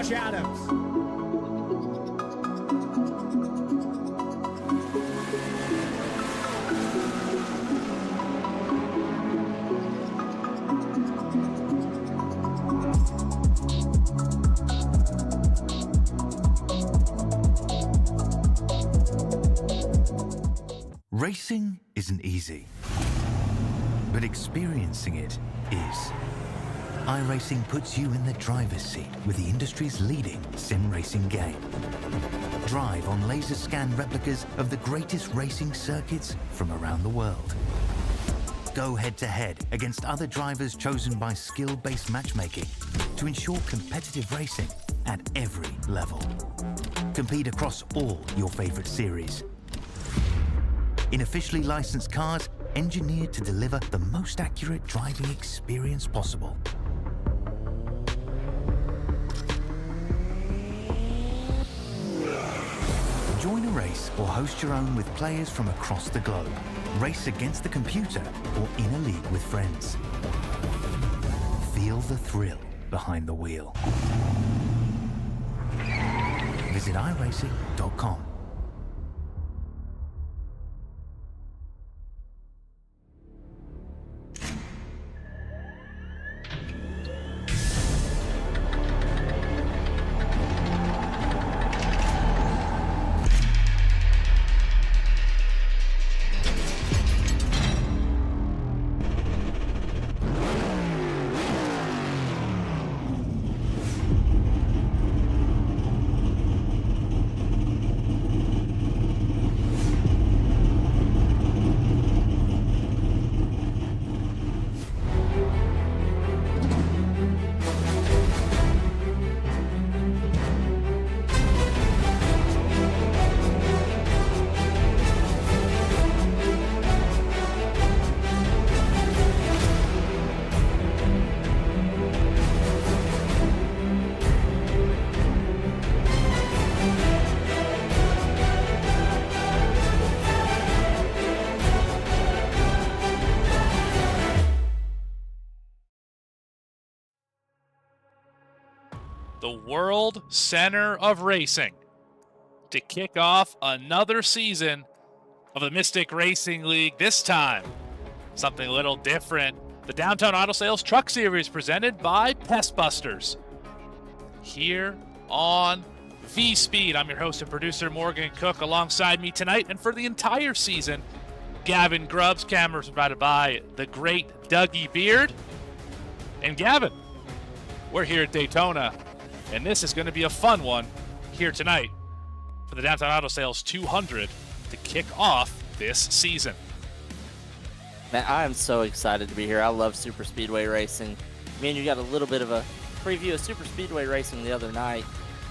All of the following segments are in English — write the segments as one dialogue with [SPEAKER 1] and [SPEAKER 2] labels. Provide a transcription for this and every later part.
[SPEAKER 1] Josh Adams.
[SPEAKER 2] Racing isn't easy, but experiencing it is. iRacing puts you in the driver's seat with the industry's leading sim racing game. Drive on laser scan replicas of the greatest racing circuits from around the world. Go head-to-head against other drivers chosen by skill-based matchmaking to ensure competitive racing at every level. Compete across all your favorite series. In officially licensed cars, engineered to deliver the most accurate driving experience possible. Join a race or host your own with players from across the globe. Race against the computer or in a league with friends. Feel the thrill behind the wheel. Visit iRacing.com.
[SPEAKER 3] The world center of racing, to kick off another season of the Mystic Racing League. This time, something a little different. The Downtown Auto Sales Truck Series presented by Pest Busters. Here on V-Speed, I'm your host and producer, Morgan Cook. Alongside me tonight and for the entire season, Gavin Grubbs. Cameras provided by the great Dougie Beard. And Gavin, we're here at Daytona, and this is going to be a fun one here tonight for the Downtown Auto Sales 200 to kick off this season.
[SPEAKER 4] Man, I am so excited to be here. I love super speedway racing. Me and you got a little bit of a preview of super speedway racing the other night,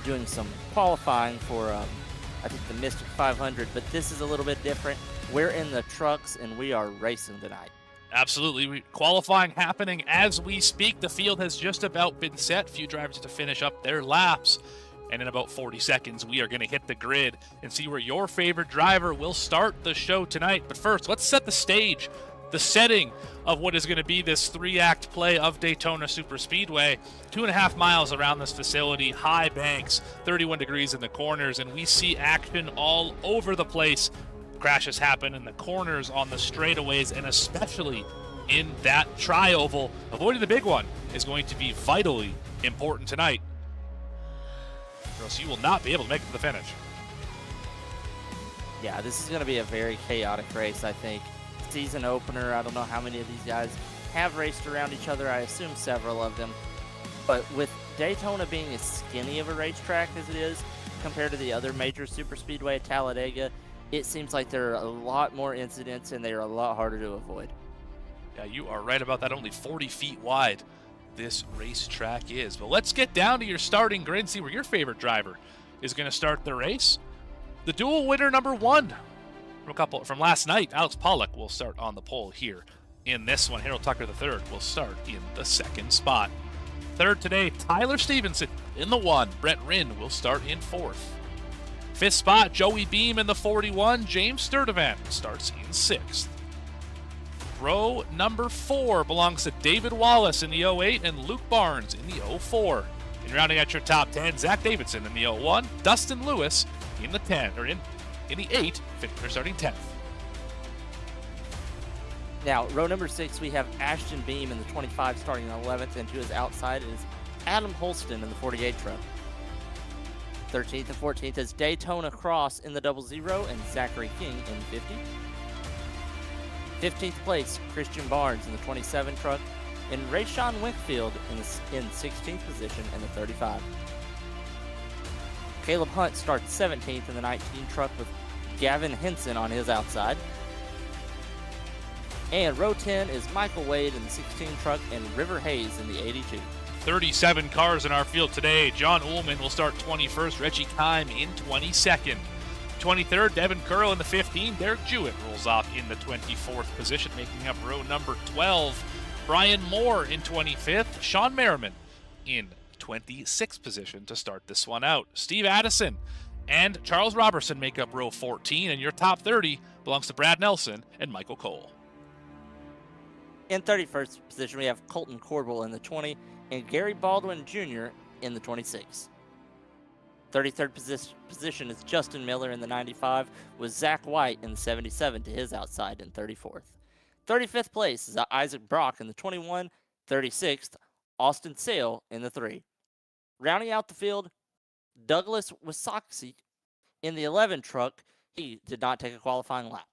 [SPEAKER 4] doing some qualifying for, I think, the Mystic 500, but this is a little bit different. We're in the trucks, and we are racing tonight.
[SPEAKER 3] Absolutely. Qualifying happening as we speak. The field has just about been set. Few drivers to finish up their laps. And in about 40 seconds, we are going to hit the grid and see where your favorite driver will start the show tonight. But first, let's set the stage, the setting of what is going to be this three-act play of Daytona Superspeedway. 2.5 miles around this facility, high banks, 31 degrees in the corners, and we see action all over the place. Crashes happen in the corners, on the straightaways, and especially in that tri-oval. Avoiding the big one is going to be vitally important tonight, or else you will not be able to make it to the finish.
[SPEAKER 4] Yeah, this is going to be a very chaotic race, I think. Season opener, I don't know how many of these guys have raced around each other. I assume several of them. But with Daytona being as skinny of a racetrack as it is compared to the other major superspeedway at Talladega, it seems like there are a lot more incidents and they are a lot harder to avoid.
[SPEAKER 3] Yeah, you are right about that. Only 40 feet wide this racetrack is. But let's get down to your starting grid and see where your favorite driver is going to start the race. The dual winner number one from last night, Alex Pollock, will start on the pole here in this one. Harold Tucker III will start in the second spot. Third today, Tyler Stevenson in the 1. Brett Rinn will start in 4th. 5th spot, Joey Beam in the 41. James Sturdivant starts in 6th. Row number 4 belongs to David Wallace in the 08 and Luke Barnes in the 04. In And rounding out your top 10, Zach Davidson in the 01, Dustin Lewis in the 10, or in the 8, they're starting 10th.
[SPEAKER 4] Now, row number 6, we have Ashton Beam in the 25 starting 11th, and to his outside is Adam Holston in the 48 truck. 13th and 14th is Daytona Cross in the 00 and Zachary King in 50. 15th place, Christian Barnes in the 27 truck, and Rayshawn Winkfield in 16th position in the 35. Caleb Hunt starts 17th in the 19 truck with Gavin Henson on his outside. And row 10 is Michael Wade in the 16 truck and River Hayes in the 82.
[SPEAKER 3] 37 cars in our field today. John Ullman will start 21st, Reggie Kime in 22nd. 23rd, Devin Curl in the 15. Derek Jewett rolls off in the 24th position, making up row number 12. Brian Moore in 25th. Sean Merriman in 26th position to start this one out. Steve Addison and Charles Robertson make up row 14, and your top 30 belongs to Brad Nelson and Michael Cole.
[SPEAKER 4] In 31st position, we have Colton Corbel in the 20 and Gary Baldwin Jr. in the 26. 33rd position is Justin Miller in the 95 with Zach White in the 77 to his outside in 34th. 35th place is Isaac Brock in the 21. 36th, Austin Sale in the 3. Rounding out the field, Douglas Wisoxi in the 11 truck. He did not take a qualifying lap.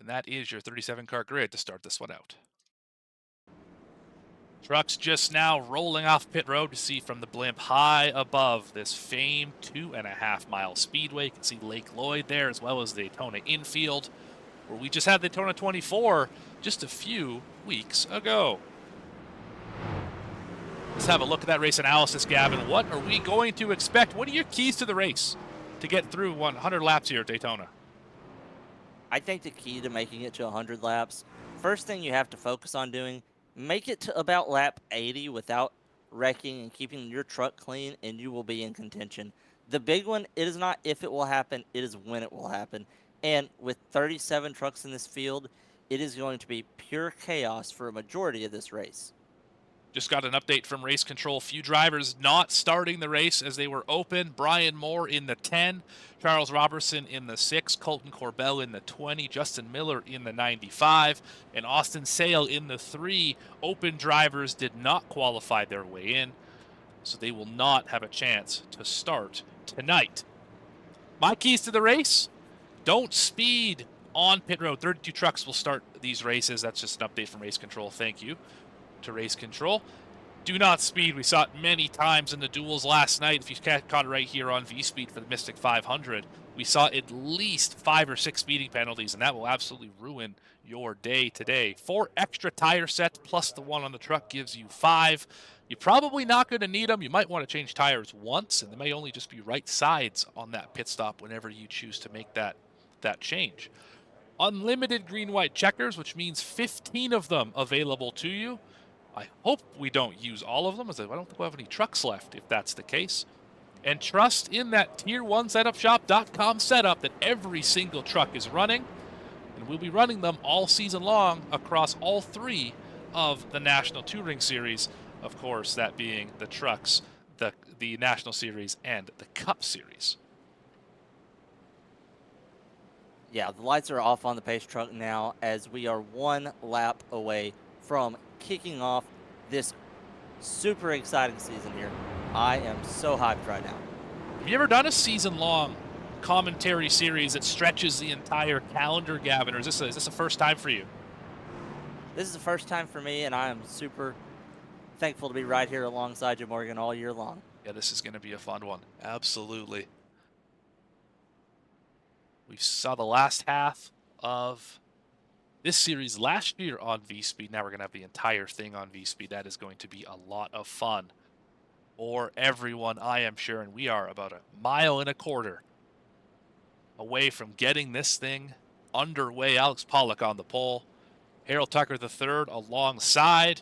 [SPEAKER 3] And that is your 37-car grid to start this one out. Trucks just now rolling off pit road to see from the blimp high above this famed 2.5-mile speedway. You can see Lake Lloyd there, as well as the Daytona infield, where we just had the Daytona 24 just a few weeks ago. Let's have a look at that race analysis, Gavin. What are we going to expect? What are your keys to the race to get through 100 laps here at Daytona?
[SPEAKER 4] I think the key to making it to 100 laps, first thing you have to focus on doing, make it to about lap 80 without wrecking and keeping your truck clean, and you will be in contention. The big one, it is not if it will happen, it is when it will happen. And with 37 trucks in this field, it is going to be pure chaos for a majority of this race.
[SPEAKER 3] Just got an update from race control. Few drivers not starting the race as they were open. Brian Moore in the 10, Charles Robertson in the 6, Colton Corbel in the 20, Justin Miller in the 95, and Austin Sale in the 3. Open drivers did not qualify their way in, so they will not have a chance to start tonight. My keys to the race: don't speed on pit road. 32 trucks will start these races. That's just an update from race control. Thank you to race control. Do not speed. We saw it many times in the duels last night. If you caught it right here on V-Speed for the Mystic 500, we saw at least 5 or 6 speeding penalties, and that will absolutely ruin your day today. 4 extra tire sets plus the one on the truck gives you 5. You're probably not going to need them. You might want to change tires once, and they may only just be right sides on that pit stop whenever you choose to make that change. Unlimited green-white checkers, which means 15 of them available to you. I hope we don't use all of them, as I don't think we'll have any trucks left if that's the case. And trust in that tier1setupshop.com setup that every single truck is running, and we'll be running them all season long across all 3 of the National Touring Series. Of course, that being the trucks, the National Series, and the Cup Series.
[SPEAKER 4] Yeah, the lights are off on the pace truck now as we are 1 lap away from kicking off this super exciting season here. I am so hyped right now.
[SPEAKER 3] Have you ever done a season-long commentary series that stretches the entire calendar, Gavin, or is this a first time for you?
[SPEAKER 4] This is the first time for me, and I am super thankful to be right here alongside you, Morgan, all year long.
[SPEAKER 3] Yeah, this is going to be a fun one. Absolutely. We saw the last half of this series last year on V-Speed. Now we're going to have the entire thing on V-Speed. That is going to be a lot of fun for everyone, I am sure. And we are about 1.25 miles away from getting this thing underway. Alex Pollock on the pole. Harold Tucker III alongside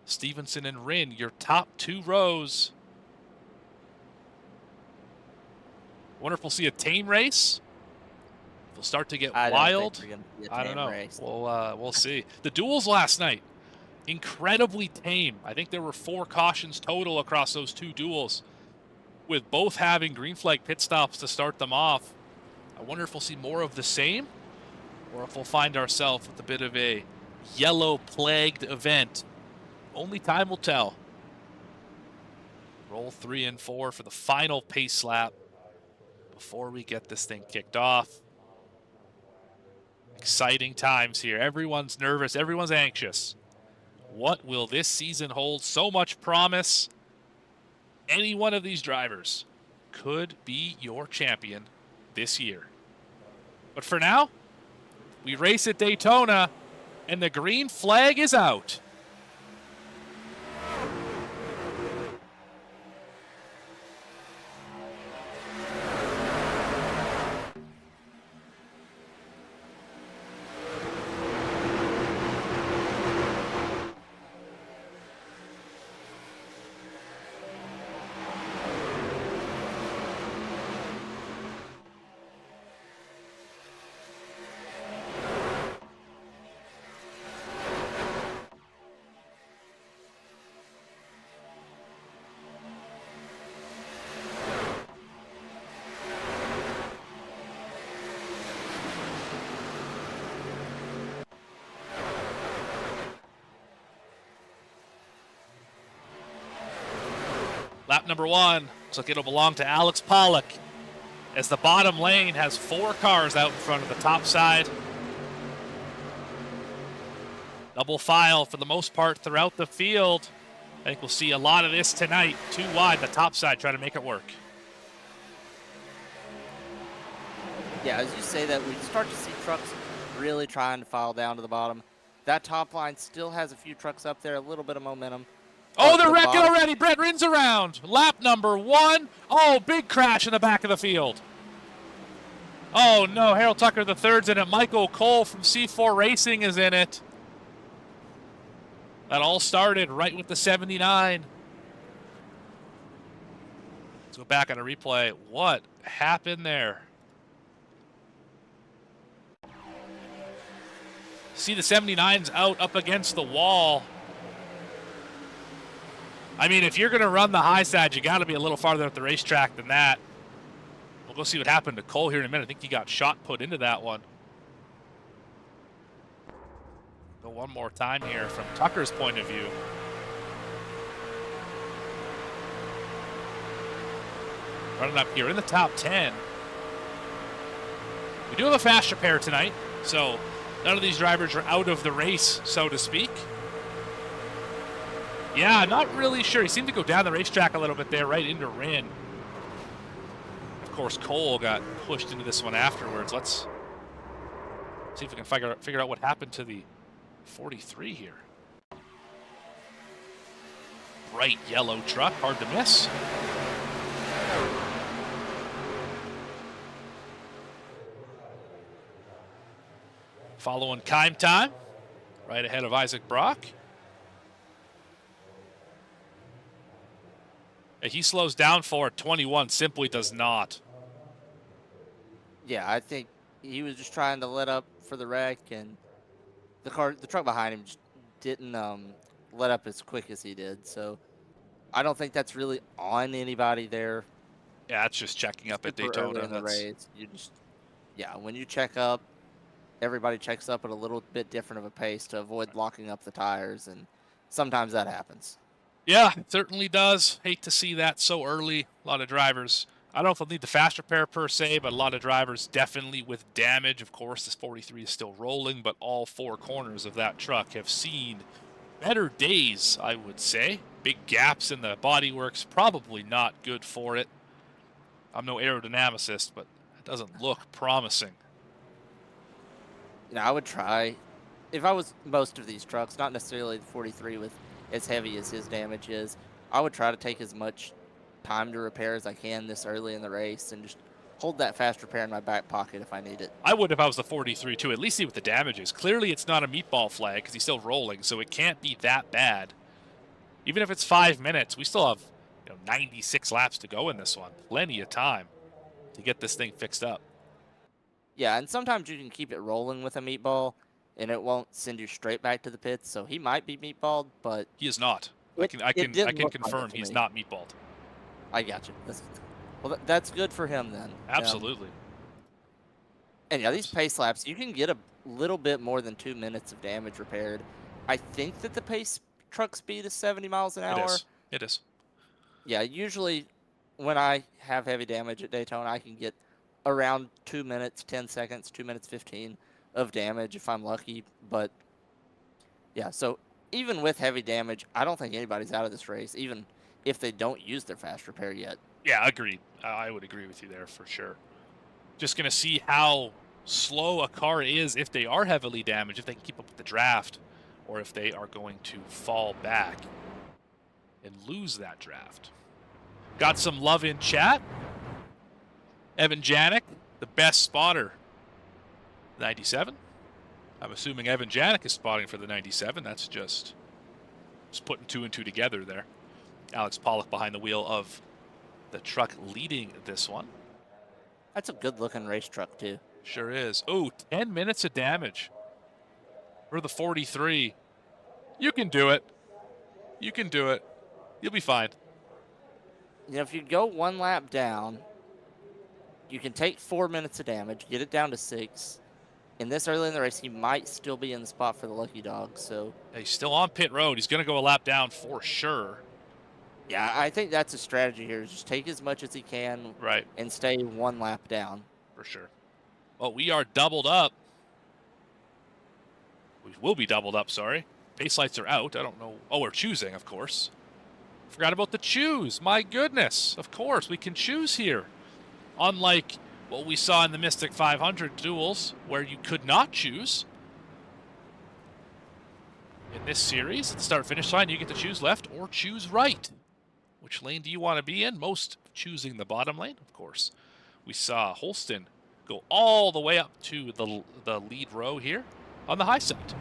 [SPEAKER 3] Stevenson and Rinn, your top 2 rows. Wonder if we'll see a tame race. We'll start to get wild.
[SPEAKER 4] I don't know.
[SPEAKER 3] We'll see. The duels last night, incredibly tame. I think there were 4 cautions total across those 2 duels, with both having green flag pit stops to start them off. I wonder if we'll see more of the same, or if we'll find ourselves with a bit of a yellow-plagued event. Only time will tell. Roll 3 and 4 for the final pace lap before we get this thing kicked off. Exciting times here. Everyone's nervous. Everyone's anxious. What will this season hold? So much promise. Any one of these drivers could be your champion this year. But for now, we race at Daytona, and the green flag is out. Lap number 1, looks like it'll belong to Alex Pollock, as the bottom lane has 4 cars out in front of the top side. Double file for the most part throughout the field. I think we'll see a lot of this tonight. 2 wide, the top side, trying to make it work.
[SPEAKER 4] Yeah, as you say that, we start to see trucks really trying to file down to the bottom. That top line still has a few trucks up there, a little bit of momentum.
[SPEAKER 3] Oh, they're wrecking already. Brett Rin's around. Lap number 1. Oh, big crash in the back of the field. Oh, no. Harold Tucker III's in it. Michael Cole from C4 Racing is in it. That all started right with the 79. Let's go back on a replay. What happened there? See the 79's out up against the wall. I mean, if you're going to run the high side, you got to be a little farther up the racetrack than that. We'll go see what happened to Cole here in a minute. I think he got shot put into that one. Go one more time here from Tucker's point of view. Running up here in the top 10. We do have a fast repair tonight, so none of these drivers are out of the race, so to speak. Yeah, not really sure. He seemed to go down the racetrack a little bit there, right into Rin. Of course, Cole got pushed into this one afterwards. Let's see if we can figure out what happened to the 43 here. Bright yellow truck, hard to miss. Following Kime time, right ahead of Isaac Brock. He slows down for it. 21 simply does not.
[SPEAKER 4] Yeah, I think he was just trying to let up for the wreck, and the truck behind him just didn't let up as quick as he did. So I don't think that's really on anybody there.
[SPEAKER 3] Yeah, it's just checking up at Daytona.
[SPEAKER 4] In the race, you just, yeah, when you check up, everybody checks up at a little bit different of a pace to avoid locking up the tires, and sometimes that happens.
[SPEAKER 3] Yeah, it certainly does. Hate to see that so early. A lot of drivers, I don't know if they'll need the fast repair per se, but a lot of drivers definitely with damage. Of course, this 43 is still rolling, but all 4 corners of that truck have seen better days, I would say. Big gaps in the bodyworks, probably not good for it. I'm no aerodynamicist, but it doesn't look promising.
[SPEAKER 4] You know, I would try, if I was most of these trucks, not necessarily the 43 with as heavy as his damage is, I would try to take as much time to repair as I can this early in the race and just hold that fast repair in my back pocket if I need it.
[SPEAKER 3] I would if I was the 43 too, at least see what the damage is. Clearly it's not a meatball flag because he's still rolling, so it can't be that bad. Even if it's 5 minutes, we still have 96 laps to go in this one. Plenty of time to get this thing fixed up.
[SPEAKER 4] Yeah, and sometimes you can keep it rolling with a meatball and it won't send you straight back to the pits. So he might be meatballed, but
[SPEAKER 3] He is not. I
[SPEAKER 4] it,
[SPEAKER 3] can
[SPEAKER 4] it did look like
[SPEAKER 3] confirm
[SPEAKER 4] it to
[SPEAKER 3] he's
[SPEAKER 4] me.
[SPEAKER 3] not meatballed.
[SPEAKER 4] I got you. Well, that's good for him then.
[SPEAKER 3] Absolutely.
[SPEAKER 4] And yeah, these pace laps, you can get a little bit more than 2 minutes of damage repaired. I think that the pace truck speed is 70 miles an
[SPEAKER 3] It
[SPEAKER 4] hour.
[SPEAKER 3] is. It is.
[SPEAKER 4] Yeah, usually when I have heavy damage at Daytona, I can get around 2 minutes, 10 seconds, 2 minutes, 15 of damage if I'm lucky. But yeah, so even with heavy damage, I don't think anybody's out of this race, even if they don't use their fast repair yet.
[SPEAKER 3] Yeah, agreed. I would agree with you there for sure. Just going to see how slow a car is if they are heavily damaged, if they can keep up with the draft, or if they are going to fall back and lose that draft. Got some love in chat. Evan Janik, the best spotter. 97. I'm assuming Evan Janik is spotting for the 97. That's just putting 2 and 2 together there. Alex Pollock behind the wheel of the truck leading this one.
[SPEAKER 4] That's a good-looking race truck, too.
[SPEAKER 3] Sure is. Oh, 10 minutes of damage for the 43. You can do it. You can do it. You'll be fine.
[SPEAKER 4] You know, if you go 1 lap down, you can take 4 minutes of damage, get it down to 6. In this early in the race, he might still be in the spot for the lucky dog. So
[SPEAKER 3] he's still on pit road. He's going to go a lap down for sure.
[SPEAKER 4] Yeah, I think that's a strategy here. Is just take as much as he can,
[SPEAKER 3] right,
[SPEAKER 4] and stay 1 lap down.
[SPEAKER 3] For sure. Well, we are doubled up. We will be doubled up, sorry. Pace lights are out. I don't know. Oh, we're choosing, of course. Forgot about the choose. My goodness. Of course, we can choose here. Unlike what we saw in the Mystic 500 duels, where you could not choose. In this series, at the start-finish line, you get to choose left or choose right. Which lane do you want to be in? Most choosing the bottom lane, of course. We saw Holston go all the way up to the lead row here on the high side.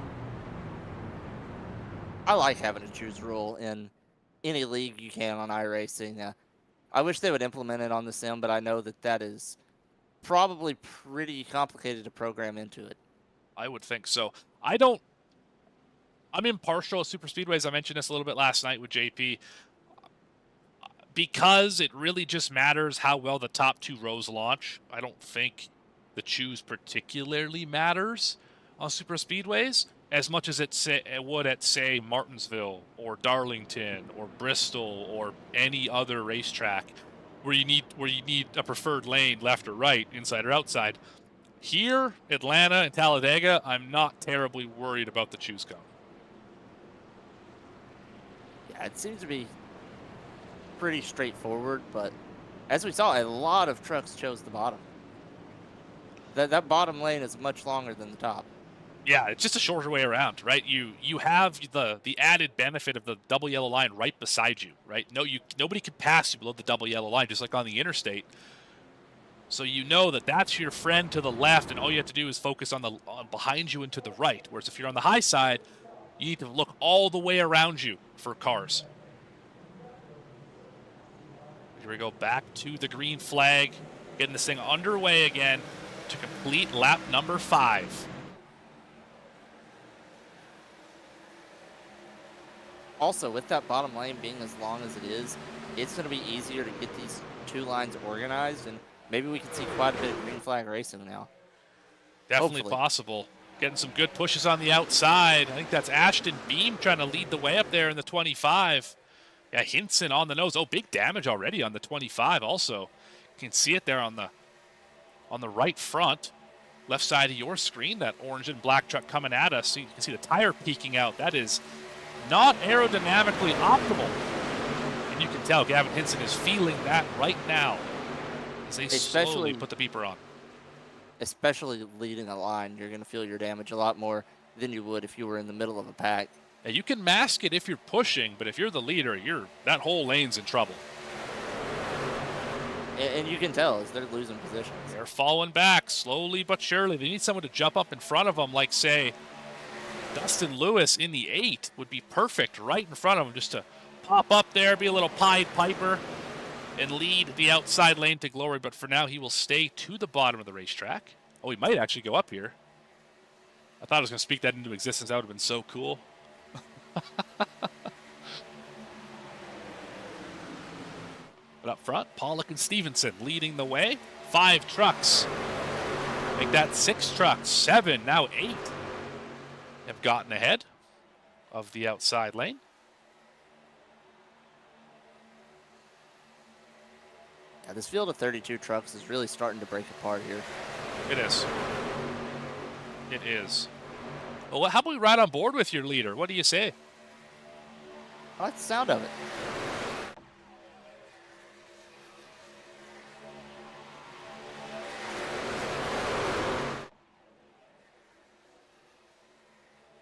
[SPEAKER 4] I like having a choose rule in any league you can on iRacing. I wish they would implement it on the sim, but I know that is probably pretty complicated to program into it.
[SPEAKER 3] I would think so. I'm impartial at super speedways. I mentioned this a little bit last night with JP. Because it really just matters how well the top 2 rows launch, I don't think the choose particularly matters on super speedways as much as it would at, say, Martinsville or Darlington or Bristol or any other racetrack where you need a preferred lane, left or right, inside or outside. Here, Atlanta and Talladega, I'm not terribly worried about the choose cone.
[SPEAKER 4] Yeah, it seems to be pretty straightforward, but as we saw, a lot of trucks chose the bottom. That bottom lane is much longer than the top.
[SPEAKER 3] Yeah, it's just a shorter way around, right? You have the added benefit of the double yellow line right beside you, right? Nobody can pass you below the double yellow line, just like on the interstate. So you know that's your friend to the left, and all you have to do is focus on behind you and to the right. Whereas if you're on the high side, you need to look all the way around you for cars. Here we go, back to the green flag, getting this thing underway again to complete lap number 5.
[SPEAKER 4] Also, with that bottom lane being as long as it is, it's going to be easier to get these 2 lines organized, and maybe we can see quite a bit of green flag racing now.
[SPEAKER 3] Definitely
[SPEAKER 4] Hopefully.
[SPEAKER 3] possible. Getting some good pushes on the outside. I think that's Ashton Beam trying to lead the way up there in the 25. Yeah, Hinson on the nose. Oh, big damage already on the 25 also. You can see it there on the right front, left side of your screen, that orange and black truck coming at us. So you can see the tire peeking out. That is not aerodynamically optimal. And you can tell Gavin Hinson is feeling that right now as they slowly put the beeper on.
[SPEAKER 4] Especially leading a line, you're going to feel your damage a lot more than you would if you were in the middle of a pack.
[SPEAKER 3] Yeah, you can mask it if you're pushing, but if you're the leader, that whole lane's in trouble.
[SPEAKER 4] And you can tell as they're losing positions.
[SPEAKER 3] They're falling back slowly but surely. They need someone to jump up in front of them, like, say, Dustin Lewis in the 8 would be perfect right in front of him, just to pop up there, be a little Pied Piper, and lead the outside lane to glory. But for now, he will stay to the bottom of the racetrack. Oh, he might actually go up here. I thought I was going to speak that into existence. That would have been so cool. But up front, Pollock and Stevenson leading the way. 5 trucks. Make that 6 trucks. 7, now 8 have gotten ahead of the outside lane.
[SPEAKER 4] Yeah, this field of 32 trucks is really starting to break apart here.
[SPEAKER 3] It is. It is. Well, how about we ride on board with your leader? What do you say?
[SPEAKER 4] I like the sound of it.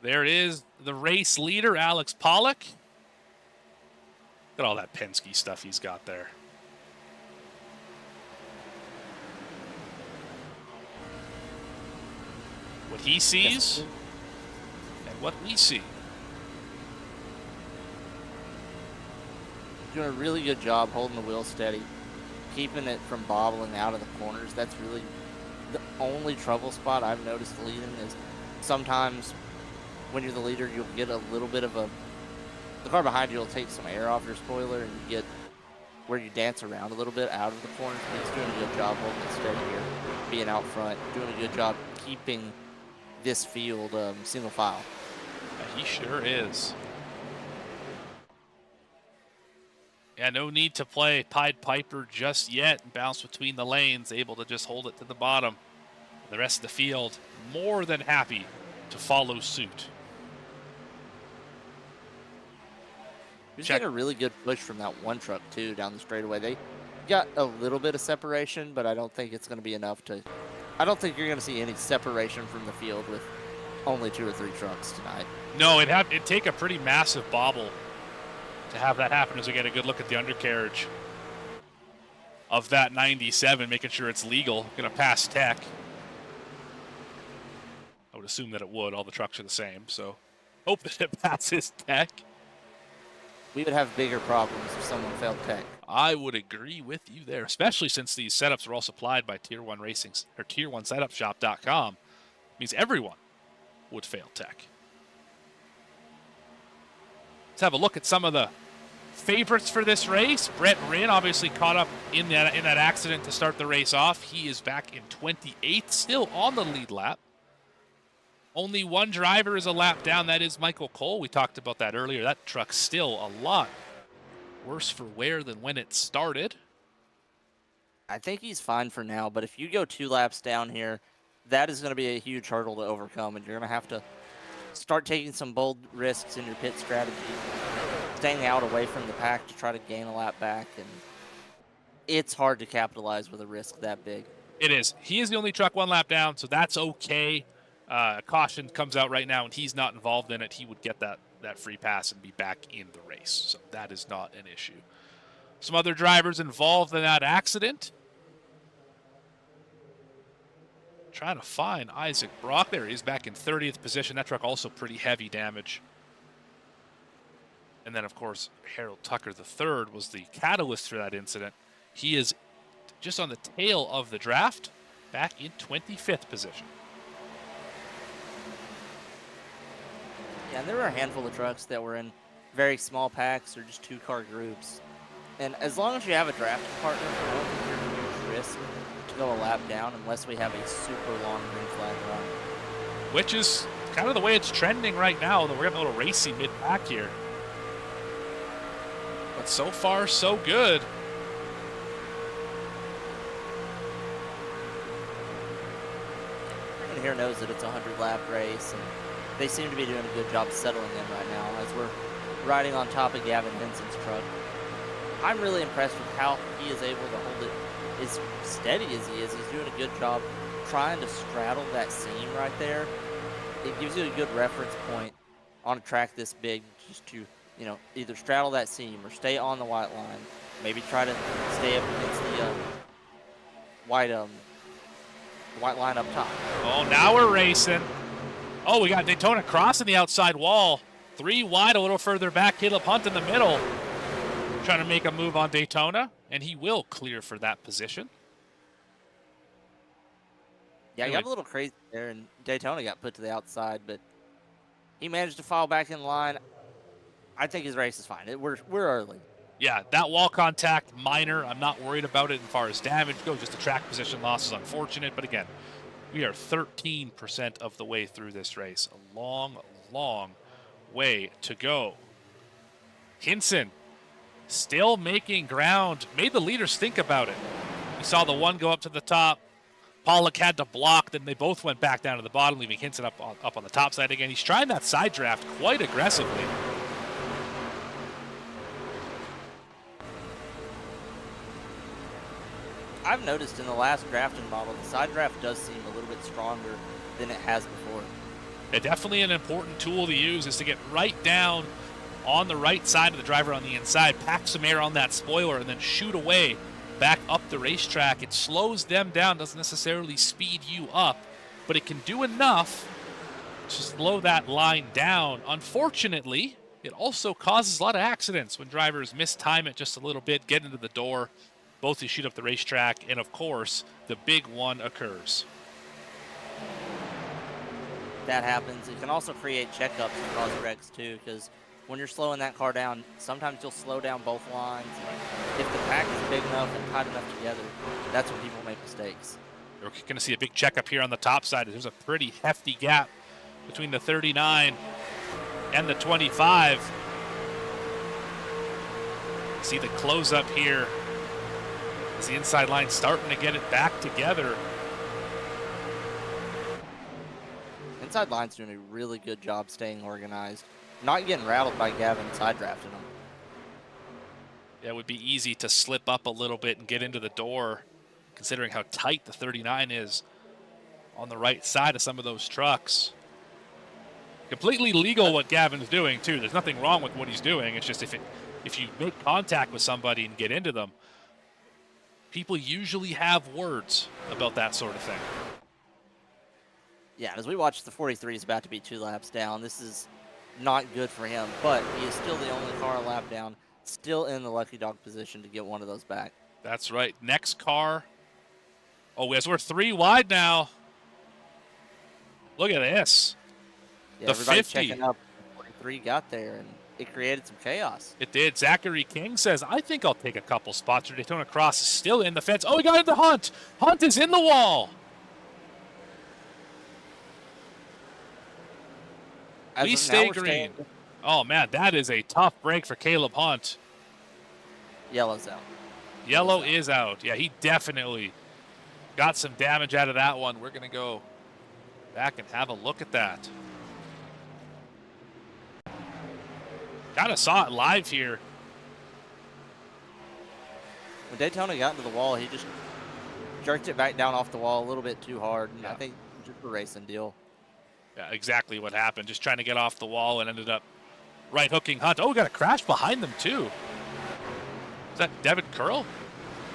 [SPEAKER 3] There is the race leader, Alex Pollock. Look at all that Penske stuff he's got there. What he sees and what we see.
[SPEAKER 4] Doing a really good job holding the wheel steady, keeping it from bobbling out of the corners. That's really the only trouble spot I've noticed leading is sometimes when you're the leader, you'll get a little bit of the car behind you will take some air off your spoiler and you get where you dance around a little bit out of the corners. But he's doing a good job holding it steady here, being out front, doing a good job keeping this field single file.
[SPEAKER 3] Yeah, he sure is. Yeah, no need to play Pied Piper just yet and bounce between the lanes, able to just hold it to the bottom. The rest of the field more than happy to follow suit.
[SPEAKER 4] He's getting a really good push from that one truck, too, down the straightaway. They got a little bit of separation, but I don't think it's going to be enough to... I don't think you're going to see any separation from the field with only 2 or 3 trucks tonight.
[SPEAKER 3] No, it'd take a pretty massive bobble to have that happen as we get a good look at the undercarriage of that 97, making sure it's legal. Going to pass Tech. I would assume that it would. All the trucks are the same, so hope that it passes Tech.
[SPEAKER 4] We would have bigger problems if someone failed Tech.
[SPEAKER 3] I would agree with you there, especially since these setups are all supplied by Tier 1 Racing's or Tier1Setupshop.com. Means everyone would fail Tech. Let's have a look at some of the favorites for this race. Brett Rinn obviously caught up in that accident to start the race off. He is back in 28th, still on the lead lap. Only one driver is a lap down. That is Michael Cole. We talked about that earlier. That truck's still a lot worse for wear than when it started.
[SPEAKER 4] I think he's fine for now, but if you go 2 laps down here, that is going to be a huge hurdle to overcome, and you're going to have to start taking some bold risks in your pit strategy, staying out away from the pack to try to gain a lap back, and it's hard to capitalize with a risk that big.
[SPEAKER 3] It is. He is the only truck 1 lap down, so that's okay. Caution comes out right now, and he's not involved in it. He would get that free pass and be back in the race, so that is not an issue. Some other drivers involved in that accident. Trying to find Isaac Brock. There he is, back in 30th position. That truck also pretty heavy damage. And then, of course, Harold Tucker III was the catalyst for that incident. He is just on the tail of the draft, back in 25th position.
[SPEAKER 4] Yeah, and there were a handful of trucks that were in very small packs or just 2-car groups. And as long as you have a drafting partner, I don't think you're a huge risk to go a lap down unless we have a super long green flag run.
[SPEAKER 3] Which is kind of the way it's trending right now, though we're getting a little racy mid-pack here. But so far, so good.
[SPEAKER 4] Everyone here knows that it's a 100-lap race, and they seem to be doing a good job settling in right now as we're riding on top of Gavin Vincent's truck. I'm really impressed with how he is able to hold it as steady as he is. He's doing a good job trying to straddle that seam right there. It gives you a good reference point on a track this big just to, you know, either straddle that seam or stay on the white line. Maybe try to stay up against the white line up top.
[SPEAKER 3] Oh, now we're racing. Oh, we got Daytona crossing the outside wall. 3 wide, a little further back. Caleb Hunt in the middle. Trying to make a move on Daytona, and he will clear for that position.
[SPEAKER 4] Yeah, he
[SPEAKER 3] Anyway,
[SPEAKER 4] got a little crazy there, and Daytona got put to the outside, but he managed to fall back in line. I think his race is fine. We're early.
[SPEAKER 3] yeah, that wall contact, minor. I'm not worried about it as far as damage goes. Just the track position loss is unfortunate. But again, we are 13% of the way through this race. A long, long way to go. Hinson still making ground. Made the leaders think about it. We saw the one go up to the top. Pollock had to block. Then they both went back down to the bottom, leaving Hinson up on the top side again. He's trying that side draft quite aggressively.
[SPEAKER 4] I've noticed in the last drafting model, the side draft does seem a little bit stronger than it has before.
[SPEAKER 3] Yeah, definitely an important tool to use is to get right down on the right side of the driver on the inside, pack some air on that spoiler, and then shoot away back up the racetrack. It slows them down, doesn't necessarily speed you up, but it can do enough to slow that line down. Unfortunately, it also causes a lot of accidents when drivers mistime it just a little bit, get into the door, both to shoot up the racetrack, and of course, the big one occurs.
[SPEAKER 4] That happens. It can also create checkups and cause wrecks too, because when you're slowing that car down, sometimes you'll slow down both lines. If the pack is big enough and tight enough together, that's when people make mistakes.
[SPEAKER 3] We're going to see a big checkup here on the top side. There's a pretty hefty gap between the 39 and the 25. See the close up here as the inside line starting to get it back together.
[SPEAKER 4] Inside line's doing a really good job staying organized, not getting rattled by Gavin side drafting them.
[SPEAKER 3] Yeah, it would be easy to slip up a little bit and get into the door, considering how tight the 39 is on the right side of some of those trucks. Completely legal what Gavin's doing, too. There's nothing wrong with what he's doing. It's just if you make contact with somebody and get into them, people usually have words about that sort of thing.
[SPEAKER 4] Yeah, as we watch, the 43 is about to be 2 laps down. This is not good for him, but he is still the only car a lap down, still in the lucky dog position to get one of those back.
[SPEAKER 3] That's right. Next car. Oh, as we're 3 wide now. Look at this.
[SPEAKER 4] Yeah,
[SPEAKER 3] The
[SPEAKER 4] everybody
[SPEAKER 3] 50.
[SPEAKER 4] checking up. 43 got there, and it created some chaos.
[SPEAKER 3] It did. Zachary King says, I think I'll take a couple spots. Daytona Cross is still in the fence. Oh, he got into Hunt. Hunt is in the wall.
[SPEAKER 4] As
[SPEAKER 3] We
[SPEAKER 4] of now,
[SPEAKER 3] stay
[SPEAKER 4] we're
[SPEAKER 3] green.
[SPEAKER 4] staying-
[SPEAKER 3] Oh, man, that is a tough break for Caleb Hunt.
[SPEAKER 4] Yellow's out.
[SPEAKER 3] Yellow is out. Yeah, he definitely got some damage out of that one. We're going to go back and have a look at that. Kind of saw it live here.
[SPEAKER 4] When Daytona got into the wall, he just jerked it back down off the wall a little bit too hard, and
[SPEAKER 3] Yeah.
[SPEAKER 4] I think just a racing deal.
[SPEAKER 3] Yeah, exactly what happened. Just trying to get off the wall and ended up right hooking Hunt. Oh, we got a crash behind them, too. Is that Devin Curl?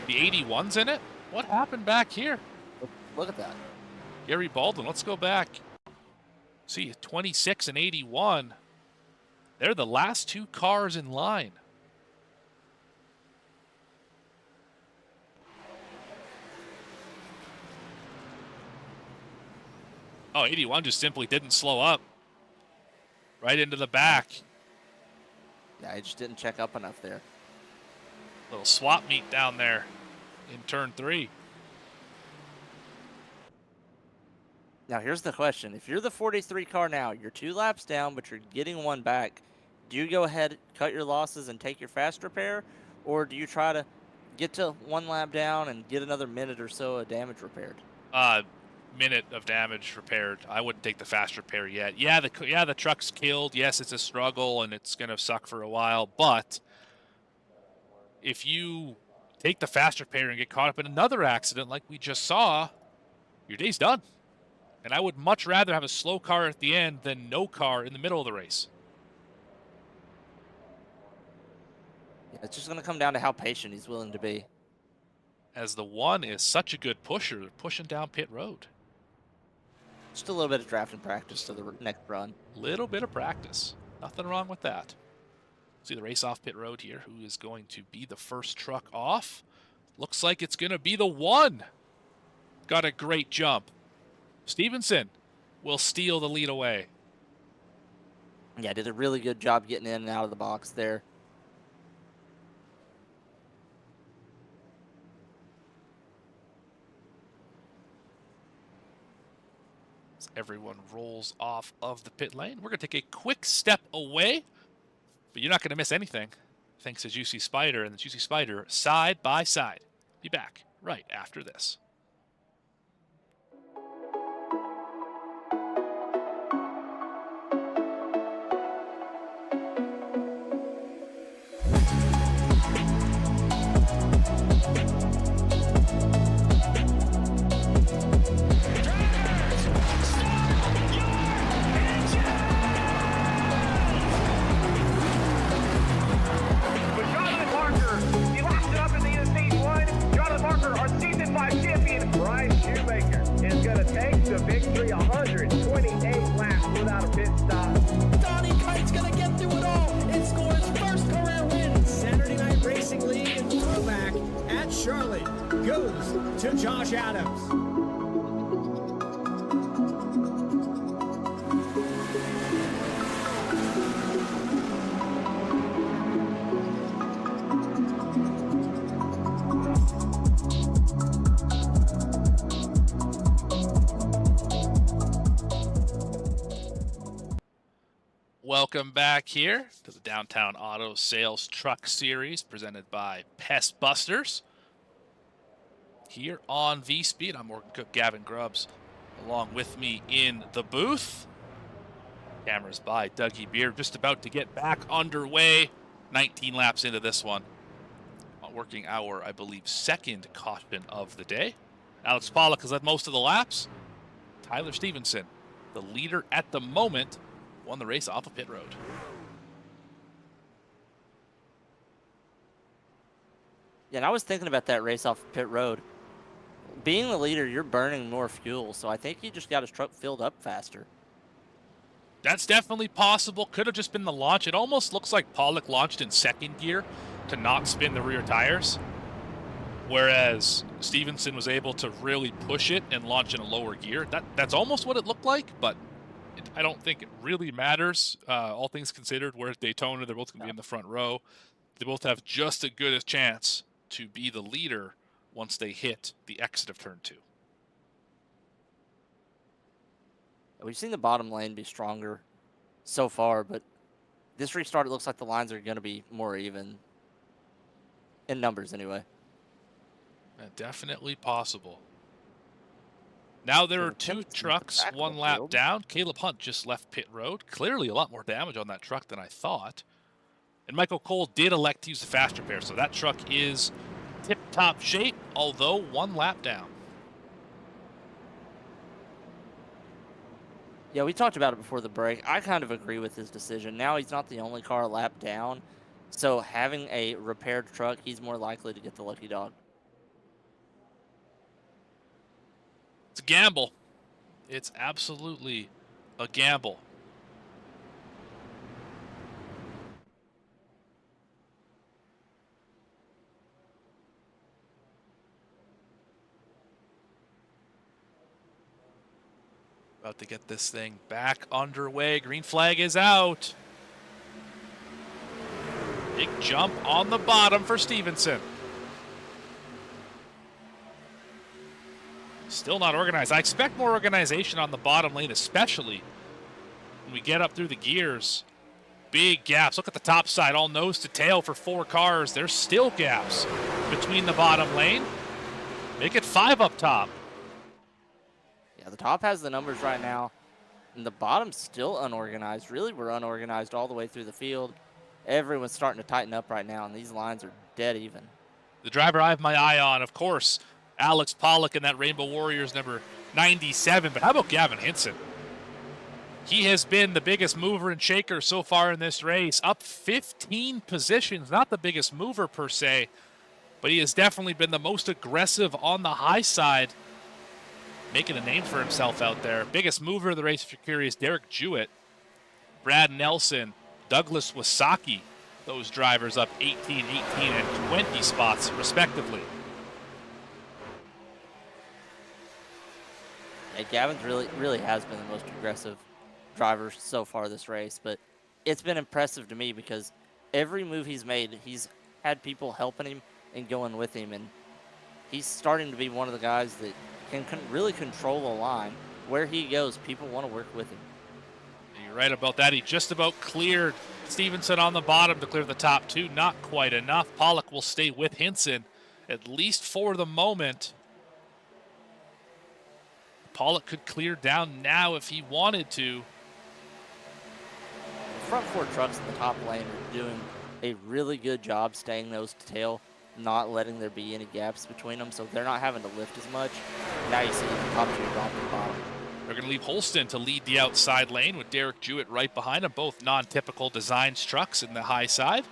[SPEAKER 3] The 81's in it? What happened back here?
[SPEAKER 4] Look at that.
[SPEAKER 3] Gary Baldwin, let's go back. See, 26 and 81. They're the last 2 cars in line. Oh, 81 just simply didn't slow up. Right into the back.
[SPEAKER 4] Yeah, he just didn't check up enough there.
[SPEAKER 3] Little swap meet down there in turn 3.
[SPEAKER 4] Now, here's the question. If you're the 43 car now, you're 2 laps down, but you're getting one back, do you go ahead, cut your losses, and take your fast repair? Or do you try to get to 1 lap down and get another minute or so of damage repaired?
[SPEAKER 3] Minute of damage repaired. I wouldn't take the fast repair yet. Yeah, the truck's killed. Yes, it's a struggle, and it's going to suck for a while. But if you take the fast repair and get caught up in another accident like we just saw, your day's done. And I would much rather have a slow car at the end than no car in the middle of the race.
[SPEAKER 4] Yeah, it's just going to come down to how patient he's willing to be.
[SPEAKER 3] As the one is such a good pusher, they're pushing down pit road.
[SPEAKER 4] Just a little bit of drafting practice to the next run.
[SPEAKER 3] Little bit of practice. Nothing wrong with that. See the race off pit road here. Who is going to be the first truck off? Looks like it's going to be the one. Got a great jump. Stevenson will steal the lead away.
[SPEAKER 4] Yeah, did a really good job getting in and out of the box there.
[SPEAKER 3] As everyone rolls off of the pit lane, we're going to take a quick step away, but you're not going to miss anything thanks to Juicy Spider and the Juicy Spider side by side. Be back right after this.
[SPEAKER 1] The victory, 128 laps without a pit stop.
[SPEAKER 5] Donnie Kite's gonna get through it all and score his first career win. Saturday Night Racing League and throwback at Charlotte goes to Josh Adams.
[SPEAKER 3] Welcome back here to the Downtown Auto Sales Truck Series presented by Pest Busters. Here on V-Speed, I'm Morgan Cook, Gavin Grubbs, along with me in the booth. Cameras by Dougie Beard, just about to get back underway. 19 laps into this one. Working our, I believe, second caution of the day. Alex Pollock has led most of the laps. Tyler Stevenson, the leader at the moment, won the race off of pit road.
[SPEAKER 4] Yeah, and I was thinking about that race off pit road. Being the leader, you're burning more fuel, so I think he just got his truck filled up faster.
[SPEAKER 3] That's definitely possible. Could have just been the launch. It almost looks like Pollock launched in second gear to not spin the rear tires, whereas Stevenson was able to really push it and launch in a lower gear. That's almost what it looked like, but I don't think it really matters. All things considered, whereas Daytona, they're both going to be in the front row. They both have just as good a chance to be the leader once they hit the exit of turn 2.
[SPEAKER 4] We've seen the bottom lane be stronger so far, but this restart, it looks like the lines are going to be more even. In numbers, anyway.
[SPEAKER 3] Definitely possible. Now there are 2 trucks, 1 lap down. Caleb Hunt just left pit road. Clearly a lot more damage on that truck than I thought. And Michael Cole did elect to use the fast repair, so that truck is tip-top shape, although 1 lap down.
[SPEAKER 4] Yeah, we talked about it before the break. I kind of agree with his decision. Now he's not the only car a lap down, so having a repaired truck, he's more likely to get the lucky dog.
[SPEAKER 3] It's a gamble. It's absolutely a gamble. About to get this thing back underway. Green flag is out. Big jump on the bottom for Stevenson. Still not organized. I expect more organization on the bottom lane, especially when we get up through the gears. Big gaps. Look at the top side, all nose to tail for 4 cars. There's still gaps between the bottom lane. Make it 5 up top.
[SPEAKER 4] Yeah, the top has the numbers right now, and the bottom's still unorganized. Really, we're unorganized all the way through the field. Everyone's starting to tighten up right now, and these lines are dead even.
[SPEAKER 3] The driver I have my eye on, of course, Alex Pollock in that Rainbow Warriors number 97. But how about Gavin Hinson? He has been the biggest mover and shaker so far in this race. Up 15 positions. Not the biggest mover per se, but he has definitely been the most aggressive on the high side, making a name for himself out there. Biggest mover of the race, if you're curious, Derek Jewett, Brad Nelson, Douglas Wasaki. Those drivers up 18, 18, and 20 spots, respectively.
[SPEAKER 4] Gavin's really has been the most aggressive driver so far this race, but it's been impressive to me because every move he's made, he's had people helping him and going with him, and he's starting to be one of the guys that can really control the line. Where he goes, people want to work with him.
[SPEAKER 3] You're right about that. He just about cleared Stevenson on the bottom to clear the top two. Not quite enough. Pollock will stay with Hinson, at least for the moment. Pollock could clear down now if he wanted to.
[SPEAKER 4] Front four trucks in the top lane are doing a really good job staying nose to tail, not letting there be any gaps between them, so they're not having to lift as much. Now you see the top two drop to the bottom.
[SPEAKER 3] They're going to leave Holston to lead the outside lane with Derek Jewett right behind him, both non-typical designs trucks in the high side.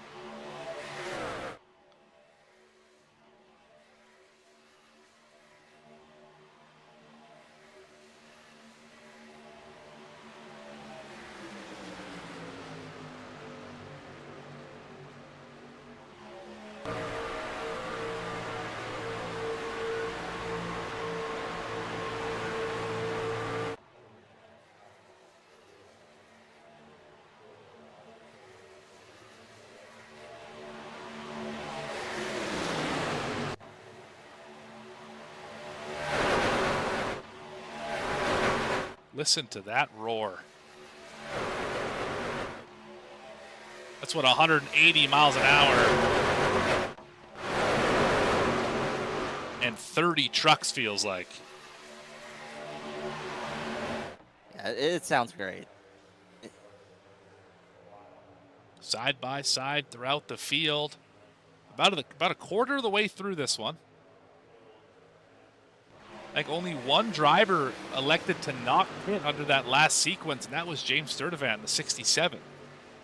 [SPEAKER 3] Listen to that roar. That's what 180 miles an hour and 30 trucks feels like.
[SPEAKER 4] Yeah, it sounds great.
[SPEAKER 3] Side by side throughout the field. About a quarter of the way through this one. I think only one driver elected to not pit under that last sequence, and that was James Sturdivant, the 67.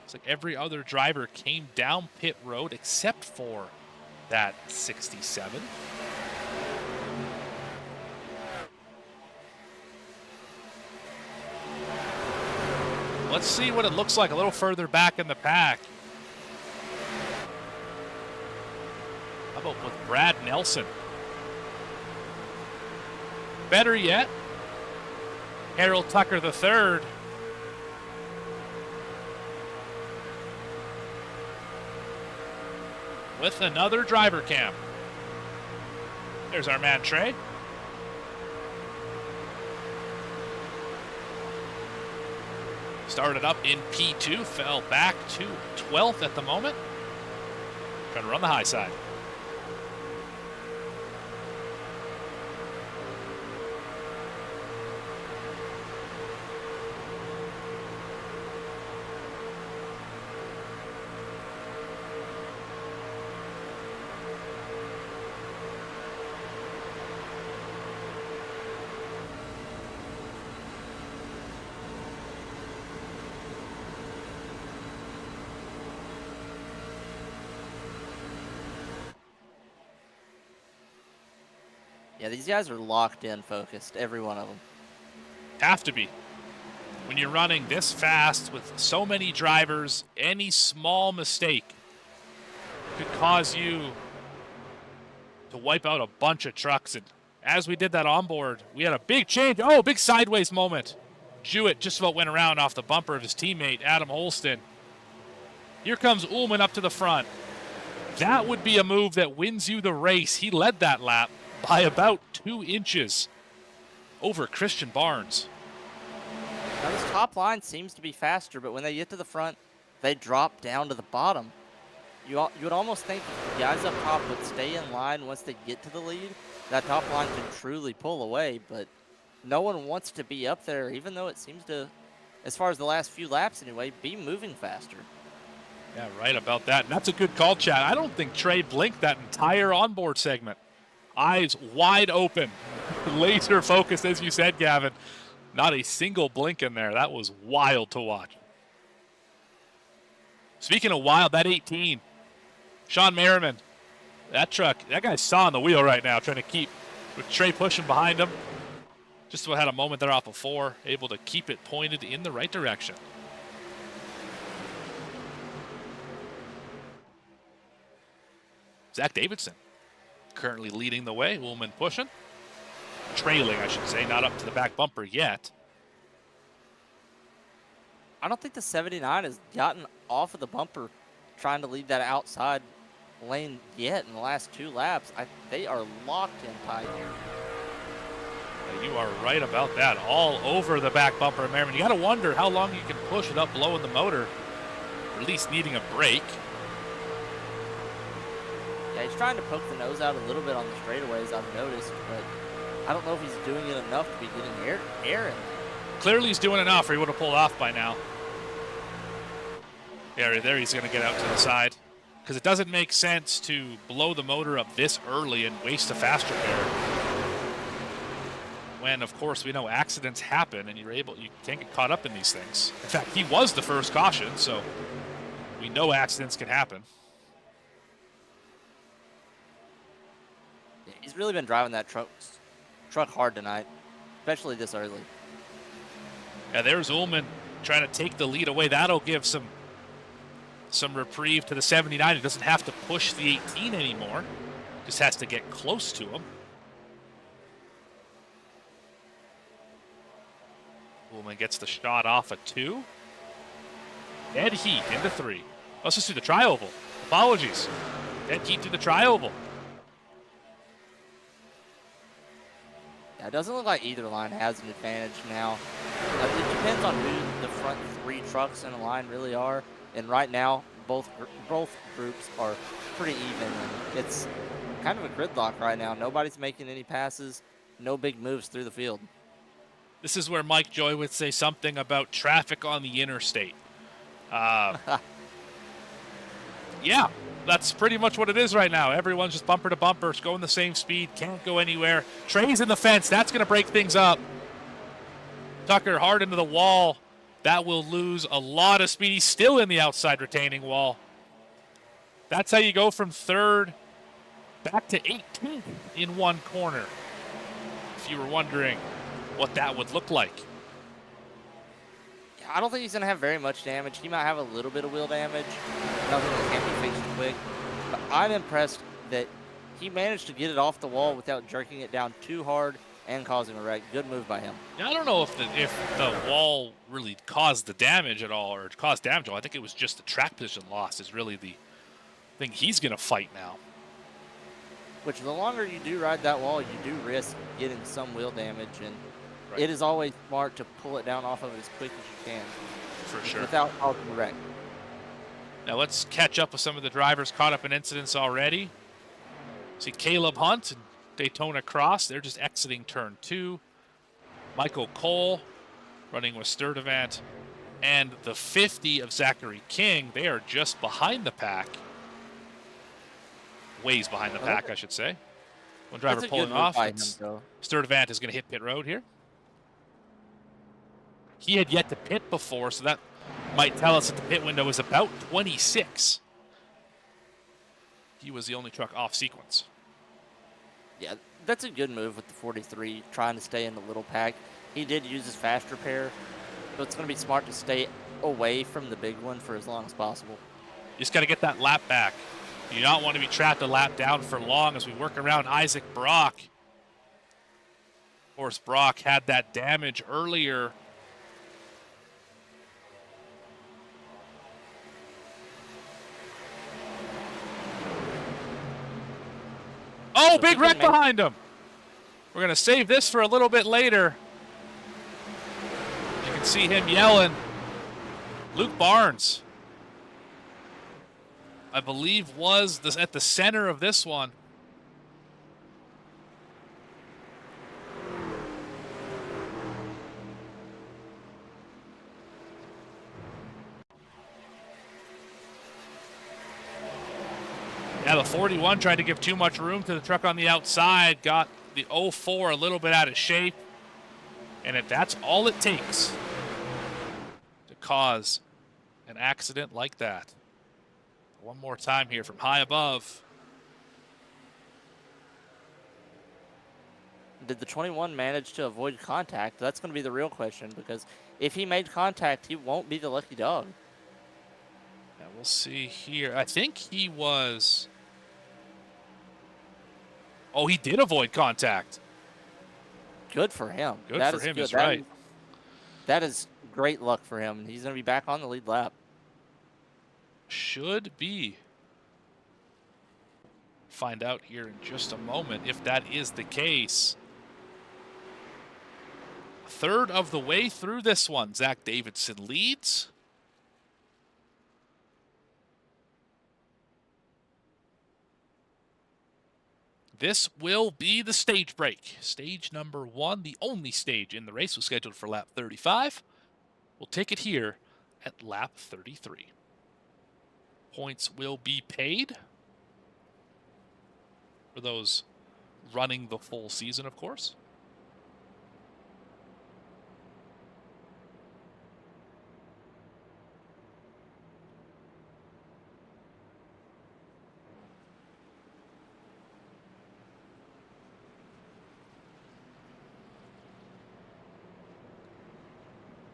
[SPEAKER 3] It's like every other driver came down pit road except for that 67. Let's see what it looks like a little further back in the pack. How about with Brad Nelson? Better yet, Harold Tucker III. With another driver cam. There's our man Trey. Started up in P2, fell back to 12th at the moment. Trying to run the high side.
[SPEAKER 4] Yeah, these guys are locked in, focused, every one of them.
[SPEAKER 3] Have to be. When you're running this fast with so many drivers, any small mistake could cause you to wipe out a bunch of trucks. And as we did that onboard, we had a big change. Oh, big sideways moment. Jewett just about went around off the bumper of his teammate, Adam Holston. Here comes Ullman up to the front. That would be a move that wins you the race. He led that lap by about 2 inches over Christian Barnes.
[SPEAKER 4] Now this top line seems to be faster, but when they get to the front, they drop down to the bottom. You would almost think if the guys up top would stay in line once they get to the lead, that top line can truly pull away, but no one wants to be up there, even though it seems to, as far as the last few laps anyway, be moving faster.
[SPEAKER 3] Yeah, right about that. And that's a good call, Chad. I don't think Trey blinked that entire onboard segment. Eyes wide open, laser focused, as you said, Gavin. Not a single blink in there. That was wild to watch. Speaking of wild, that 18, Sean Merriman, that truck, that guy's sawing the wheel right now, trying to keep, with Trey pushing behind him. Just about had a moment there off of 4, able to keep it pointed in the right direction. Zach Davidson currently leading the way. Ullman pushing. trailing, I should say, not up to the back bumper yet.
[SPEAKER 4] I don't think the 79 has gotten off of the bumper trying to leave that outside lane yet in the last 2 laps. They are locked in tight.
[SPEAKER 3] You are right about that. All over the back bumper of Merriman. You got to wonder how long you can push without blowing the motor, or at least needing a break.
[SPEAKER 4] Yeah, he's trying to poke the nose out a little bit on the straightaways, I've noticed, but I don't know if he's doing it enough to be getting air in.
[SPEAKER 3] Clearly he's doing enough, or he would have pulled off by now. Yeah, there he's going to get out to the side. Because it doesn't make sense to blow the motor up this early and waste a fast repair. When, of course, we know accidents happen and you can't get caught up in these things. In fact, he was the first caution, so we know accidents can happen.
[SPEAKER 4] Yeah, he's really been driving that truck hard tonight, especially this early.
[SPEAKER 3] Yeah, there's Ullman trying to take the lead away. That'll give some reprieve to the 79. He doesn't have to push the 18 anymore. Just has to get close to him. Ullman gets the shot off at 2. Dead heat into 3. Let's just do the tri-oval. Apologies. Dead heat to the tri-oval.
[SPEAKER 4] Yeah, it doesn't look like either line has an advantage now. It depends on who the front 3 trucks in a line really are. And right now, both groups are pretty even. And it's kind of a gridlock right now. Nobody's making any passes. No big moves through the field.
[SPEAKER 3] This is where Mike Joy would say something about traffic on the interstate. Yeah, that's pretty much what it is right now. Everyone's just bumper to bumper, going the same speed, can't go anywhere. Trey's in the fence. That's going to break things up. Tucker hard into the wall. That will lose a lot of speed. He's still in the outside retaining wall. That's how you go from 3rd back to 18th in one corner. If you were wondering what that would look like.
[SPEAKER 4] I don't think he's going to have very much damage. He might have a little bit of wheel damage. Nothing that can't be fixed quick. But I'm impressed that he managed to get it off the wall without jerking it down too hard and causing a wreck. Good move by him.
[SPEAKER 3] Now, I don't know if the wall really caused the damage at all, or caused damage at all. I think it was just the track position loss is really the thing he's going to fight now.
[SPEAKER 4] Which, the longer you do ride that wall, you do risk getting some wheel damage, and
[SPEAKER 3] right.
[SPEAKER 4] It is always smart to pull it down off of it as quick as you can.
[SPEAKER 3] For sure.
[SPEAKER 4] Without causing a wreck.
[SPEAKER 3] Now let's catch up with some of the drivers caught up in incidents already. See Caleb Hunt and Daytona Cross. They're just exiting turn 2. Michael Cole running with Sturdivant. And the 50 of Zachary King, they are just behind the pack. Ways behind the pack, I should say. One driver pulling off. Sturdivant is going to hit pit road here. He had yet to pit before, so that might tell us that the pit window is about 26. He was the only truck off sequence.
[SPEAKER 4] Yeah, that's a good move with the 43, trying to stay in the little pack. He did use his fast repair, so it's going to be smart to stay away from the big one for as long as possible.
[SPEAKER 3] You just got to get that lap back. You don't want to be trapped a lap down for long as we work around Isaac Brock. Of course, Brock had that damage earlier. Oh, big wreck behind him. We're going to save this for a little bit later. You can see him yelling. Luke Barnes, I believe, was at the center of this one. Yeah, the 41 tried to give too much room to the truck on the outside, got the 04 a little bit out of shape, and if that's all it takes to cause an accident like that. One more time here from high above.
[SPEAKER 4] Did the 21 manage to avoid contact? That's going to be the real question, because if he made contact, he won't be the lucky dog.
[SPEAKER 3] Yeah, we'll see here. I think he was... Oh, he did avoid contact.
[SPEAKER 4] good for him.
[SPEAKER 3] Good
[SPEAKER 4] That
[SPEAKER 3] for
[SPEAKER 4] is
[SPEAKER 3] him
[SPEAKER 4] good.
[SPEAKER 3] is right.
[SPEAKER 4] That is great luck for him. He's going to be back on the lead lap.
[SPEAKER 3] Should be. Find out here in just a moment if that is the case. Third of the way through this one, Zach Davidson leads. This will be the stage break. Stage number 1, the only stage in the race, was scheduled for lap 35. We'll take it here at lap 33. Points will be paid for those running the full season, of course.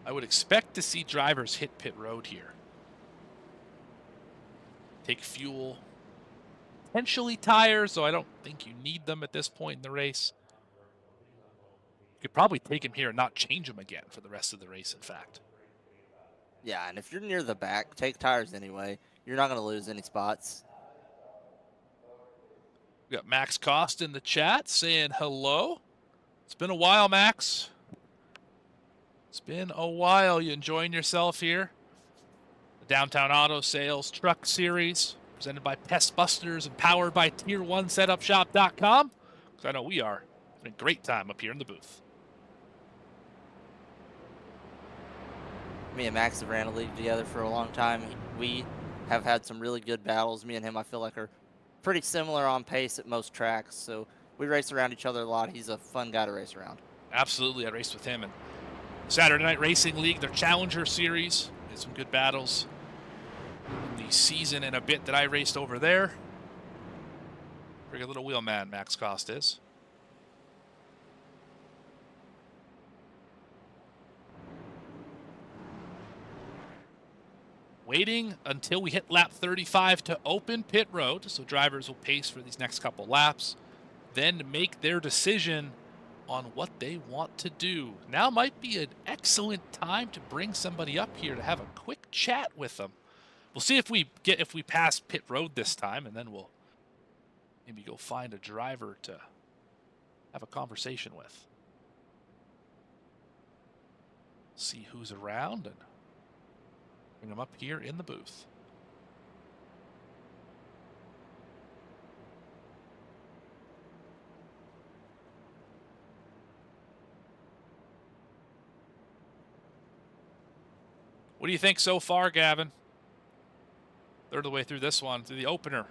[SPEAKER 3] I would expect to see drivers hit pit road here. Take fuel, potentially tires, so I don't think you need them at this point in the race. You could probably take them here and not change them again for the rest of the race, in fact.
[SPEAKER 4] Yeah, and if you're near the back, take tires anyway. You're not going to lose any spots.
[SPEAKER 3] We got Max Cost in the chat saying hello. It's been a while, Max. It's been a while. You enjoying yourself here? The Downtown Auto Sales Truck Series, presented by Pest Busters and powered by Tier1SetupShop.com. Because I know we are. It's been a great time up here in the booth.
[SPEAKER 4] Me and Max have ran a league together for a long time. We have had some really good battles. Me and him, I feel like, are pretty similar on pace at most tracks. So we race around each other a lot. He's a fun guy to race around.
[SPEAKER 3] Absolutely. I raced with him in Saturday Night Racing League, their Challenger Series. Had some good battles in the season and a bit that I raced over there. Pretty good little wheel man, Max Cost is. Waiting until we hit lap 35 to open pit road, so drivers will pace for these next couple laps, then make their decision on what they want to do. Now might be an excellent time to bring somebody up here to have a quick chat with them. We'll see if we pass pit road this time, and then we'll maybe go find a driver to have a conversation with. See who's around and bring them up here in the booth. What do you think so far, Gavin? Third of the way through this one, through the opener.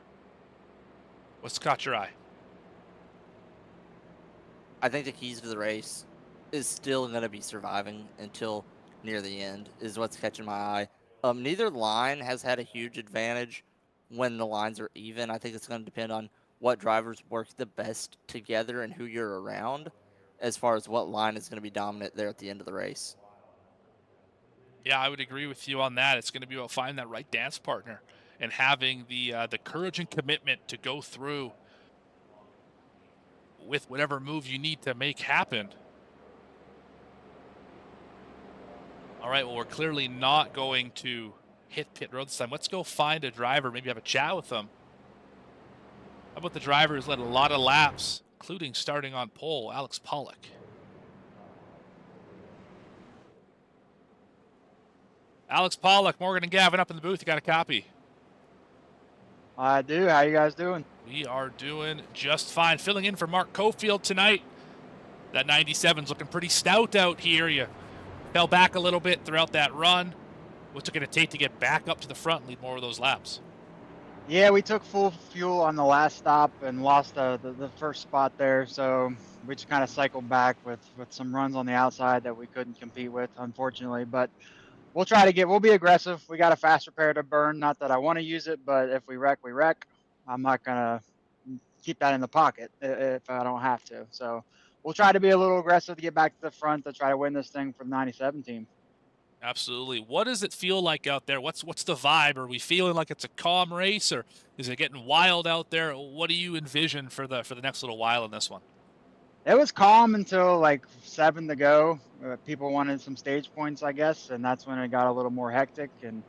[SPEAKER 3] What's caught your eye?
[SPEAKER 4] I think the keys to the race is still going to be surviving until near the end is what's catching my eye. Neither line has had a huge advantage when the lines are even. I think it's going to depend on what drivers work the best together and who you're around as far as what line is going to be dominant there at the end of the race.
[SPEAKER 3] Yeah, I would agree with you on that. It's going to be about finding that right dance partner and having the courage and commitment to go through with whatever move you need to make happen. All right, well, we're clearly not going to hit pit road this time. Let's go find a driver, maybe have a chat with them. How about the driver who's led a lot of laps, including starting on pole, Alex Pollock? Alex Pollock, Morgan and Gavin up in the booth. You got a copy?
[SPEAKER 6] I do. How you guys doing?
[SPEAKER 3] We are doing just fine. Filling in for Mark Cofield tonight. That 97's looking pretty stout out here. You fell back a little bit throughout that run. What's it going to take to get back up to the front and lead more of those laps?
[SPEAKER 6] Yeah, we took full fuel on the last stop and lost the first spot there. So we just kind of cycled back with some runs on the outside that we couldn't compete with, unfortunately. But we'll try to we'll be aggressive. We got a fast repair to burn. Not that I want to use it, but if we wreck, we wreck. I'm not going to keep that in the pocket if I don't have to. So we'll try to be a little aggressive to get back to the front to try to win this thing for the 97 team.
[SPEAKER 3] Absolutely. What does it feel like out there? What's the vibe? Are we feeling like it's a calm race, or is it getting wild out there? What do you envision for the next little while in this one?
[SPEAKER 6] It was calm until like 7 to go. People wanted some stage points, I guess, and that's when it got a little more hectic. And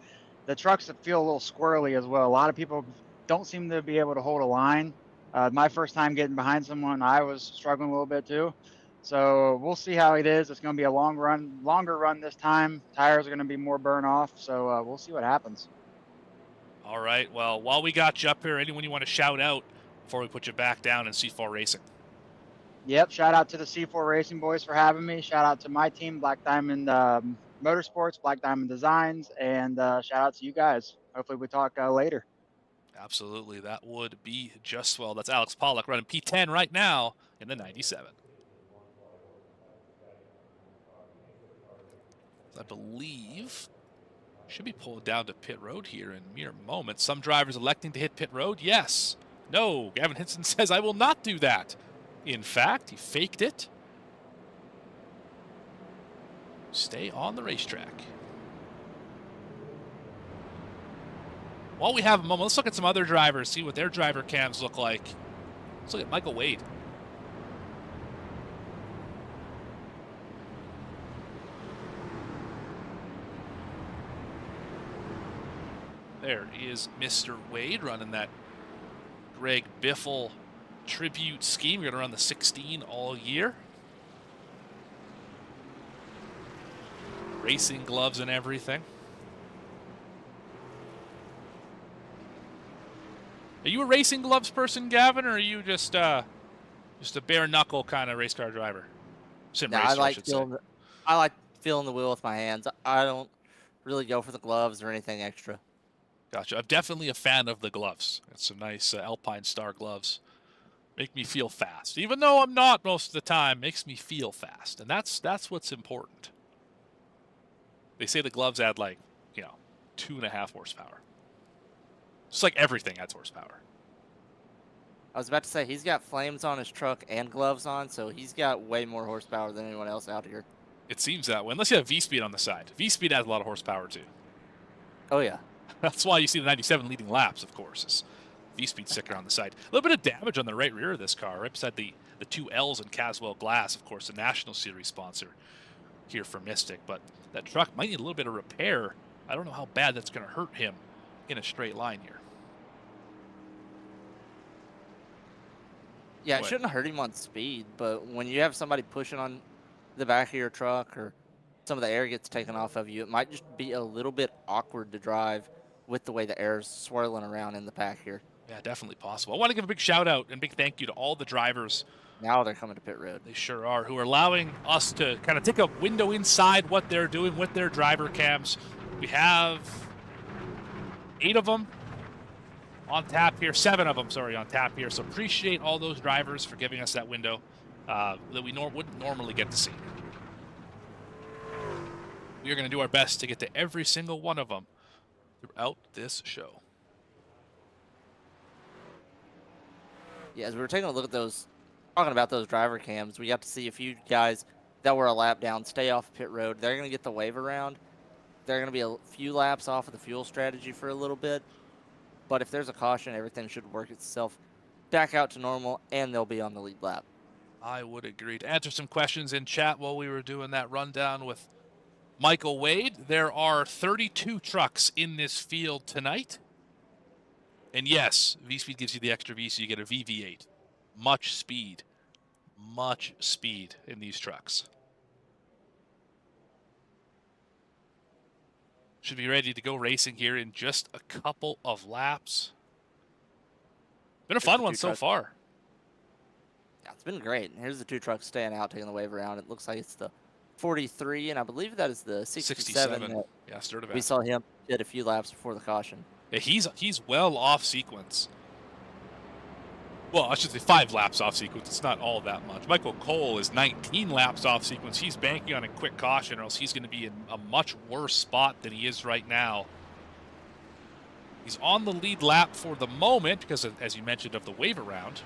[SPEAKER 6] the trucks feel a little squirrely as well. A lot of people don't seem to be able to hold a line. My first time getting behind someone, I was struggling a little bit too. So we'll see how it is. It's going to be a longer run this time. Tires are going to be more burn off. So we'll see what happens.
[SPEAKER 3] All right. Well, while we got you up here, anyone you want to shout out before we put you back down in C4 Racing?
[SPEAKER 6] Yep. Shout out to the C4 Racing boys for having me. Shout out to my team, Black Diamond Motorsports, Black Diamond Designs, and shout out to you guys. Hopefully we talk later.
[SPEAKER 3] Absolutely. That would be just swell. That's Alex Pollock running P10 right now in the 97. I believe should be pulled down to pit road here in mere moments. Some drivers electing to hit pit road. Yes. No. Gavin Hinson says, I will not do that. In fact, he faked it. Stay on the racetrack. While we have a moment, let's look at some other drivers, see what their driver cams look like. Let's look at Michael Wade. There is Mr. Wade running that Greg Biffle tribute scheme. We're going to run the 16 all year. Racing gloves and everything. Are you a racing gloves person, Gavin, or are you just a bare knuckle kind of race car driver? Sim racer,
[SPEAKER 4] I like feeling the wheel with my hands. I don't really go for the gloves or anything extra.
[SPEAKER 3] Gotcha. I'm definitely a fan of the gloves. Got some nice Alpine Star gloves. Make me feel fast. Even though I'm not most of the time, makes me feel fast. And that's what's important. They say the gloves add 2.5 horsepower. Just like everything adds horsepower.
[SPEAKER 4] I was about to say, he's got flames on his truck and gloves on, so he's got way more horsepower than anyone else out here.
[SPEAKER 3] It seems that way, unless you have V-Speed on the side. V-Speed adds a lot of horsepower, too.
[SPEAKER 4] Oh, yeah.
[SPEAKER 3] That's why you see the 97 leading laps, of course, is V-Speed sticker on the side. A little bit of damage on the right rear of this car, right beside the two L's in Caswell Glass, of course, the National Series sponsor here for Mystic. But that truck might need a little bit of repair. I don't know how bad that's going to hurt him in a straight line here.
[SPEAKER 4] Yeah, it shouldn't hurt him on speed, but when you have somebody pushing on the back of your truck or some of the air gets taken off of you, it might just be a little bit awkward to drive with the way the air is swirling around in the pack here.
[SPEAKER 3] Yeah, definitely possible. I want to give a big shout out and big thank you to all the drivers.
[SPEAKER 4] Now they're coming to pit road.
[SPEAKER 3] They sure are, who are allowing us to kind of take a window inside what they're doing with their driver cams. We have 8 of them on tap here, 7 of them, sorry, on tap here. So appreciate all those drivers for giving us that window that we wouldn't normally get to see. We are going to do our best to get to every single one of them throughout this show.
[SPEAKER 4] Yeah, as we were taking a look at those, talking about those driver cams, we got to see a few guys that were a lap down stay off pit road. They're going to get the wave around. They're going to be a few laps off of the fuel strategy for a little bit. But if there's a caution, everything should work itself back out to normal, and they'll be on the lead lap.
[SPEAKER 3] I would agree. To answer some questions in chat while we were doing that rundown with Michael Wade, there are 32 trucks in this field tonight. And yes, V-Speed gives you the extra V, so you get a VV8. Much speed in these trucks. Should be ready to go racing here in just a couple of laps. Been a fun one so far.
[SPEAKER 4] Yeah, it's been great. And here's the 2 trucks staying out, taking the wave around. It looks like it's the 43, and I believe that is the 67.
[SPEAKER 3] Yeah, Sturdivant.
[SPEAKER 4] We saw him hit a few laps before the caution.
[SPEAKER 3] Yeah, he's well off sequence. Well, I should say 5 laps off sequence. It's not all that much. Michael Cole is 19 laps off sequence. He's banking on a quick caution, or else he's going to be in a much worse spot than he is right now. He's on the lead lap for the moment because, as you mentioned, of the wave around.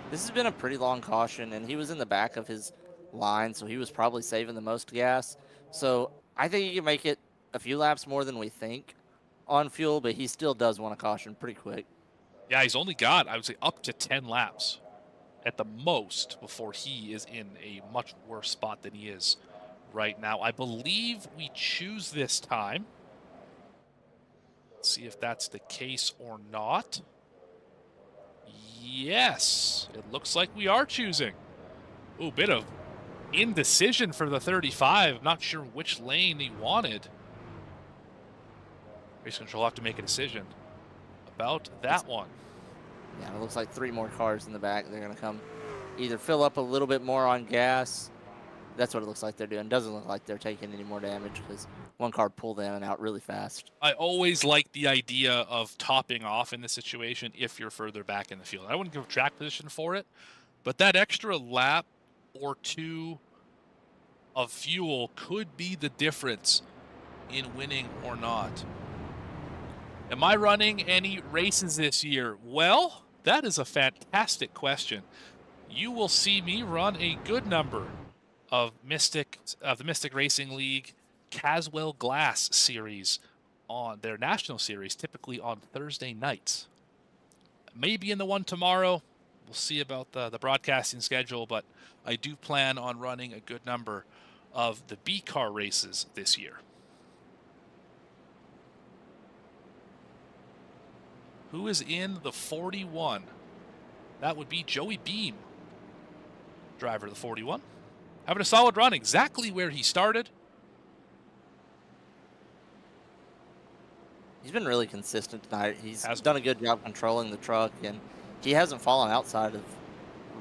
[SPEAKER 4] This has been a pretty long caution, and he was in the back of his line, so he was probably saving the most gas. So I think he can make it a few laps more than we think on fuel, but he still does want a caution pretty quick.
[SPEAKER 3] Yeah, he's only got, I would say, up to 10 laps at the most before he is in a much worse spot than he is right now. I believe we choose this time. Let's see if that's the case or not. Yes, it looks like we are choosing. Ooh, bit of indecision for the 35. Not sure which lane he wanted. Race control will have to make a decision about that one.
[SPEAKER 4] Yeah, it looks like 3 more cars in the back. They're going to come either fill up a little bit more on gas. That's what it looks like they're doing. Doesn't look like they're taking any more damage because one car pulled in and out really fast.
[SPEAKER 3] I always like the idea of topping off in this situation if you're further back in the field. I wouldn't give track position for it, but that extra lap or 2 of fuel could be the difference in winning or not. Am I running any races this year? Well, that is a fantastic question. You will see me run a good number of the Mystic Racing League Caswell Glass series on their national series, typically on Thursday nights. Maybe in the one tomorrow. We'll see about the broadcasting schedule, but I do plan on running a good number of the B car races this year. Who is in the 41? That would be Joey Beam, driver of the 41. Having a solid run, exactly where he started.
[SPEAKER 4] He's been really consistent tonight. He's done a good job controlling the truck, and he hasn't fallen outside of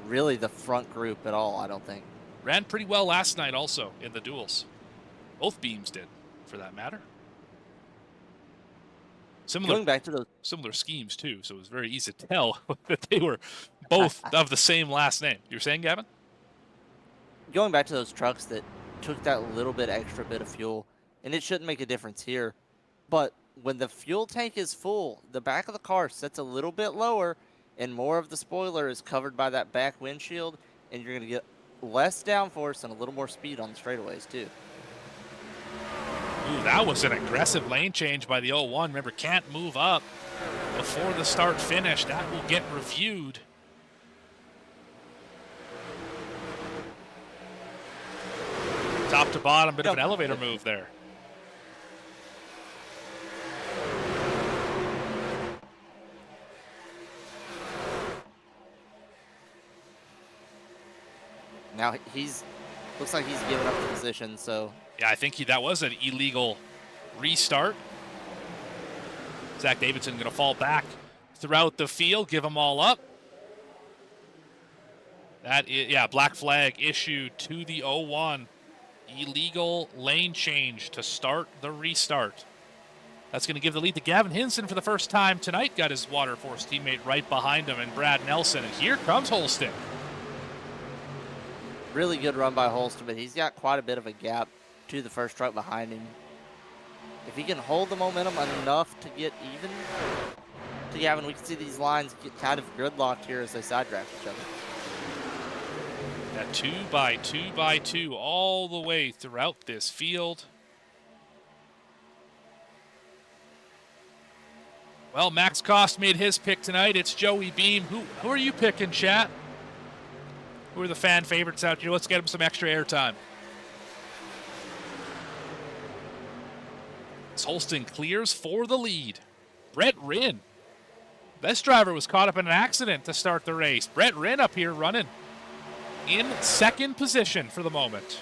[SPEAKER 4] really the front group at all, I don't think.
[SPEAKER 3] Ran pretty well last night also in the duels. Both Beams did, for that matter.
[SPEAKER 4] Going back to those
[SPEAKER 3] similar schemes, too, so it was very easy to tell that they were both of the same last name. You were saying, Gavin?
[SPEAKER 4] Going back to those trucks that took that little bit extra bit of fuel, and it shouldn't make a difference here, but when the fuel tank is full, the back of the car sets a little bit lower, and more of the spoiler is covered by that back windshield, and you're going to get less downforce and a little more speed on the straightaways, too.
[SPEAKER 3] Ooh, that was an aggressive lane change by the 01. Remember, can't move up before the start finish. That will get reviewed. Top to bottom, bit of an elevator move there.
[SPEAKER 4] Now looks like he's giving up the position, so.
[SPEAKER 3] Yeah, I think that was an illegal restart. Zach Davidson going to fall back throughout the field, give them all up. That is, yeah, black flag issued to the 01. Illegal lane change to start the restart. That's going to give the lead to Gavin Hinson for the first time tonight. Got his Waterforce teammate right behind him, and Brad Nelson. And here comes Holston.
[SPEAKER 4] Really good run by Holston, but he's got quite a bit of a gap to the first truck behind him. If he can hold the momentum enough to get even to Gavin, we can see these lines get kind of gridlocked here as they side draft each other.
[SPEAKER 3] That 2 by 2 by 2 all the way throughout this field. Well, Max Cost made his pick tonight. It's Joey Beam. Who are you picking, chat? Who are the fan favorites out here? Let's get him some extra airtime. As Holston clears for the lead. Brett Rinn. This driver was caught up in an accident to start the race. Brett Rinn up here running in second position for the moment.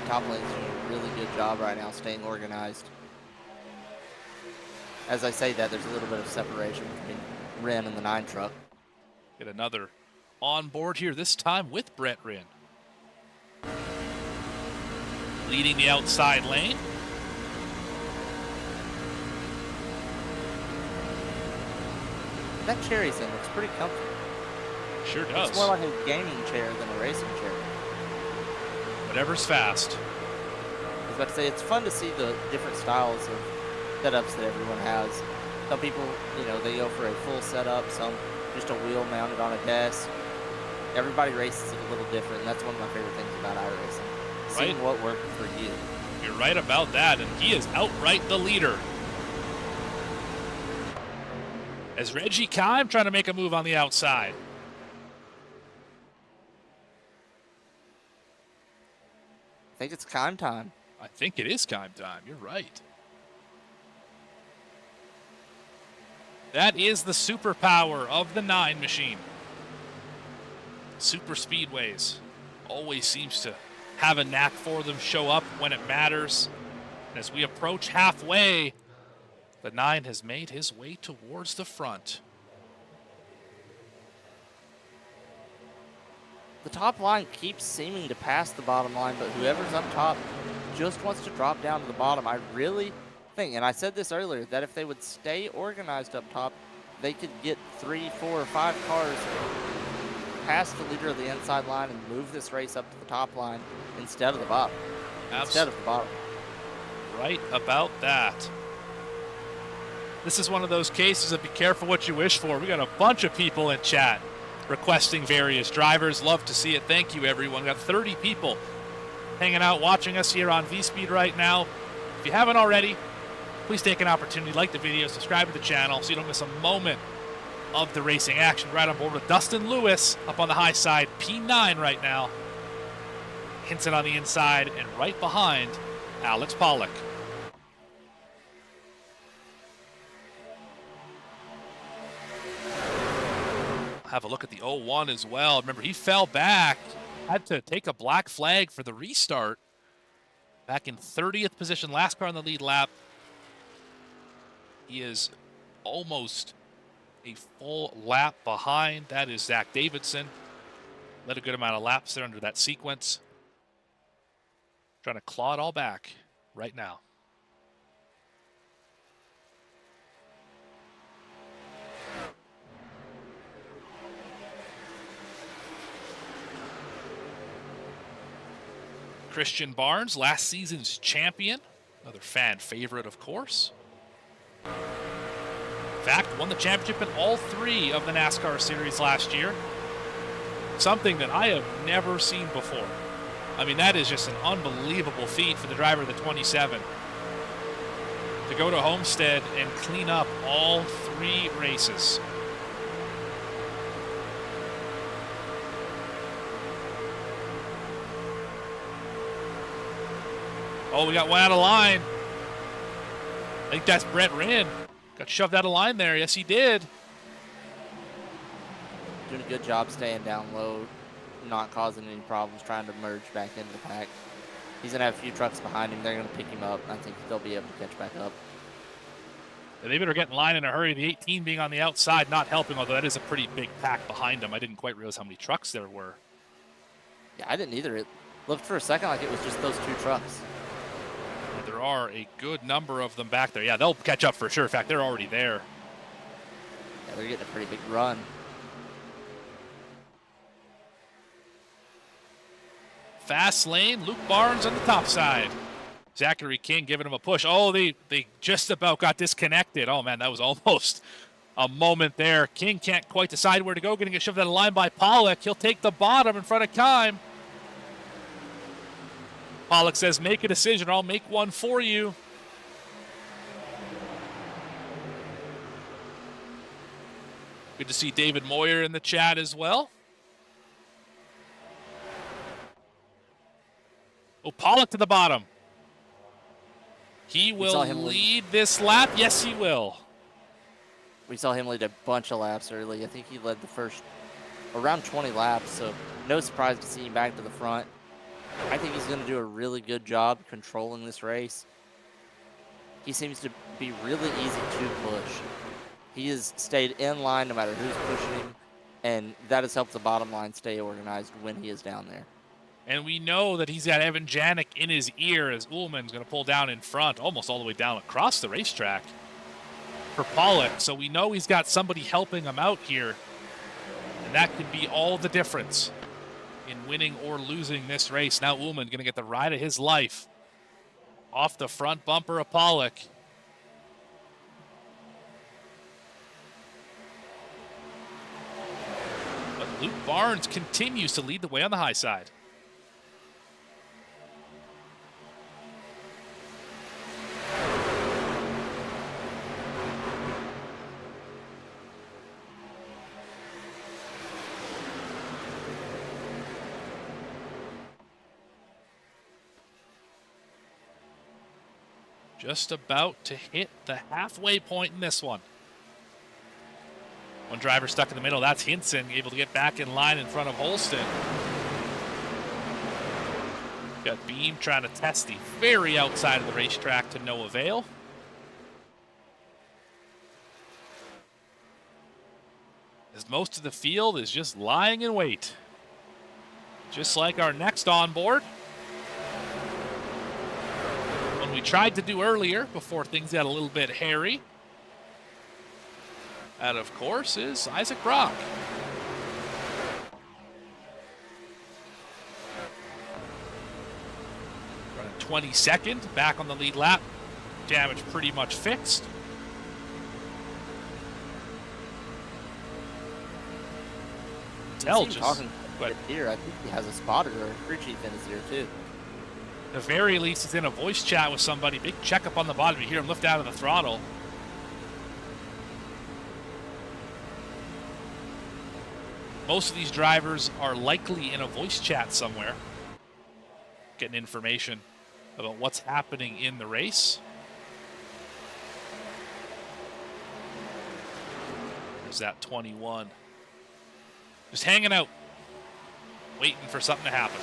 [SPEAKER 4] Top lane's doing a really good job right now staying organized. As I say that, there's a little bit of separation between Rinn and the 9 truck.
[SPEAKER 3] Get another on board here, this time with Brett Rinn. Leading the outside lane.
[SPEAKER 4] That chair he's in looks pretty comfortable.
[SPEAKER 3] Sure does.
[SPEAKER 4] It's more like a gaming chair than a racing chair.
[SPEAKER 3] Whatever's fast.
[SPEAKER 4] I was about to say, it's fun to see the different styles of setups that everyone has. Some people, you know, they go for a full setup, some just a wheel mounted on a desk. Everybody races it a little different, and that's one of my favorite things about iRacing. seeing what worked for you.
[SPEAKER 3] You're right about that, and he is outright the leader. As Reggie Kime trying to make a move on the outside.
[SPEAKER 4] I think it's Kime time.
[SPEAKER 3] I think it is Kime time. You're right. That is the superpower of the 9 machine. Super speedways always seems to have a knack for them, show up when it matters. And as we approach halfway, the 9 has made his way towards the front.
[SPEAKER 4] The top line keeps seeming to pass the bottom line, but whoever's up top just wants to drop down to the bottom. I really think, and I said this earlier, that if they would stay organized up top, they could get 3, 4, or 5 cars past the leader of the inside line and move this race up to the top line instead of the bottom. Instead of the bottom.
[SPEAKER 3] Right about that. This is one of those cases of be careful what you wish for. We got a bunch of people in chat requesting various drivers. Love to see it. Thank you, everyone. We got 30 people hanging out watching us here on V-Speed right now. If you haven't already, please take an opportunity, like the video, subscribe to the channel so you don't miss a moment of the racing action. Right on board with Dustin Lewis up on the high side, P9 right now. Hinton on the inside, and right behind Alex Pollock. Have a look at the 0-1 as well. Remember, he fell back, had to take a black flag for the restart. Back in 30th position, last car on the lead lap. He is almost a full lap behind. That is Zach Davidson. Led a good amount of laps there under that sequence. Trying to claw it all back right now. Christian Barnes, last season's champion. Another fan favorite, of course. In fact, won the championship in all 3 of the NASCAR series last year. Something that I have never seen before. I mean, that is just an unbelievable feat for the driver of the 27. To go to Homestead and clean up all 3 races. Oh, we got one out of line. I think that's Brett Rinn. Got shoved out of line there. Yes, he did.
[SPEAKER 4] Doing a good job staying down low, not causing any problems, trying to merge back into the pack. He's going to have a few trucks behind him. They're going to pick him up. I think they'll be able to catch back up.
[SPEAKER 3] Yeah, they better get in line in a hurry. The 18 being on the outside, not helping, although that is a pretty big pack behind him. I didn't quite realize how many trucks there were.
[SPEAKER 4] Yeah, I didn't either. It looked for a second like it was just those 2 trucks.
[SPEAKER 3] There are a good number of them back there. Yeah, they'll catch up for sure. In fact, they're already there.
[SPEAKER 4] Yeah, they're getting a pretty big run.
[SPEAKER 3] Fast lane, Luke Barnes on the top side. Zachary King giving him a push. Oh, they just about got disconnected. Oh, man, that was almost a moment there. King can't quite decide where to go. Going to get shoved out of line by Pollock. He'll take the bottom in front of Kime. Pollock says, make a decision or I'll make one for you. Good to see David Moyer in the chat as well. Oh, Pollock to the bottom. He will lead this lap. Yes, he will.
[SPEAKER 4] We saw him lead a bunch of laps early. I think he led the first around 20 laps, so no surprise to see him back to the front. I think he's going to do a really good job controlling this race. He seems to be really easy to push. He has stayed in line no matter who's pushing him, and that has helped the bottom line stay organized when he is down there.
[SPEAKER 3] And we know that he's got Evan Janik in his ear as Ullman's going to pull down in front, almost all the way down across the racetrack for Pollock. So we know he's got somebody helping him out here, and that could be all the difference in winning or losing this race. Now Ullman going to get the ride of his life off the front bumper of Pollock. But Luke Barnes continues to lead the way on the high side. just about to hit the halfway point in this one. One driver stuck in the middle. That's Hinson, able to get back in line in front of Holston. Got Beam trying to test the very outside of the racetrack to no avail. As most of the field is just lying in wait. Just like our next onboard. One we tried to do earlier before things got a little bit hairy. That, of course, is Isaac Brock. Running 22nd, back on the lead lap. Damage pretty much fixed.
[SPEAKER 4] Just talking but here, I think he has a spotter or a crew chief in his ear too.
[SPEAKER 3] The very least, he's in a voice chat with somebody. Big checkup on the bottom. You hear him lift out of the throttle. Most of these drivers are likely in a voice chat somewhere, getting information about what's happening in the race. There's that 21. Just hanging out, waiting for something to happen.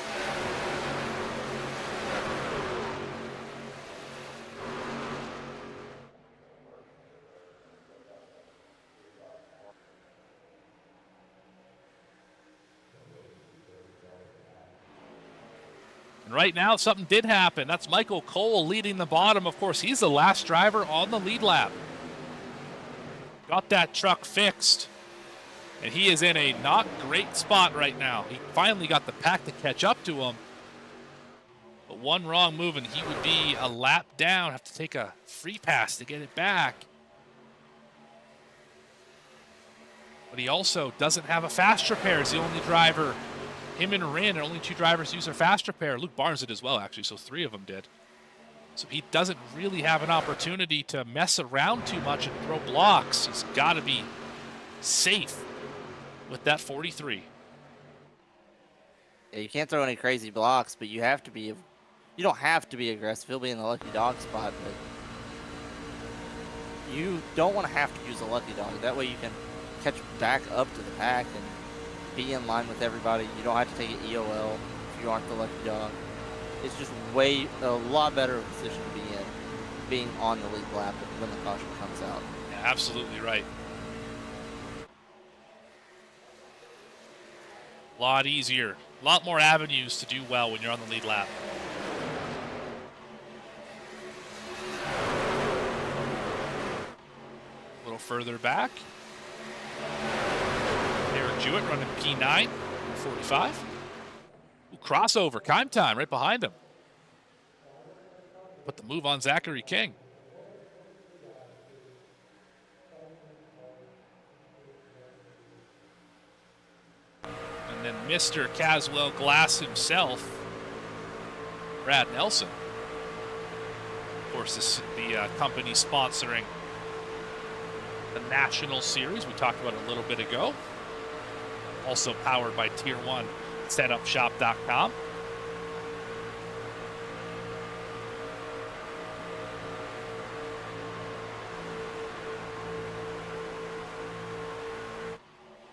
[SPEAKER 3] And right now, something did happen. That's Michael Cole leading the bottom. Of course, he's the last driver on the lead lap. Got that truck fixed. And he is in a not great spot right now. He finally got the pack to catch up to him. But one wrong move and he would be a lap down, have to take a free pass to get it back. But he also doesn't have a fast repair. He's the only driver. Him and Rin are only two drivers use their fast repair. Luke Barnes did as well, actually, so 3 of them did. So he doesn't really have an opportunity to mess around too much and throw blocks. He's got to be safe with that 43.
[SPEAKER 4] Yeah, you can't throw any crazy blocks, but you have to be. You don't have to be aggressive. He'll be in the lucky dog spot, but you don't want to have to use a lucky dog. That way you can catch back up to the pack and be in line with everybody. You don't have to take an EOL if you aren't the lucky dog. It's just a lot better of a position to be in, being on the lead lap when the caution comes out.
[SPEAKER 3] Yeah, absolutely right. A lot easier, a lot more avenues to do well when you're on the lead lap. A little further back. Eric Jewett running P9, 45. Ooh, crossover, Kime Time right behind him. Put the move on Zachary King. And then Mr. Caswell Glass himself, Brad Nelson. Of course, this is the company sponsoring the National Series we talked about a little bit ago. Also powered by Tier 1 SetupShop.com.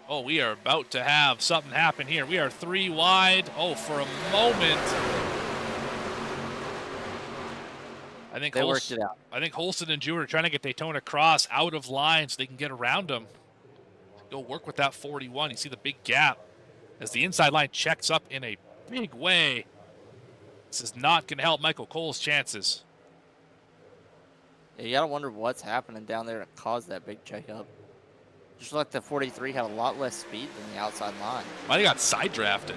[SPEAKER 3] Oh, we are about to have something happen here. We are 3 wide. Oh, for a moment. I think
[SPEAKER 4] they worked it out.
[SPEAKER 3] I think Holston and Jewett are trying to get Daytona Cross out of line so they can get around them. Go work with that 41. You see the big gap as the inside line checks up in a big way. This is not going to help Michael Cole's chances.
[SPEAKER 4] Yeah, you got to wonder what's happening down there that caused that big checkup. Just like the 43 had a lot less speed than the outside line.
[SPEAKER 3] Might have got side drafted.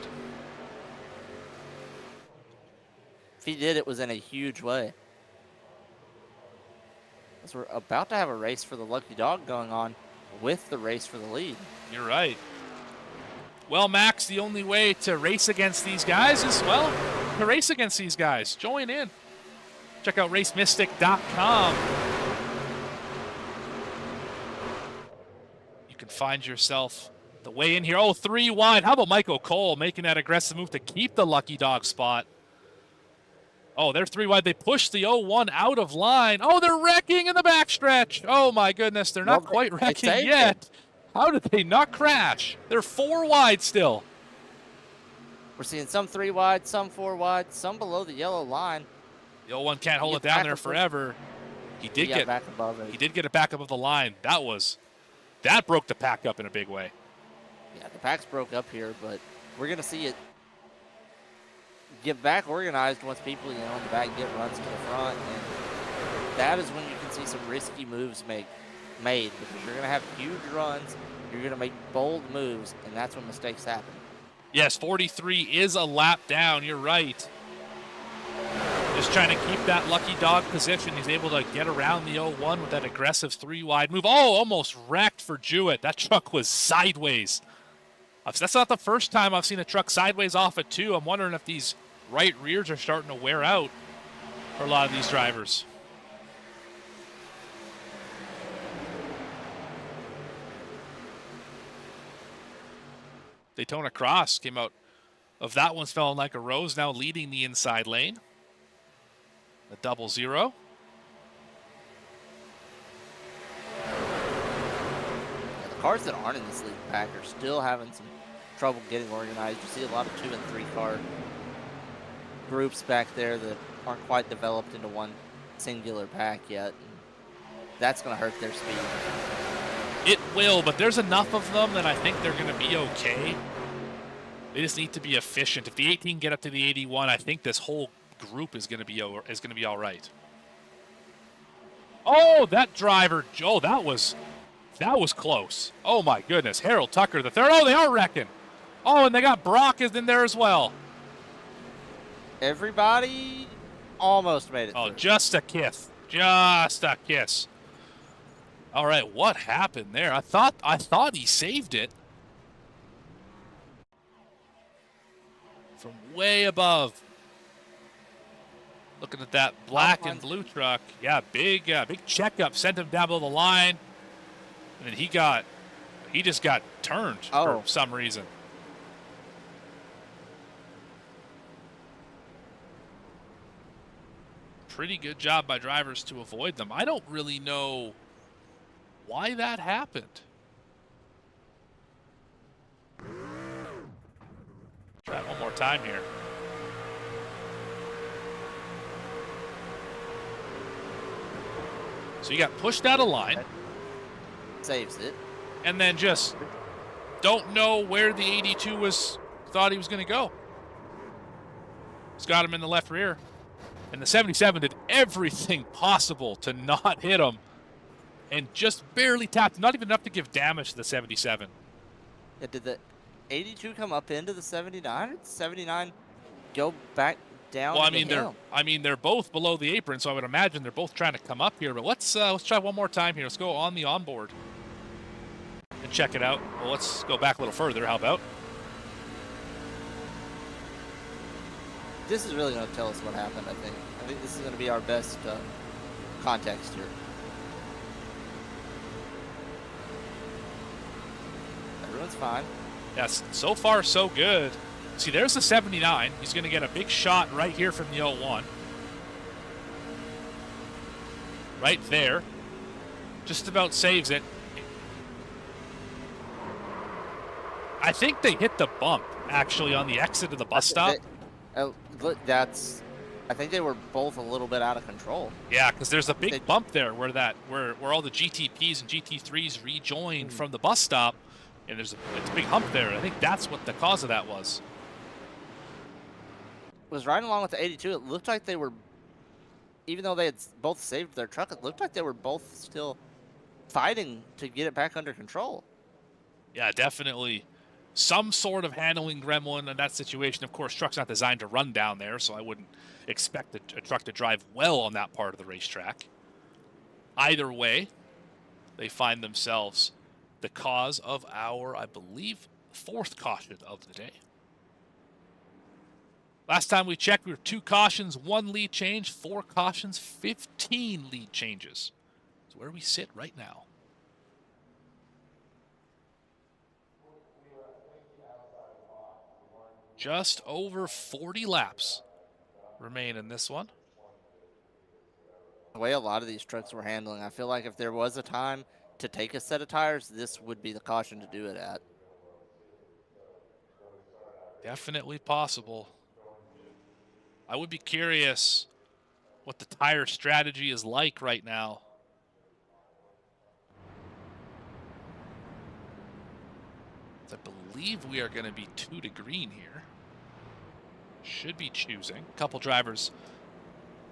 [SPEAKER 4] If he did, it was in a huge way. Because we're about to have a race for the lucky dog going on with the race for the lead.
[SPEAKER 3] You're right. Well, Max, the only way to race against these guys is, well, to race against these guys. Join in. Check out racemystic.com. You can find yourself the way in here. Oh, 3 wide. How about Michael Cole making that aggressive move to keep the lucky dog spot? Oh, they're 3 wide. They push the 0-1 out of line. Oh, they're wrecking in the backstretch. Oh, my goodness. They're not quite wrecking yet. How did they not crash? They're 4 wide still.
[SPEAKER 4] We're seeing some 3 wide, some 4 wide, some below the yellow line.
[SPEAKER 3] The 0-1 can't hold it down there forever. He did get back above it. He did get it back above the line. That broke the pack up in a big way.
[SPEAKER 4] Yeah, the pack's broke up here, but we're going to see it get back organized once people, in the back get runs to the front. And that is when you can see some risky moves made because you're going to have huge runs. You're going to make bold moves, and that's when mistakes happen.
[SPEAKER 3] Yes, 43 is a lap down. You're right. Just trying to keep that lucky dog position. He's able to get around the 0-1 with that aggressive 3 wide move. Oh, almost wrecked for Jewett. That truck was sideways. That's not the first time I've seen a truck sideways off it, too. I'm wondering if these right rears are starting to wear out for a lot of these drivers. Daytona Cross came out of that one smelling like a rose, now leading the inside lane. A 0-0.
[SPEAKER 4] The cars that aren't in this lead pack are still having some trouble getting organized. You see a lot of 2 and 3 car groups back there that aren't quite developed into one singular pack yet. And that's going to hurt their speed.
[SPEAKER 3] It will, but there's enough of them that I think they're going to be okay. They just need to be efficient. If the 18 get up to the 81, I think this whole group is going to be all right. Oh, that driver, Joe, that was close. Oh my goodness, Harold Tucker the third. Oh, they are wrecking. Oh, and they got Brock is in there as well.
[SPEAKER 4] Everybody almost made it.
[SPEAKER 3] Oh,
[SPEAKER 4] through.
[SPEAKER 3] just a kiss. Just a kiss. All right, what happened there? I thought he saved it. From way above. Looking at that black and blue truck. Yeah, big checkup sent him down below the line. And then he just got turned for some reason. Pretty good job by drivers to avoid them. I don't really know why that happened. Try it one more time here. So you got pushed out of line.
[SPEAKER 4] Saves it.
[SPEAKER 3] And then just don't know where the 82 thought he was going to go. It's got him in the left rear. And the 77 did everything possible to not hit him. And just barely tapped, not even enough to give damage to the 77.
[SPEAKER 4] Yeah, did the 82 come up into the 79? Did the 79 go back down?
[SPEAKER 3] Well, I mean, they're both below the apron, so I would imagine they're both trying to come up here. But let's try one more time here. Let's go on the onboard and check it out. Well, let's go back a little further. How about?
[SPEAKER 4] This is really going to tell us what happened, I think. I think this is going to be our best context here. Everyone's fine.
[SPEAKER 3] Yes, so far so good. See, there's the 79. He's going to get a big shot right here from the 01. Right there. Just about saves it. I think they hit the bump, actually, on the exit of the bus stop.
[SPEAKER 4] I think they were both a little bit out of control.
[SPEAKER 3] Yeah, because there's a big bump there where all the GTPs and GT3s rejoin from the bus stop, and it's a big hump there. I think that's what the cause of that was.
[SPEAKER 4] Was riding along with the 82. It looked like they were, even though they had both saved their truck, it looked like they were both still fighting to get it back under control.
[SPEAKER 3] Yeah, definitely some sort of handling gremlin in that situation. Of course, truck's not designed to run down there, so I wouldn't expect a truck to drive well on that part of the racetrack. Either way, they find themselves the cause of our, I believe, 4th caution of the day. Last time we checked, we were 2 cautions, 1 lead change, 4 cautions, 15 lead changes. That's where we sit right now. Just over 40 laps remain in this one.
[SPEAKER 4] The way a lot of these trucks were handling, I feel like if there was a time to take a set of tires, this would be the caution to do it at.
[SPEAKER 3] Definitely possible. I would be curious what the tire strategy is like right now. I believe we are going to be 2 to green here. Should be choosing. A couple drivers,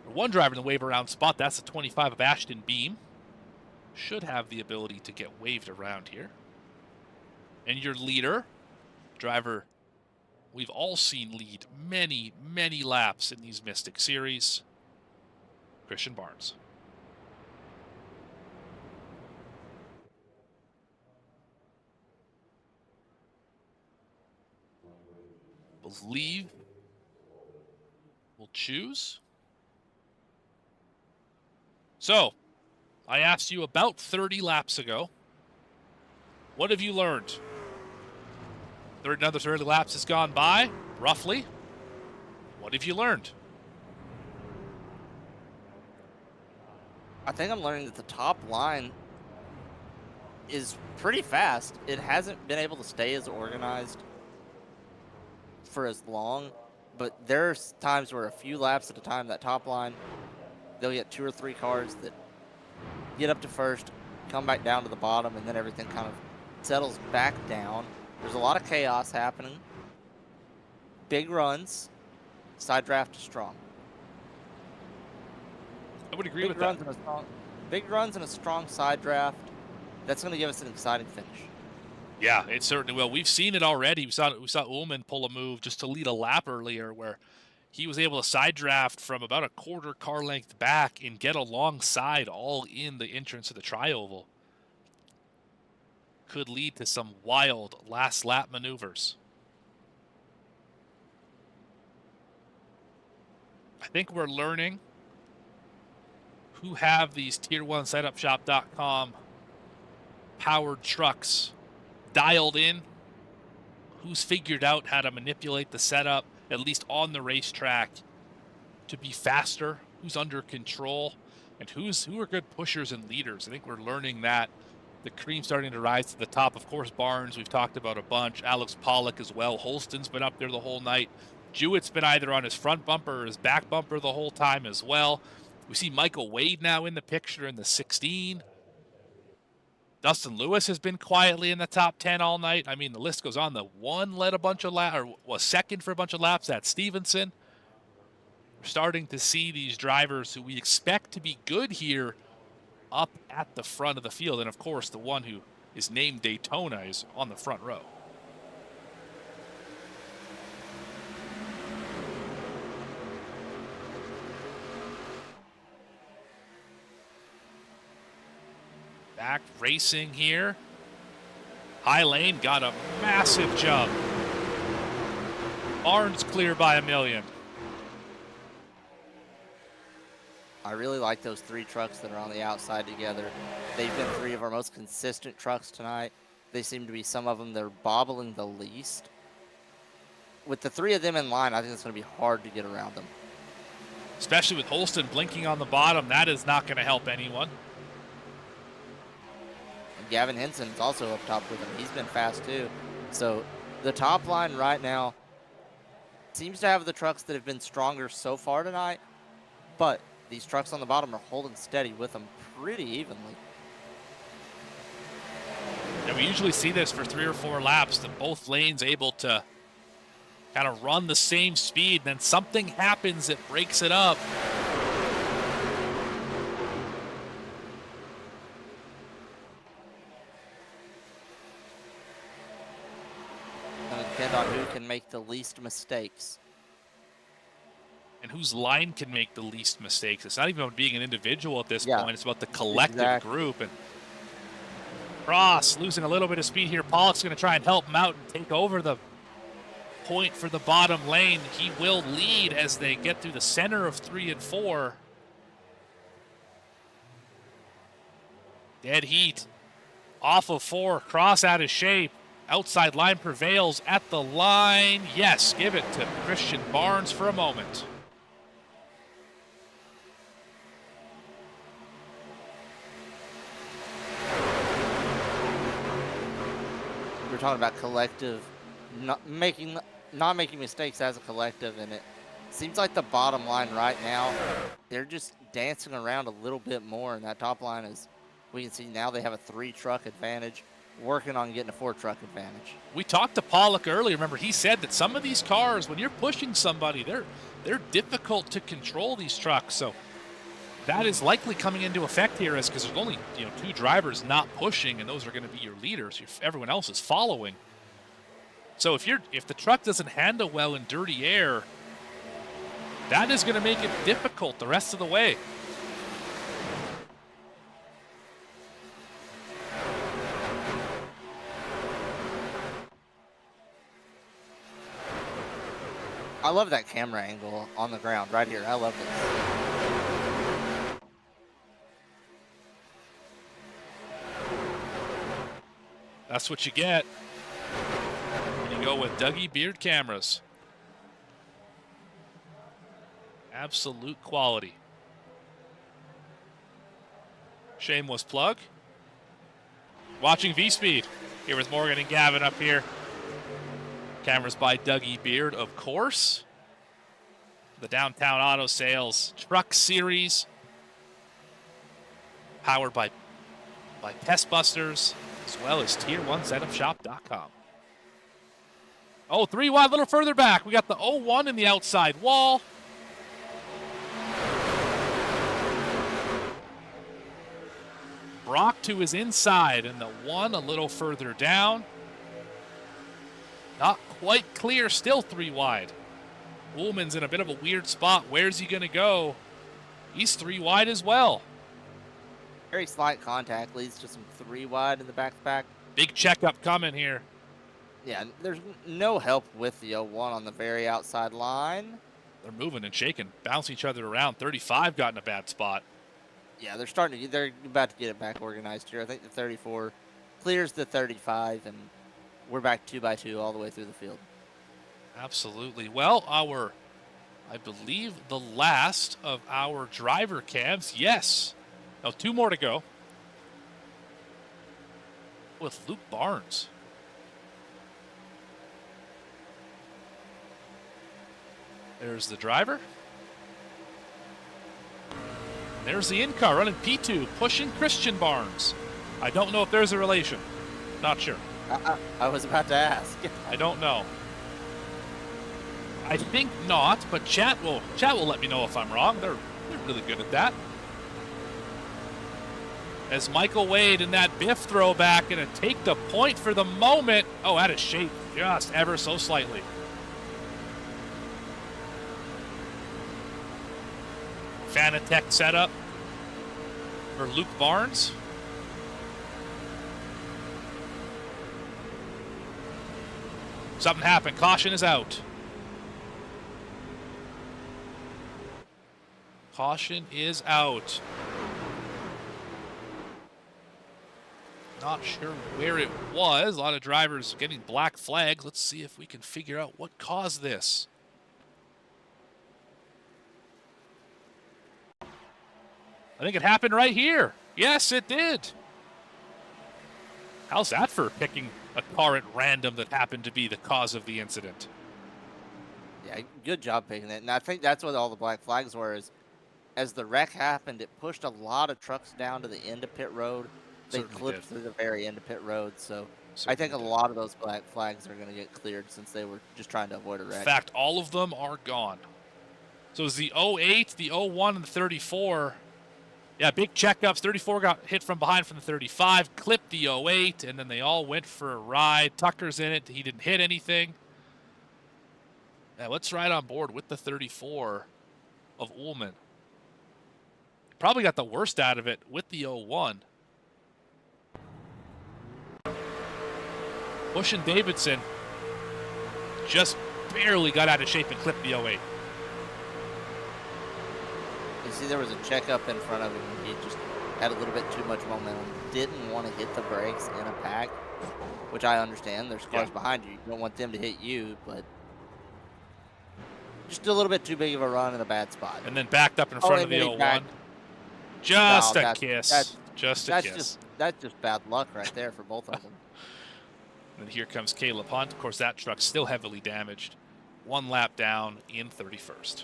[SPEAKER 3] or one driver in the wave around spot. That's the 25 of Ashton Beam. Should have the ability to get waved around here. And your leader, driver we've all seen lead many, many laps in these Mystic Series, Christian Barnes. Believe we'll choose. So, I asked you about 30 laps ago, what have you learned? Another 30 laps has gone by, roughly. What have you learned?
[SPEAKER 4] I think I'm learning that the top line is pretty fast. It hasn't been able to stay as organized for as long, but there's times where a few laps at a time, that top line, they'll get 2 or 3 cars that get up to first, come back down to the bottom, and then everything kind of settles back down. There's a lot of chaos happening. Big runs, side draft is strong.
[SPEAKER 3] I would agree with that.
[SPEAKER 4] Big runs and a strong side draft. That's going to give us an exciting finish.
[SPEAKER 3] Yeah, it certainly will. We've seen it already. We saw Ullman pull a move just to lead a lap earlier where he was able to side draft from about a quarter car length back and get alongside all in the entrance of the tri-oval. Could lead to some wild last lap maneuvers. I think we're learning who have these tier1setupshop.com powered trucks dialed in, who's figured out how to manipulate the setup, at least on the racetrack, to be faster, who's under control, and who are good pushers and leaders. I think we're learning that. The cream starting to rise to the top. Of course, Barnes, we've talked about a bunch. Alex Pollock as well. Holston's been up there the whole night. Jewett's been either on his front bumper or his back bumper the whole time as well. We see Michael Wade now in the picture in the 16. Dustin Lewis has been quietly in the top 10 all night. I mean, the list goes on. The one led a bunch of laps, or was second for a bunch of laps. That's Stevenson. We're starting to see these drivers who we expect to be good here up at the front of the field. And of course, the one who is named Daytona is on the front row. Back racing here. High lane got a massive jump. Barnes clear by a million.
[SPEAKER 4] I really like those 3 trucks that are on the outside together. They've been 3 of our most consistent trucks tonight. They seem to be some of them that are bobbling the least. With the 3 of them in line, I think it's going to be hard to get around them.
[SPEAKER 3] Especially with Holston blinking on the bottom, that is not going to help anyone.
[SPEAKER 4] Gavin Henson's also up top with him. He's been fast too. So the top line right now seems to have the trucks that have been stronger so far tonight, but these trucks on the bottom are holding steady with them pretty evenly.
[SPEAKER 3] Yeah, we usually see this for 3 or 4 laps, that both lanes able to kind of run the same speed, then something happens that breaks it up.
[SPEAKER 4] Depend on who can make the least mistakes.
[SPEAKER 3] And whose line can make the least mistakes. It's not even about being an individual at this point. It's about the collective group. And Cross losing a little bit of speed here. Pollock's going to try and help him out and take over the point for the bottom lane. He will lead as they get through the center of 3 and 4. Dead heat off of 4. Cross out of shape. Outside line prevails at the line. Yes, give it to Christian Barnes for a moment.
[SPEAKER 4] we're talking about collective, not making mistakes as a collective, and it seems like the bottom line right now, they're just dancing around a little bit more, and that top line is, we can see now they have a 3-truck advantage, working on getting a 4-truck advantage.
[SPEAKER 3] We talked to Pollock earlier. Remember, he said that some of these cars, when you're pushing somebody, they're difficult to control, these trucks. So that is likely coming into effect here, because there's only 2 drivers not pushing, and those are going to be your leaders. Everyone else is following. So if the truck doesn't handle well in dirty air, that is going to make it difficult the rest of the way.
[SPEAKER 4] I love that camera angle on the ground right here. I love this.
[SPEAKER 3] That's what you get when you go with Dougie Beard cameras. Absolute quality. Shameless plug. Watching V-Speed here with Morgan and Gavin up here. Cameras by Dougie Beard, of course. The Downtown Auto Sales Truck Series. Powered by Pest Busters, as well as tier1setupshop.com. Oh, 3 wide, a little further back. We got the 01 in the outside wall. Brock to his inside, and the 1 a little further down. Not quite clear, still 3 wide. Ullman's in a bit of a weird spot. Where's he going to go? He's 3 wide as well.
[SPEAKER 4] Very slight contact, leads to some 3 wide in the back-to-back.
[SPEAKER 3] Big checkup coming here.
[SPEAKER 4] Yeah, there's no help with the 01 on the very outside line.
[SPEAKER 3] They're moving and shaking, bouncing each other around. 35 got in a bad spot.
[SPEAKER 4] Yeah, they're about to get it back organized here. I think the 34 clears the 35, and we're back 2x2 all the way through the field.
[SPEAKER 3] Absolutely. Well, I believe the last of our driver cams. Yes. Now 2 more to go. With Luke Barnes. There's the driver. There's the in-car running P2, pushing Christian Barnes. I don't know if there's a relation. Not sure.
[SPEAKER 4] I was about to ask.
[SPEAKER 3] I don't know. I think not, but chat will let me know if I'm wrong. They're really good at that. As Michael Wade in that Biff throwback gonna take the point for the moment. Oh, out of shape just ever so slightly. Fanatec setup for Luke Barnes. Something happened. Caution is out. Caution is out. Not sure where it was. A lot of drivers getting black flags. Let's see if we can figure out what caused this. I think it happened right here. Yes, it did. How's that for picking a car at random that happened to be the cause of the incident?
[SPEAKER 4] Yeah, good job picking it. And I think that's what all the black flags were, is as the wreck happened, it pushed a lot of trucks down to the end of pit road. They clipped through the very end of pit road. So I think a lot of those black flags are going to get cleared since they were just trying to avoid a wreck.
[SPEAKER 3] In fact, all of them are gone. So it's the 08, the 01, and the 34. Yeah, big checkups. 34 got hit from behind from the 35, clipped the 08, and then they all went for a ride. Tucker's in it. He didn't hit anything. Yeah, let's ride on board with the 34 of Ullman. Probably got the worst out of it with the 01. Bush and Davidson just barely got out of shape and clipped the 08.
[SPEAKER 4] You see, there was a checkup in front of him. He just had a little bit too much momentum. Didn't want to hit the brakes in a pack, which I understand. There's cars behind you. You don't want them to hit you, but just a little bit too big of a run in a bad spot.
[SPEAKER 3] And then backed up in front of the 01. Just a kiss. Just a kiss.
[SPEAKER 4] That's just bad luck right there for both of them.
[SPEAKER 3] And then here comes Caleb Hunt. Of course, that truck's still heavily damaged. 1 lap down in 31st.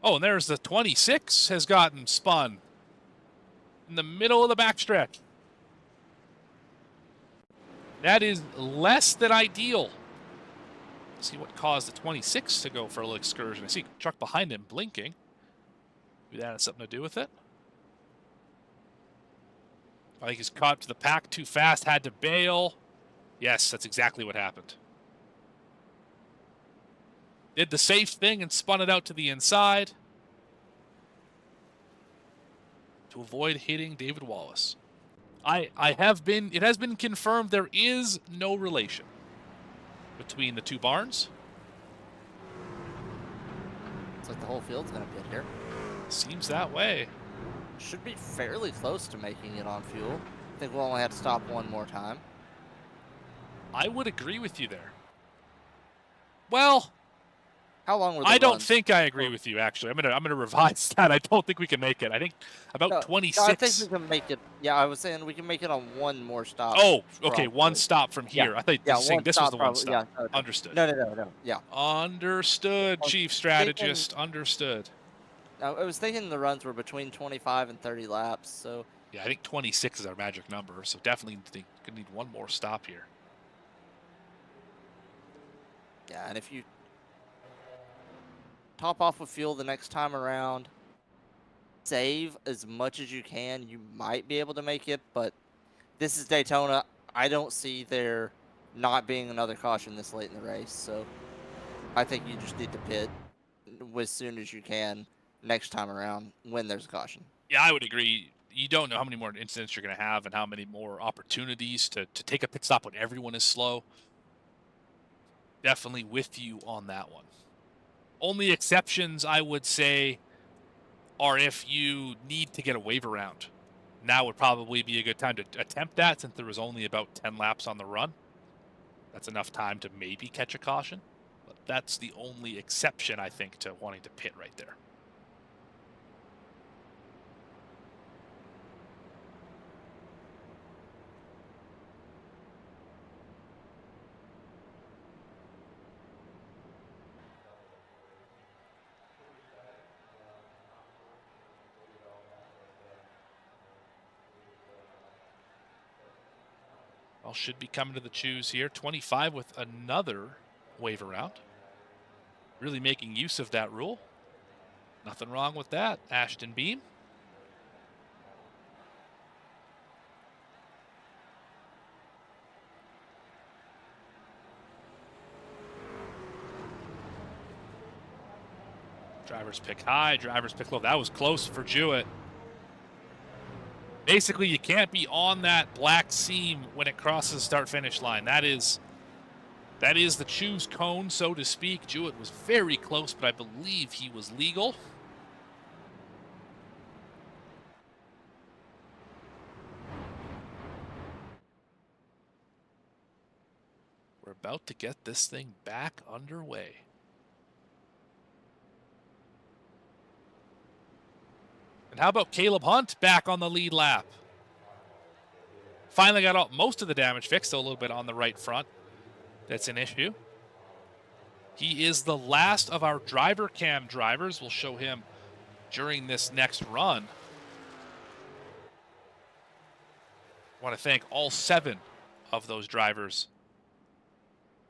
[SPEAKER 3] Oh, and there's the 26 has gotten spun in the middle of the backstretch. That is less than ideal. Let's see what caused the 26 to go for a little excursion. I see a truck behind him blinking. Maybe that has something to do with it. I think he's caught up to the pack too fast, had to bail. Yes, that's exactly what happened. Did the safe thing and spun it out to the inside to avoid hitting David Wallace. It has been confirmed there is no relation between the two barns.
[SPEAKER 4] Looks like the whole field's going to pit here.
[SPEAKER 3] Seems that way.
[SPEAKER 4] Should be fairly close to making it on fuel. I think we'll only have to stop one more time.
[SPEAKER 3] I would agree with you there. Well,
[SPEAKER 4] how long were the
[SPEAKER 3] I don't
[SPEAKER 4] runs?
[SPEAKER 3] think I agree with you, actually. I'm gonna revise that. I don't think we can make it. I think about 26.
[SPEAKER 4] No, I think we can make it. Yeah, I was saying we can make it on one more stop.
[SPEAKER 3] Oh, okay,
[SPEAKER 4] probably.
[SPEAKER 3] one stop from here.
[SPEAKER 4] Yeah.
[SPEAKER 3] I thought you were saying this was the one stop.
[SPEAKER 4] Yeah, okay.
[SPEAKER 3] Understood.
[SPEAKER 4] No. Yeah.
[SPEAKER 3] Understood, Chief Strategist. Understood.
[SPEAKER 4] I was thinking the runs were between 25 and 30 laps, so.
[SPEAKER 3] Yeah, I think 26 is our magic number, so definitely think we need one more stop here.
[SPEAKER 4] Yeah, and if you top off with fuel the next time around, save as much as you can, you might be able to make it, but this is Daytona. I don't see there not being another caution this late in the race, so I think you just need to pit as soon as you can next time around when there's a caution.
[SPEAKER 3] Yeah, I would agree. You don't know how many more incidents you're going to have and how many more opportunities to take a pit stop when everyone is slow. Definitely with you on that one. Only exceptions, I would say, are if you need to get a wave around. Now would probably be a good time to attempt that since there was only about 10 laps on the run. That's enough time to maybe catch a caution. But that's the only exception, I think, to wanting to pit right there. All should be coming to the choose here. 25 with another wave around. Really making use of that rule. Nothing wrong with that, Ashton Beam. Drivers pick high, drivers pick low. That was close for Jewett. Basically, you can't be on that black seam when it crosses the start-finish line. That is the choose cone, so to speak. Jewett was very close, but I believe he was legal. We're about to get this thing back underway. And how about Caleb Hunt back on the lead lap? Finally got most of the damage fixed, so a little bit on the right front. That's an issue. He is the last of our driver cam drivers. We'll show him during this next run. I want to thank all 7 of those drivers.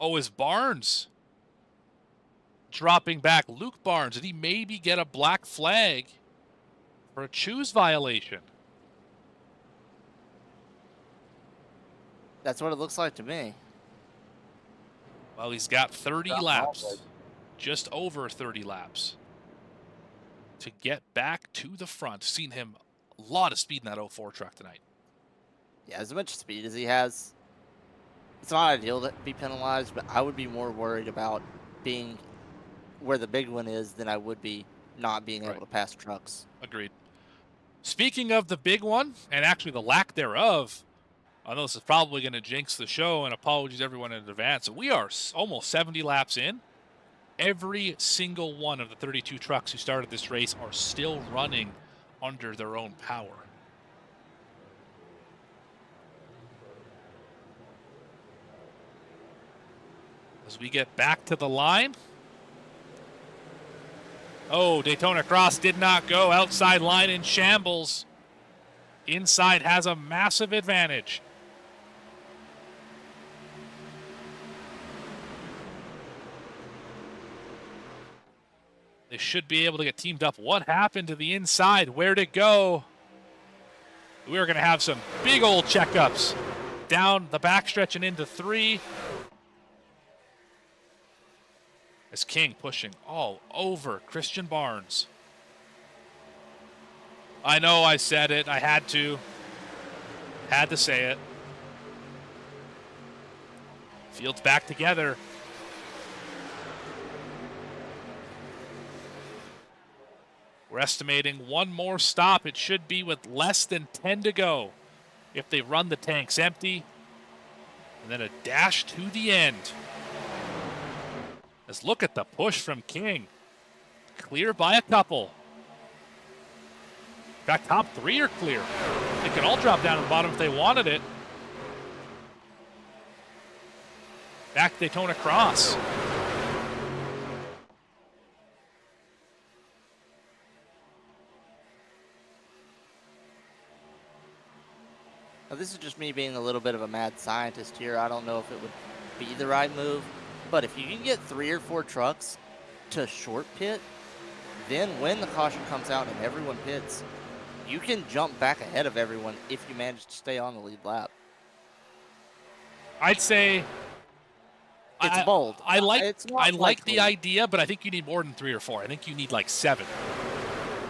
[SPEAKER 3] Oh, is Barnes dropping back? Luke Barnes, did he maybe get a black flag for a choose violation?
[SPEAKER 4] That's what it looks like to me.
[SPEAKER 3] Well, he's got 30 laps, just over 30 laps to get back to the front. Seen him a lot of speed in that 04 truck tonight.
[SPEAKER 4] Yeah, as much speed as he has, it's not ideal to be penalized, but I would be more worried about being where the big one is than I would be not being able to pass trucks.
[SPEAKER 3] Agreed. Speaking of the big one, and actually the lack thereof, I know this is probably going to jinx the show, and apologies everyone in advance. We are almost 70 laps in. Every single one of the 32 trucks who started this race are still running under their own power. As we get back to the line. Oh, Daytona Cross did not go. Outside line in shambles. Inside has a massive advantage. They should be able to get teamed up. What happened to the inside? Where'd it go? We're going to have some big old checkups down the backstretch and into 3. As King pushing all over Christian Barnes. I know I said it. I had to. Had to say it. Fields back together. We're estimating one more stop. It should be with less than 10 to go if they run the tanks empty. And then a dash to the end. Let's look at the push from King. Clear by a couple. In fact, top 3 are clear. They could all drop down to the bottom if they wanted it. Back Daytona Cross.
[SPEAKER 4] Now, this is just me being a little bit of a mad scientist here. I don't know if it would be the right move, but if you can get 3 or 4 trucks to short pit, then when the caution comes out and everyone pits, you can jump back ahead of everyone if you manage to stay on the lead lap.
[SPEAKER 3] I'd say
[SPEAKER 4] it's bold.
[SPEAKER 3] I like
[SPEAKER 4] likely.
[SPEAKER 3] the idea, but I think you need more than 3 or 4. I think you need like 7.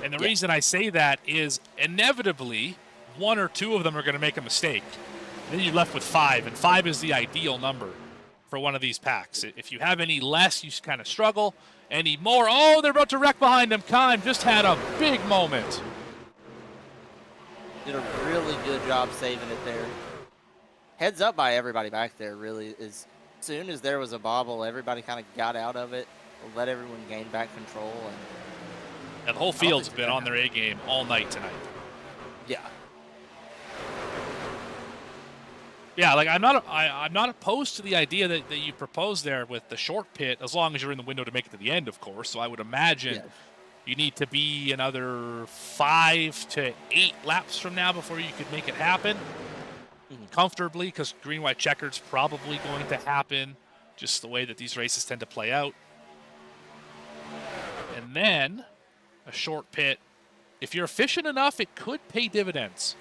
[SPEAKER 3] And the reason I say that is inevitably 1 or 2 of them are going to make a mistake. Then you're left with 5, and 5 is the ideal number for one of these packs. If you have any less, you kind of struggle. Any more, oh, they're about to wreck behind them. Kime just had a big moment.
[SPEAKER 4] Did a really good job saving it there. Heads up by everybody back there, really. As soon as there was a bobble, everybody kind of got out of it, let everyone gain back control.
[SPEAKER 3] And the whole field's been on their A game all night tonight.
[SPEAKER 4] Yeah.
[SPEAKER 3] Yeah, like I'm not opposed to the idea that you propose there with the short pit, as long as you're in the window to make it to the end, of course. So I would imagine you need to be another 5 to 8 laps from now before you could make it happen comfortably, because green-white checkered's probably going to happen, just the way that these races tend to play out. And then a short pit, if you're efficient enough, it could pay dividends.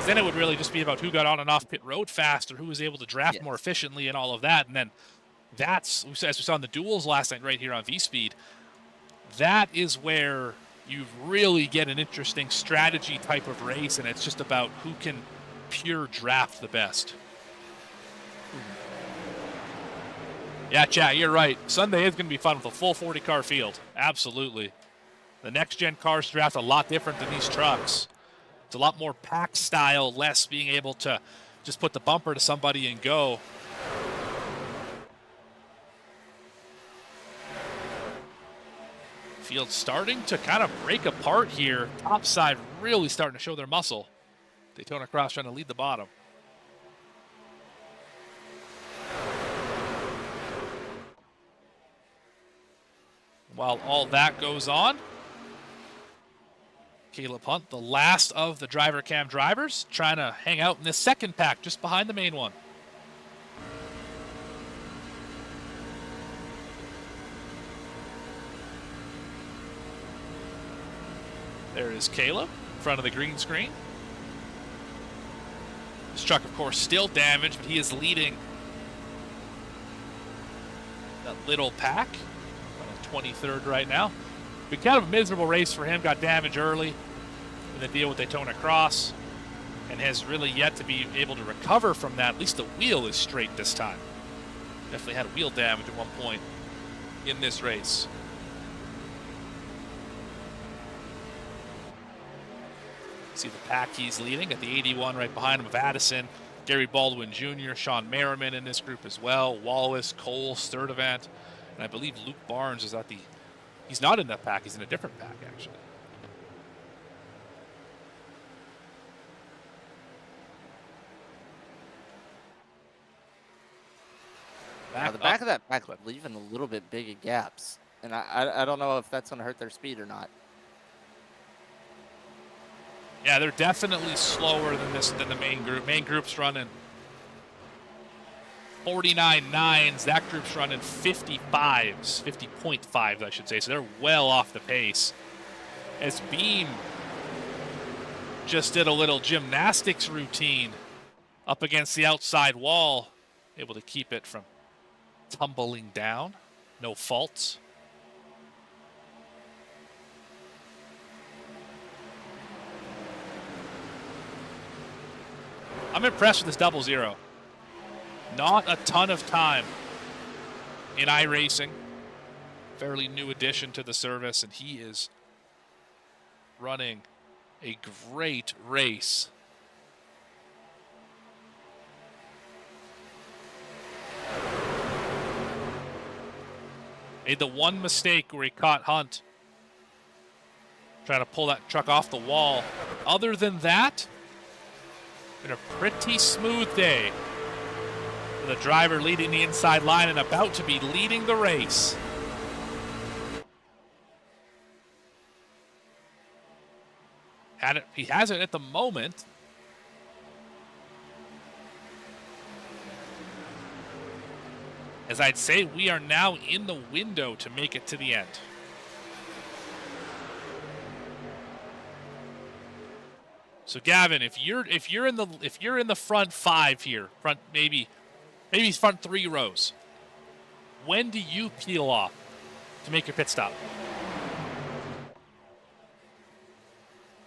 [SPEAKER 3] Then it would really just be about who got on and off pit road fast, or who was able to draft more efficiently and all of that. And then that's, as we saw in the duels last night right here on V-Speed, that is where you really get an interesting strategy type of race, and it's just about who can pure draft the best. Yeah, chat, you're right. Sunday is going to be fun with a full 40-car field. Absolutely. The next-gen cars draft a lot different than these trucks. It's a lot more pack style, less being able to just put the bumper to somebody and go. Field starting to kind of break apart here. Top side really starting to show their muscle. Daytona Cross trying to lead the bottom. While all that goes on, Caleb Hunt, the last of the driver cam drivers, trying to hang out in this second pack just behind the main one. There is Caleb in front of the green screen. This truck, of course, still damaged, but he is leading that little pack. On 23rd right now. Been kind of a miserable race for him. Got damaged early in the deal with Daytona Cross, and has really yet to be able to recover from that. At least the wheel is straight this time. Definitely had wheel damage at one point in this race. See the pack he's leading at the 81 right behind him of Addison. Gary Baldwin Jr., Sean Merriman in this group as well. Wallace, Cole, Sturdivant, and I believe Luke Barnes is at the... He's not in that pack. He's in a different pack, actually. Back
[SPEAKER 4] the
[SPEAKER 3] up.
[SPEAKER 4] back of that back leaving a little bit big of gaps, and I don't know if that's going to hurt their speed or not.
[SPEAKER 3] Yeah, they're definitely slower than the main group. Main group's running 49.9s. That group's running 55s, 50.5s, I should say. So they're well off the pace. As Beam just did a little gymnastics routine up against the outside wall, able to keep it from tumbling down. No faults. I'm impressed with this 00. Not a ton of time in iRacing. Fairly new addition to the service, and he is running a great race. Made the one mistake where he caught Hunt trying to pull that truck off the wall. Other than that, been a pretty smooth day for the driver leading the inside line and about to be leading the race. He has it at the moment. As I'd say, we are now in the window to make it to the end. So Gavin, if you're in the front five here, maybe front 3 rows, when do you peel off to make your pit stop?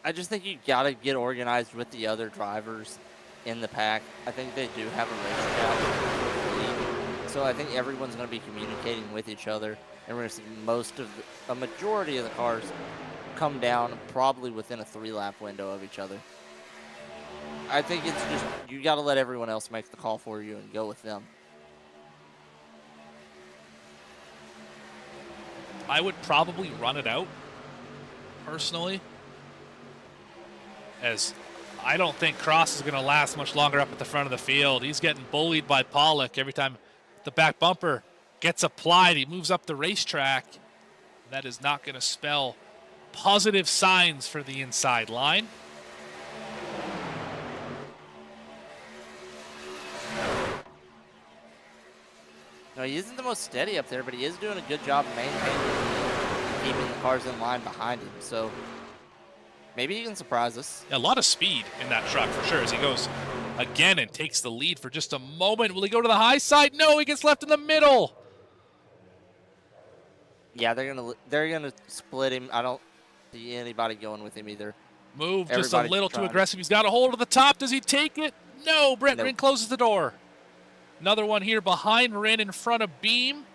[SPEAKER 4] I just think you got to get organized with the other drivers in the pack. I think they do have a race chat, so I think everyone's going to be communicating with each other, and we're going to see a majority of the cars come down probably within a 3-lap window of each other. I think it's just you got to let everyone else make the call for you and go with them.
[SPEAKER 3] I would probably run it out, personally, as I don't think Cross is going to last much longer up at the front of the field. He's getting bullied by Pollock every time the back bumper gets applied. He moves up the racetrack. That is not going to spell positive signs for the inside line.
[SPEAKER 4] No, he isn't the most steady up there, but he is doing a good job maintaining, keeping the cars in line behind him. So maybe he can surprise us.
[SPEAKER 3] A lot of speed in that truck for sure as he goes again and takes the lead for just a moment. Will he go to the high side? No, he gets left in the middle.
[SPEAKER 4] Yeah, they're gonna split him. I don't see anybody going with him either.
[SPEAKER 3] Move just a little too aggressive. He's got a hold of the top. Does he take it? No, Brent Rinn closes the door. Another one here behind Rinn in front of Beam.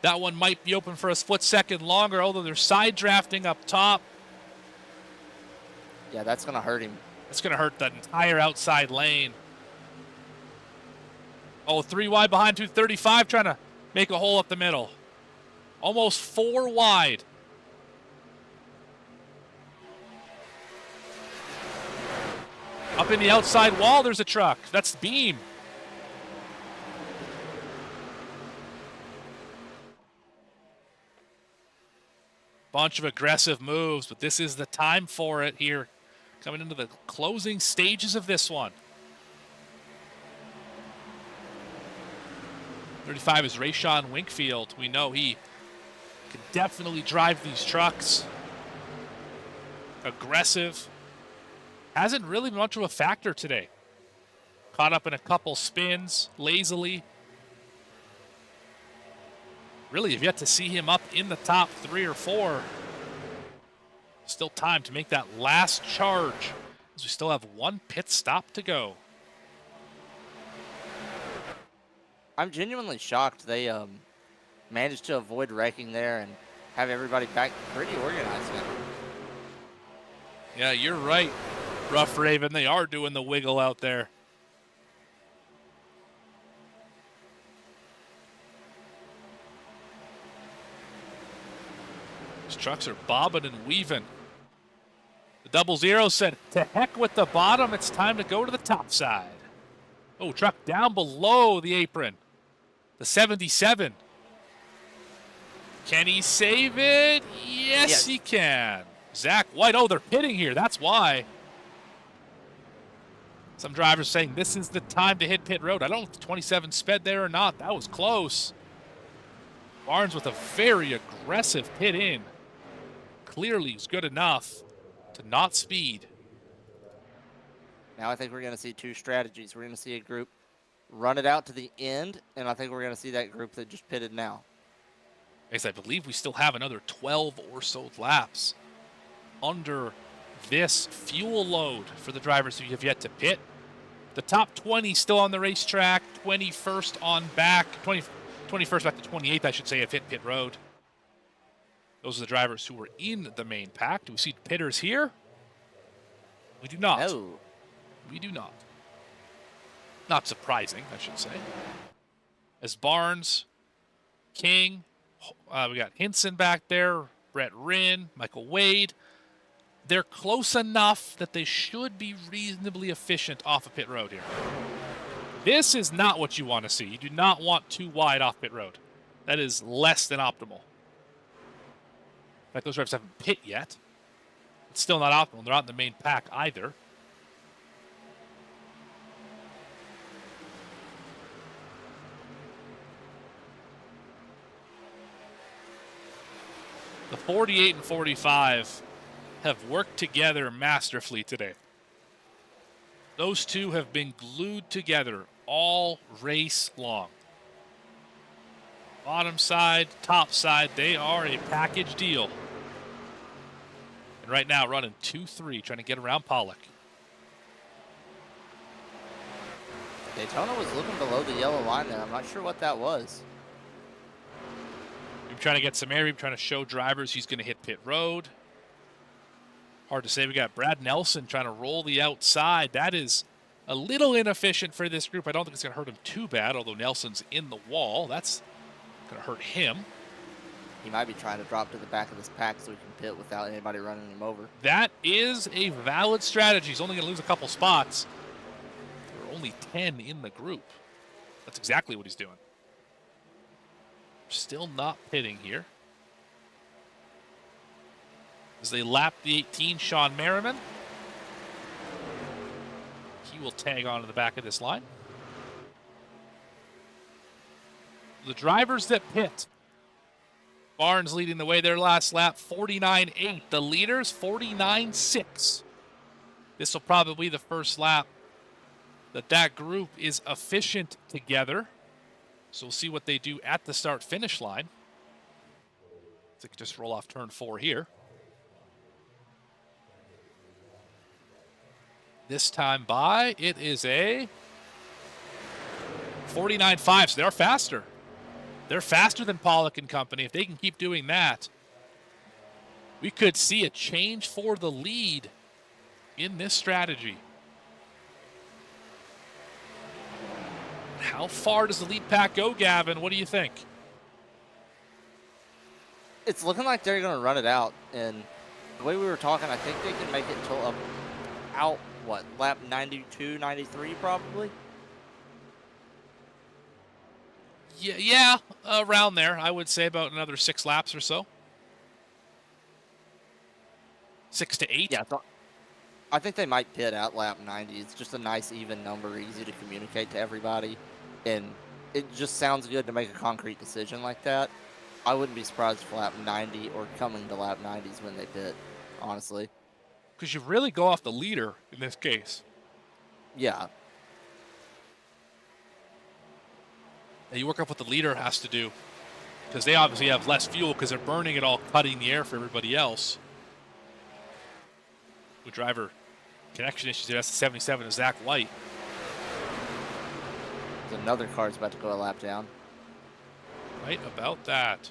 [SPEAKER 3] That one might be open for a split second longer, although they're side drafting up top.
[SPEAKER 4] Yeah, that's going to hurt him.
[SPEAKER 3] It's going to hurt the entire outside lane. Oh, 3 wide behind 235, trying to make a hole up the middle. Almost 4 wide. Up in the outside wall, there's a truck. That's Beam. Bunch of aggressive moves, but this is the time for it here. Coming into the closing stages of this one. 35 is Rayshawn Winkfield. We know he can definitely drive these trucks. Aggressive. Hasn't really been much of a factor today. Caught up in a couple spins, lazily. Really have yet to see him up in the top 3 or 4. Still time to make that last charge, as we still have 1 pit stop to go.
[SPEAKER 4] I'm genuinely shocked they managed to avoid wrecking there and have everybody back pretty organized now.
[SPEAKER 3] Yeah, you're right, Rough Raven. They are doing the wiggle out there. These trucks are bobbing and weaving. The 00 said, to heck with the bottom, it's time to go to the top side. Oh, truck down below the apron. The 77. Can he save it? Yes, he can. Zach White. Oh, they're pitting here. That's why. Some drivers saying this is the time to hit pit road. I don't know if the 27 sped there or not. That was close. Barnes with a very aggressive pit in. Clearly is good enough to not speed.
[SPEAKER 4] Now I think we're going to see two strategies. We're going to see a group run it out to the end, and I think we're going to see that group that just pitted now.
[SPEAKER 3] As I believe we still have another 12 or so laps under this fuel load for the drivers who have yet to pit. The top 20 still on the racetrack, 21st on back, 21st back to 28th, I should say, have hit pit road. Those are the drivers who were in the main pack. Do we see pitters here? We do not.
[SPEAKER 4] No.
[SPEAKER 3] We do not. Not surprising, I should say. As Barnes, King, we got Hinson back there, Brett Rinn, Michael Wade. They're close enough that they should be reasonably efficient off of pit road here. This is not what you want to see. You do not want too wide off pit road. That is less than optimal. In fact, those drivers haven't pit yet. It's still not optimal. They're not in the main pack either. The 48 and 45 have worked together masterfully today. Those two have been glued together all race long. Bottom side, top side, they are a package deal. And right now running 2-3, trying to get around Pollock.
[SPEAKER 4] Daytona was looking below the yellow line there. I'm not sure what that was.
[SPEAKER 3] We're trying to get some air. We're trying to show drivers he's going to hit pit road. Hard to say. We got Brad Nelson trying to roll the outside. That is a little inefficient for this group. I don't think it's going to hurt him too bad, although Nelson's in the wall. That's going to hurt him.
[SPEAKER 4] He might be trying to drop to the back of this pack so he can pit without anybody running him over.
[SPEAKER 3] That is a valid strategy. He's only going to lose a couple spots. There are only 10 in the group. That's exactly what he's doing. Still not pitting here. As they lap the 18, Sean Merriman. He will tag onto the back of this line. The drivers that pit. Barnes leading the way their last lap, 49.8. The leaders, 49.6. This will probably be the first lap that group is efficient together. So we'll see what they do at the start-finish line. They can just roll off turn 4 here. This time by, it is a 49.5, so they're faster. They're faster than Pollock and company. If they can keep doing that, we could see a change for the lead in this strategy. How far does the lead pack go, Gavin? What do you think?
[SPEAKER 4] It's looking like they're going to run it out. And the way we were talking, I think they can make it until out, what, lap 92, 93 probably?
[SPEAKER 3] Yeah, around there. I would say about another 6 laps or so. 6 to 8?
[SPEAKER 4] Yeah, I think they might pit at lap 90. It's just a nice, even number, easy to communicate to everybody. And it just sounds good to make a concrete decision like that. I wouldn't be surprised if lap 90 or coming to lap 90s when they pit, honestly.
[SPEAKER 3] Because you really go off the leader in this case.
[SPEAKER 4] Yeah.
[SPEAKER 3] And you work up what the leader has to do. Because they obviously have less fuel because they're burning it all, cutting the air for everybody else. With driver connection issues, that's the 77 of Zach White.
[SPEAKER 4] Another car's about to go a lap down.
[SPEAKER 3] Right about that.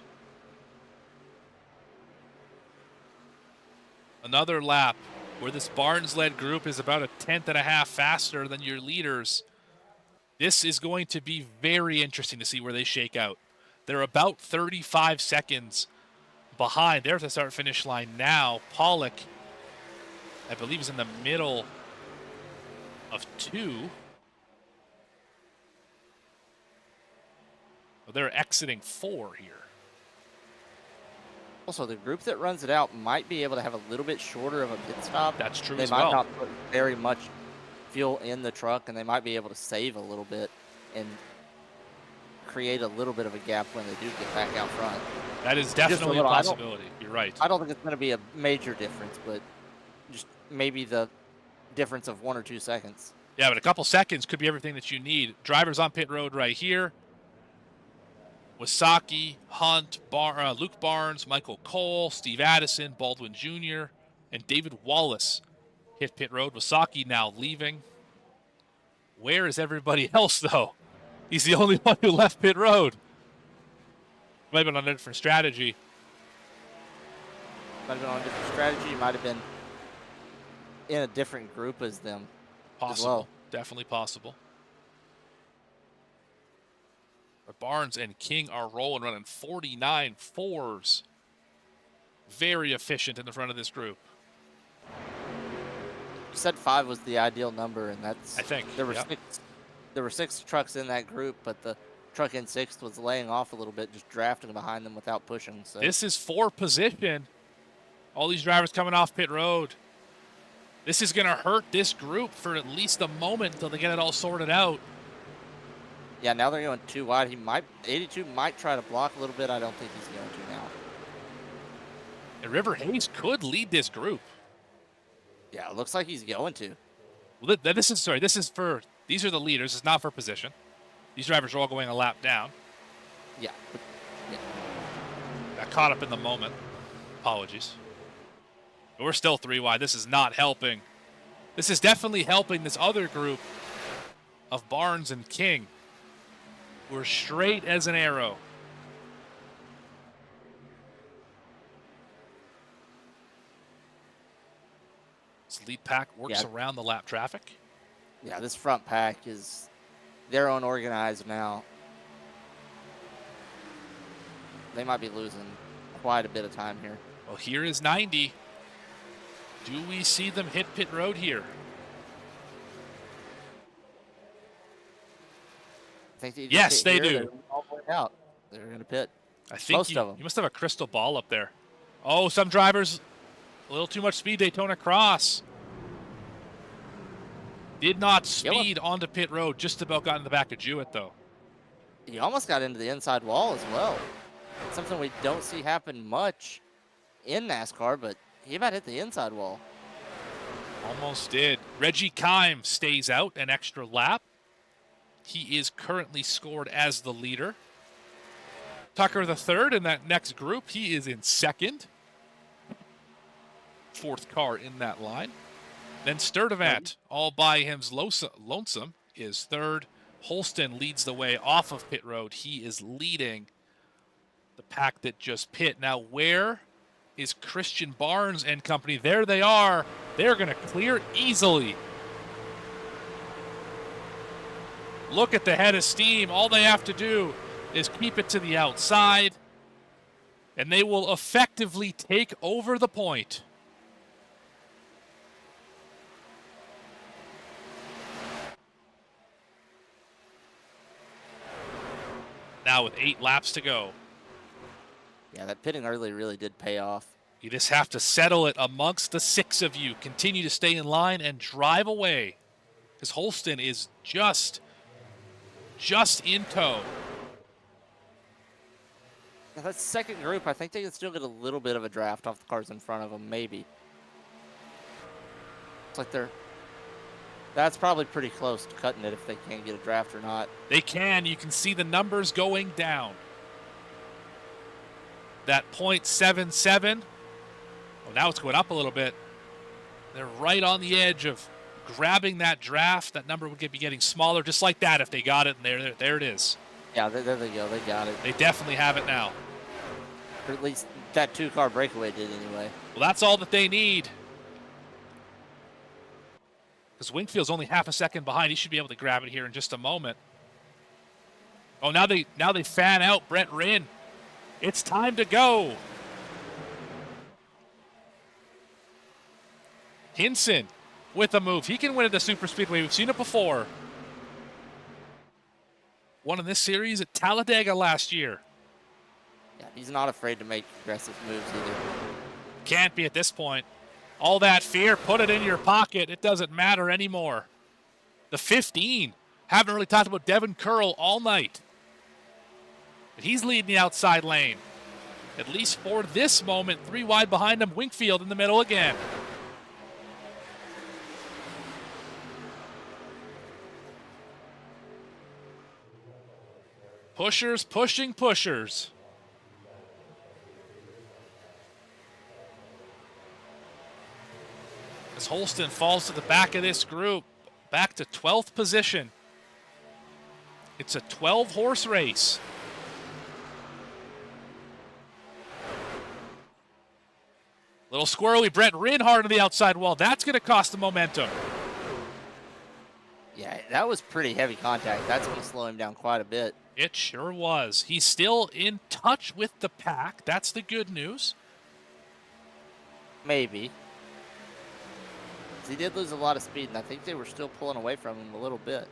[SPEAKER 3] Another lap where this Barnes-led group is about a 10th faster than your leaders. This is going to be very interesting to see where they shake out. They're about 35 seconds behind. There's the start-finish line now. Pollock, I believe, is in the middle of 2. They're exiting 4 here.
[SPEAKER 4] Also, the group that runs it out might be able to have a little bit shorter of a pit stop.
[SPEAKER 3] That's true
[SPEAKER 4] They
[SPEAKER 3] as
[SPEAKER 4] might
[SPEAKER 3] well.
[SPEAKER 4] not put very much fuel in the truck, and they might be able to save a little bit and create a little bit of a gap when they do get back out front.
[SPEAKER 3] That is definitely a
[SPEAKER 4] little.
[SPEAKER 3] possibility. You're right.
[SPEAKER 4] I don't think it's going to be a major difference, but just maybe the difference of 1 or 2 seconds.
[SPEAKER 3] Yeah, but a couple seconds could be everything that you need. Drivers on pit road right here. Wasaki, Hunt, Luke Barnes, Michael Cole, Steve Addison, Baldwin Jr., and David Wallace hit pit road. Wasaki now leaving. Where is everybody else, though? He's the only one who left pit road. Might have been on a different strategy.
[SPEAKER 4] Might have been on a different strategy. Might have been in a different group as them.
[SPEAKER 3] Possible.
[SPEAKER 4] Well.
[SPEAKER 3] Definitely possible. But Barnes and King are rolling, running 49 4s. Very efficient in the front of this group.
[SPEAKER 4] You said 5 was the ideal number, and that's.
[SPEAKER 3] I think
[SPEAKER 4] there were
[SPEAKER 3] yeah.
[SPEAKER 4] There were 6 trucks in that group, but the truck in 6th was laying off a little bit, just drafting behind them without pushing. So
[SPEAKER 3] this is 4 position. All these drivers coming off pit road. This is going to hurt this group for at least a moment until they get it all sorted out.
[SPEAKER 4] Yeah, now they're going too wide. 82 might try to block a little bit. I don't think he's going to now.
[SPEAKER 3] And River Hayes could lead this group.
[SPEAKER 4] Yeah, it looks like he's going to.
[SPEAKER 3] Well, this is these are the leaders. It's not for position. These drivers are all going a lap down.
[SPEAKER 4] Yeah.
[SPEAKER 3] Got caught up in the moment. Apologies. But we're still 3 wide. This is not helping. This is definitely helping this other group of Barnes and King. We're straight as an arrow. This lead pack works around the lap traffic.
[SPEAKER 4] Yeah, this front pack they're unorganized now. They might be losing quite a bit of time here.
[SPEAKER 3] Well, here is 90. Do we see them hit pit road here?
[SPEAKER 4] I think they
[SPEAKER 3] yes, they do.
[SPEAKER 4] They're all the way out. They're going to pit.
[SPEAKER 3] I think
[SPEAKER 4] most of them.
[SPEAKER 3] You must have a crystal ball up there. Oh, some drivers, a little too much speed. Daytona Cross. Did not speed onto pit road. Just about got in the back of Jewett, though.
[SPEAKER 4] He almost got into the inside wall as well. Something we don't see happen much in NASCAR, but he about hit the inside wall.
[SPEAKER 3] Almost did. Reggie Kime stays out an extra lap. He is currently scored as the leader. Tucker the third in that next group. He is in second. 4th car in that line. Then Sturdivant, all by him lonesome, is 3rd. Holston leads the way off of pit road. He is leading the pack that just pit. Now, where is Christian Barnes and company? There they are. They're going to clear easily. Look at the head of steam. All they have to do is keep it to the outside, and they will effectively take over the point. Now with 8 laps to go.
[SPEAKER 4] Yeah, that pitting early really did pay off.
[SPEAKER 3] You just have to settle it amongst the 6 of you. Continue to stay in line and drive away, because Holston is just in tow.
[SPEAKER 4] Now that second group, I think they can still get a little bit of a draft off the cars in front of them, maybe. It's like that's probably pretty close to cutting it if they can't get a draft or not.
[SPEAKER 3] They can. You can see the numbers going down. That .77. Well, now it's going up a little bit. They're right on the edge of grabbing that draft. That number would be getting smaller just like that if they got it, and there it is.
[SPEAKER 4] Yeah, there they go. They got it.
[SPEAKER 3] They definitely have it now.
[SPEAKER 4] Or at least that 2-car breakaway did anyway.
[SPEAKER 3] Well, that's all that they need. Because Wingfield's only half a second behind. He should be able to grab it here in just a moment. Oh, now they fan out Brett Rinn. It's time to go. Hinson with a move. He can win at the super speedway. We've seen it before. Won in this series at Talladega last year.
[SPEAKER 4] Yeah, he's not afraid to make aggressive moves either.
[SPEAKER 3] Can't be at this point. All that fear, put it in your pocket. It doesn't matter anymore. The 15. Haven't really talked about Devin Curl all night. But he's leading the outside lane. At least for this moment, 3 wide behind him. Wingfield in the middle again. Pushers pushing pushers. As Holston falls to the back of this group, back to 12th position. It's a 12-horse race. Little squirrely Brett Rinhard to the outside wall. That's going to cost the momentum.
[SPEAKER 4] Yeah, that was pretty heavy contact. That's going to slow him down quite a bit.
[SPEAKER 3] It sure was. He's still in touch with the pack. That's the good news.
[SPEAKER 4] Maybe. He did lose a lot of speed, and I think they were still pulling away from him a little bit.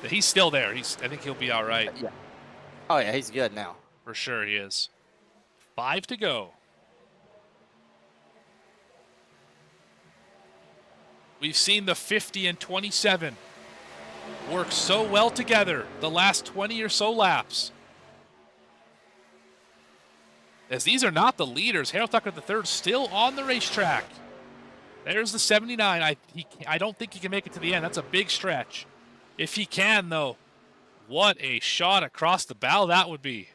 [SPEAKER 3] But he's still there. I think he'll be all right.
[SPEAKER 4] Yeah. Oh, yeah, he's good now.
[SPEAKER 3] For sure he is. 5 to go. We've seen the 50 and 27 work so well together the last 20 or so laps. As these are not the leaders, Harold Tucker III still on the racetrack. There's the 79. I don't think he can make it to the end. That's a big stretch. If he can, though, what a shot across the bow that would be.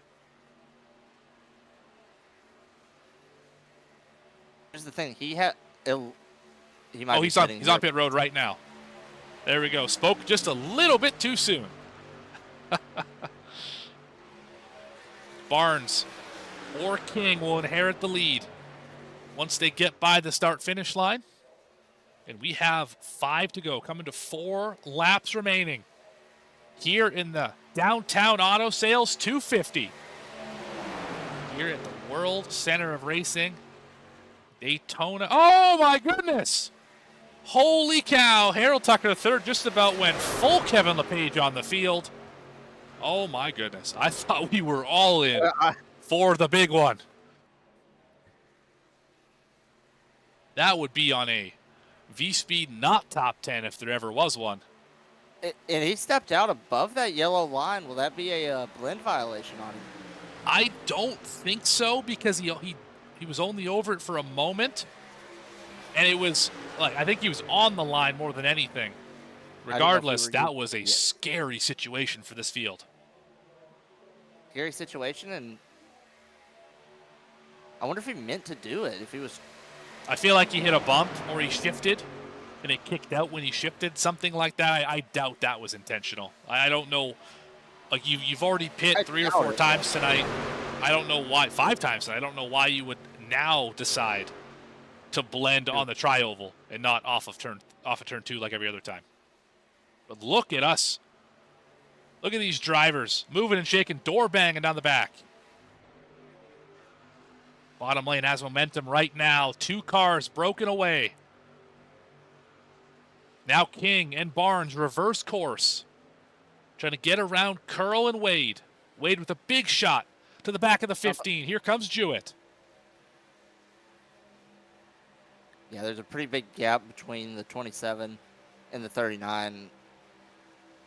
[SPEAKER 4] Here's the thing. He's on
[SPEAKER 3] pit road right now. There we go. Spoke just a little bit too soon. Barnes or King will inherit the lead once they get by the start-finish line. And we have 5 to go, coming to 4 laps remaining. Here in the Downtown Auto Sales 250. Here at the World Center of Racing, Daytona. Oh my goodness! Holy cow, Harold Tucker III just about went full Kevin LePage on the field. Oh my goodness, I thought we were all in for the big one. That would be on a V-Speed not top 10 if there ever was one.
[SPEAKER 4] And he stepped out above that yellow line. Will that be a blend violation on him?
[SPEAKER 3] I don't think so, because he was only over it for a moment. And it was, like, I think he was on the line more than anything. Regardless, that was a scary situation for this field.
[SPEAKER 4] Scary situation, and I wonder if he meant to do it. If he was...
[SPEAKER 3] I feel like he hit a bump or he shifted and it kicked out when he shifted, something like that. I doubt that was intentional. I don't know. Like, you've already pit 3 or 4 times tonight. I don't know why. 5 times tonight. I don't know why you would now decide to blend on the tri-oval and not off of turn 2 like every other time. But look at us. Look at these drivers moving and shaking, door banging down the back. Bottom lane has momentum right now. 2 cars broken away. Now King and Barnes reverse course. Trying to get around Curl and Wade. Wade with a big shot to the back of the 15. Here comes Jewett.
[SPEAKER 4] Yeah, there's a pretty big gap between the 27 and the 39.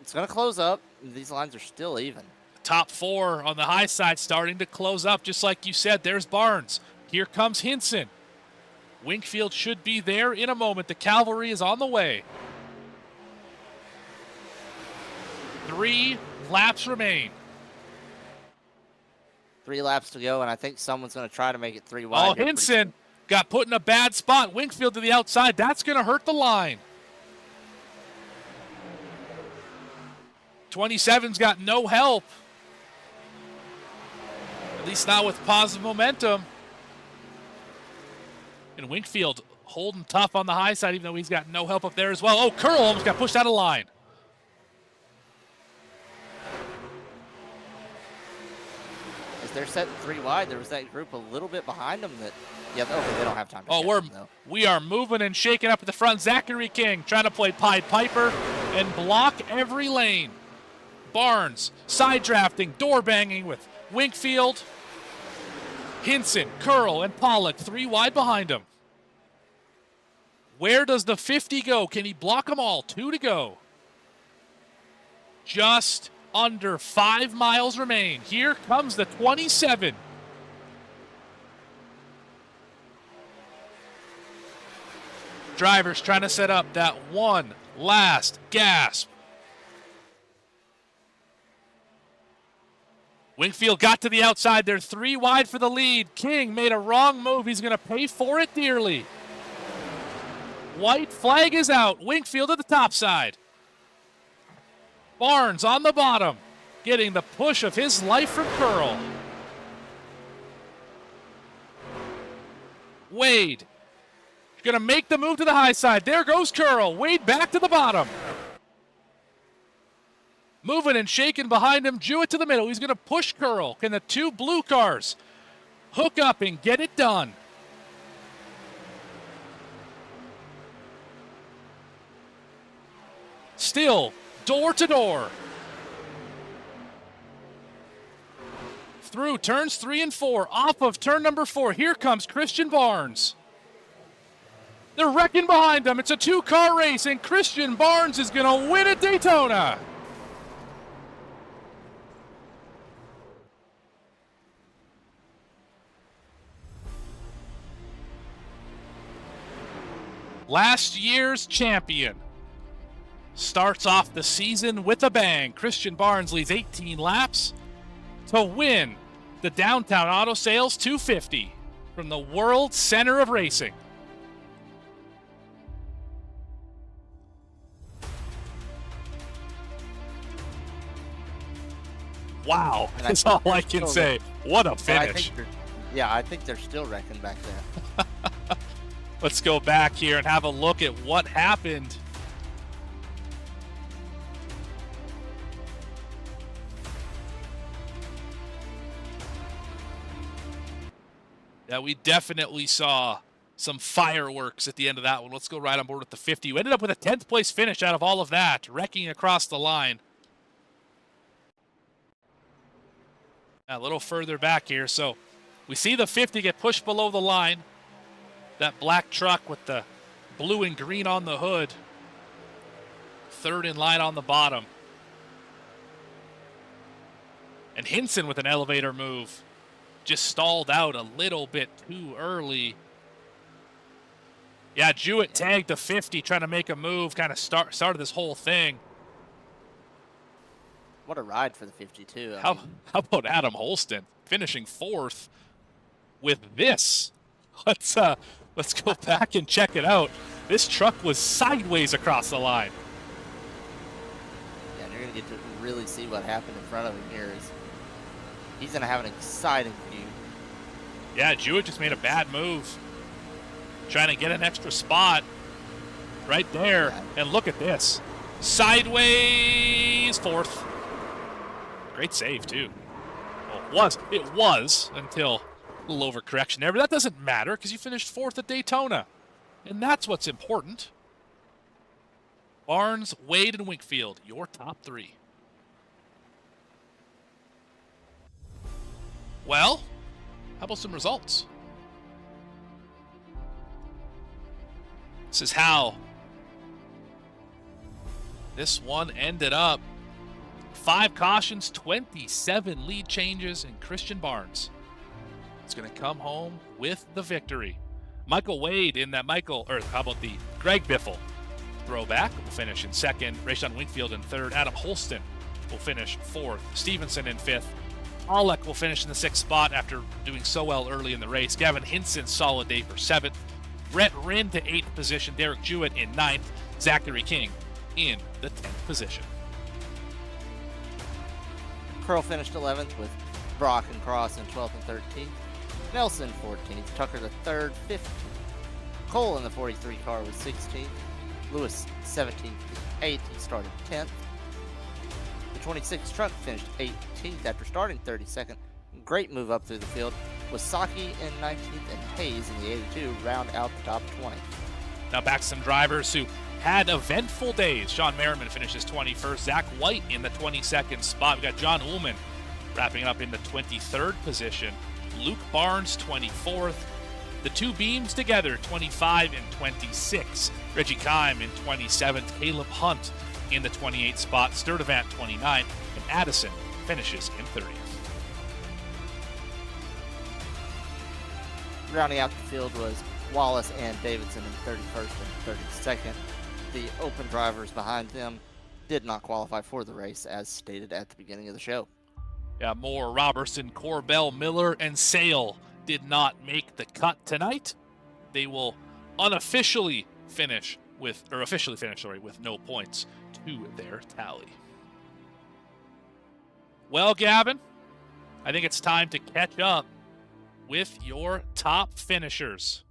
[SPEAKER 4] It's going to close up. These lines are still even.
[SPEAKER 3] Top 4 on the high side starting to close up, just like you said. There's Barnes. Here comes Hinson. Wingfield should be there in a moment. The cavalry is on the way. 3 laps remain.
[SPEAKER 4] 3 laps to go, and I think someone's going to try to make it 3 wide.
[SPEAKER 3] Oh, Hinson got put in a bad spot. Wingfield to the outside. That's going to hurt the line. 27's got no help. At least not with positive momentum. And Wingfield holding tough on the high side, even though he's got no help up there as well. Oh, Curl almost got pushed out of line.
[SPEAKER 4] As they're setting 3 wide, there was that group a little bit behind them that, yeah, okay, they don't have time to
[SPEAKER 3] we are moving and shaking up at the front. Zachary King trying to play Pied Piper and block every lane. Barnes, side drafting, door banging with Winkfield, Hinson, Curl, and Pollock 3 wide behind him. Where does the 50 go? Can he block them all? 2 to go. Just under 5 miles remain. Here comes the 27. Drivers trying to set up that one last gasp. Winkfield got to the outside. They're 3 wide for the lead. King made a wrong move. He's going to pay for it dearly. White flag is out. Winkfield at the top side. Barnes on the bottom, getting the push of his life from Curl. Wade going to make the move to the high side. There goes Curl. Wade back to the bottom. Moving and shaking behind him. Jewett to the middle. He's going to push Curl. Can the 2 blue cars hook up and get it done? Still door to door. Through turns 3 and 4. Off of turn number 4. Here comes Christian Barnes. They're wrecking behind them. It's a 2-car race, and Christian Barnes is going to win at Daytona. Last year's champion starts off the season with a bang. Christian Barnes leads 18 laps to win the Downtown Auto Sales 250 from the World Center of Racing. Wow, that's all I can say. What a finish.
[SPEAKER 4] I think they're still wrecking back there.
[SPEAKER 3] Let's go back here and have a look at what happened. Yeah, we definitely saw some fireworks at the end of that one. Let's go right on board with the 50. We ended up with a 10th place finish out of all of that, wrecking across the line. A little further back here, so we see the 50 get pushed below the line. That black truck with the blue and green on the hood. 3rd in line on the bottom. And Hinson with an elevator move. Just stalled out a little bit too early. Yeah, Jewett tagged the 50, trying to make a move, kind of started this whole thing.
[SPEAKER 4] What a ride for the 52.
[SPEAKER 3] How about Adam Holston finishing 4th with this? Let's go back and check it out. This truck was sideways across the line.
[SPEAKER 4] Yeah, and you're going to get to really see what happened in front of him here. He's going to have an exciting view.
[SPEAKER 3] Yeah, Jewett just made a bad move. Trying to get an extra spot right there. Yeah. And look at this. Sideways 4th. Great save, too. Well, it was until a little overcorrection there, but that doesn't matter because you finished 4th at Daytona. And that's what's important. Barnes, Wade, and Winkfield, your top 3. Well, how about some results? This is how this one ended up. 5 cautions, 27 lead changes, and Christian Barnes is going to come home with the victory. Michael Wade in that how about the Greg Biffle throwback will finish in 2nd. Rayshon Winkfield in 3rd. Adam Holston will finish 4th. Stevenson in 5th. Pollock will finish in the 6th spot after doing so well early in the race. Gavin Hinson, solid day for 7th. Brett Rinn to 8th position. Derek Jewett in 9th. Zachary King in the 10th position.
[SPEAKER 4] Curl finished 11th with Brock and Cross in 12th and 13th. Nelson 14th. Tucker the 3rd, 15th. Cole in the 43 car was 16th. Lewis 17th, 8th. He started 10th. The 26 truck finished 18th after starting 32nd. Great move up through the field. Wasaki in 19th and Hayes in the 82 round out the top 20.
[SPEAKER 3] Now back to some drivers who had eventful days. Sean Merriman finishes 21st. Zach White in the 22nd spot. We got John Ullman wrapping it up in the 23rd position. Luke Barnes 24th. The two Beams together 25 and 26. Reggie Kime in 27th. Caleb Hunt in the 28th spot. Sturdivant 29th. And Addison finishes in 30th.
[SPEAKER 4] Rounding out the field was Wallace and Davidson in 31st and 32nd. The open drivers behind them did not qualify for the race, as stated at the beginning of the show.
[SPEAKER 3] Yeah, Moore, Robertson, Corbell, Miller, and Sale did not make the cut tonight. They will officially finish with no points to their tally. Well, Gavin, I think it's time to catch up with your top finishers.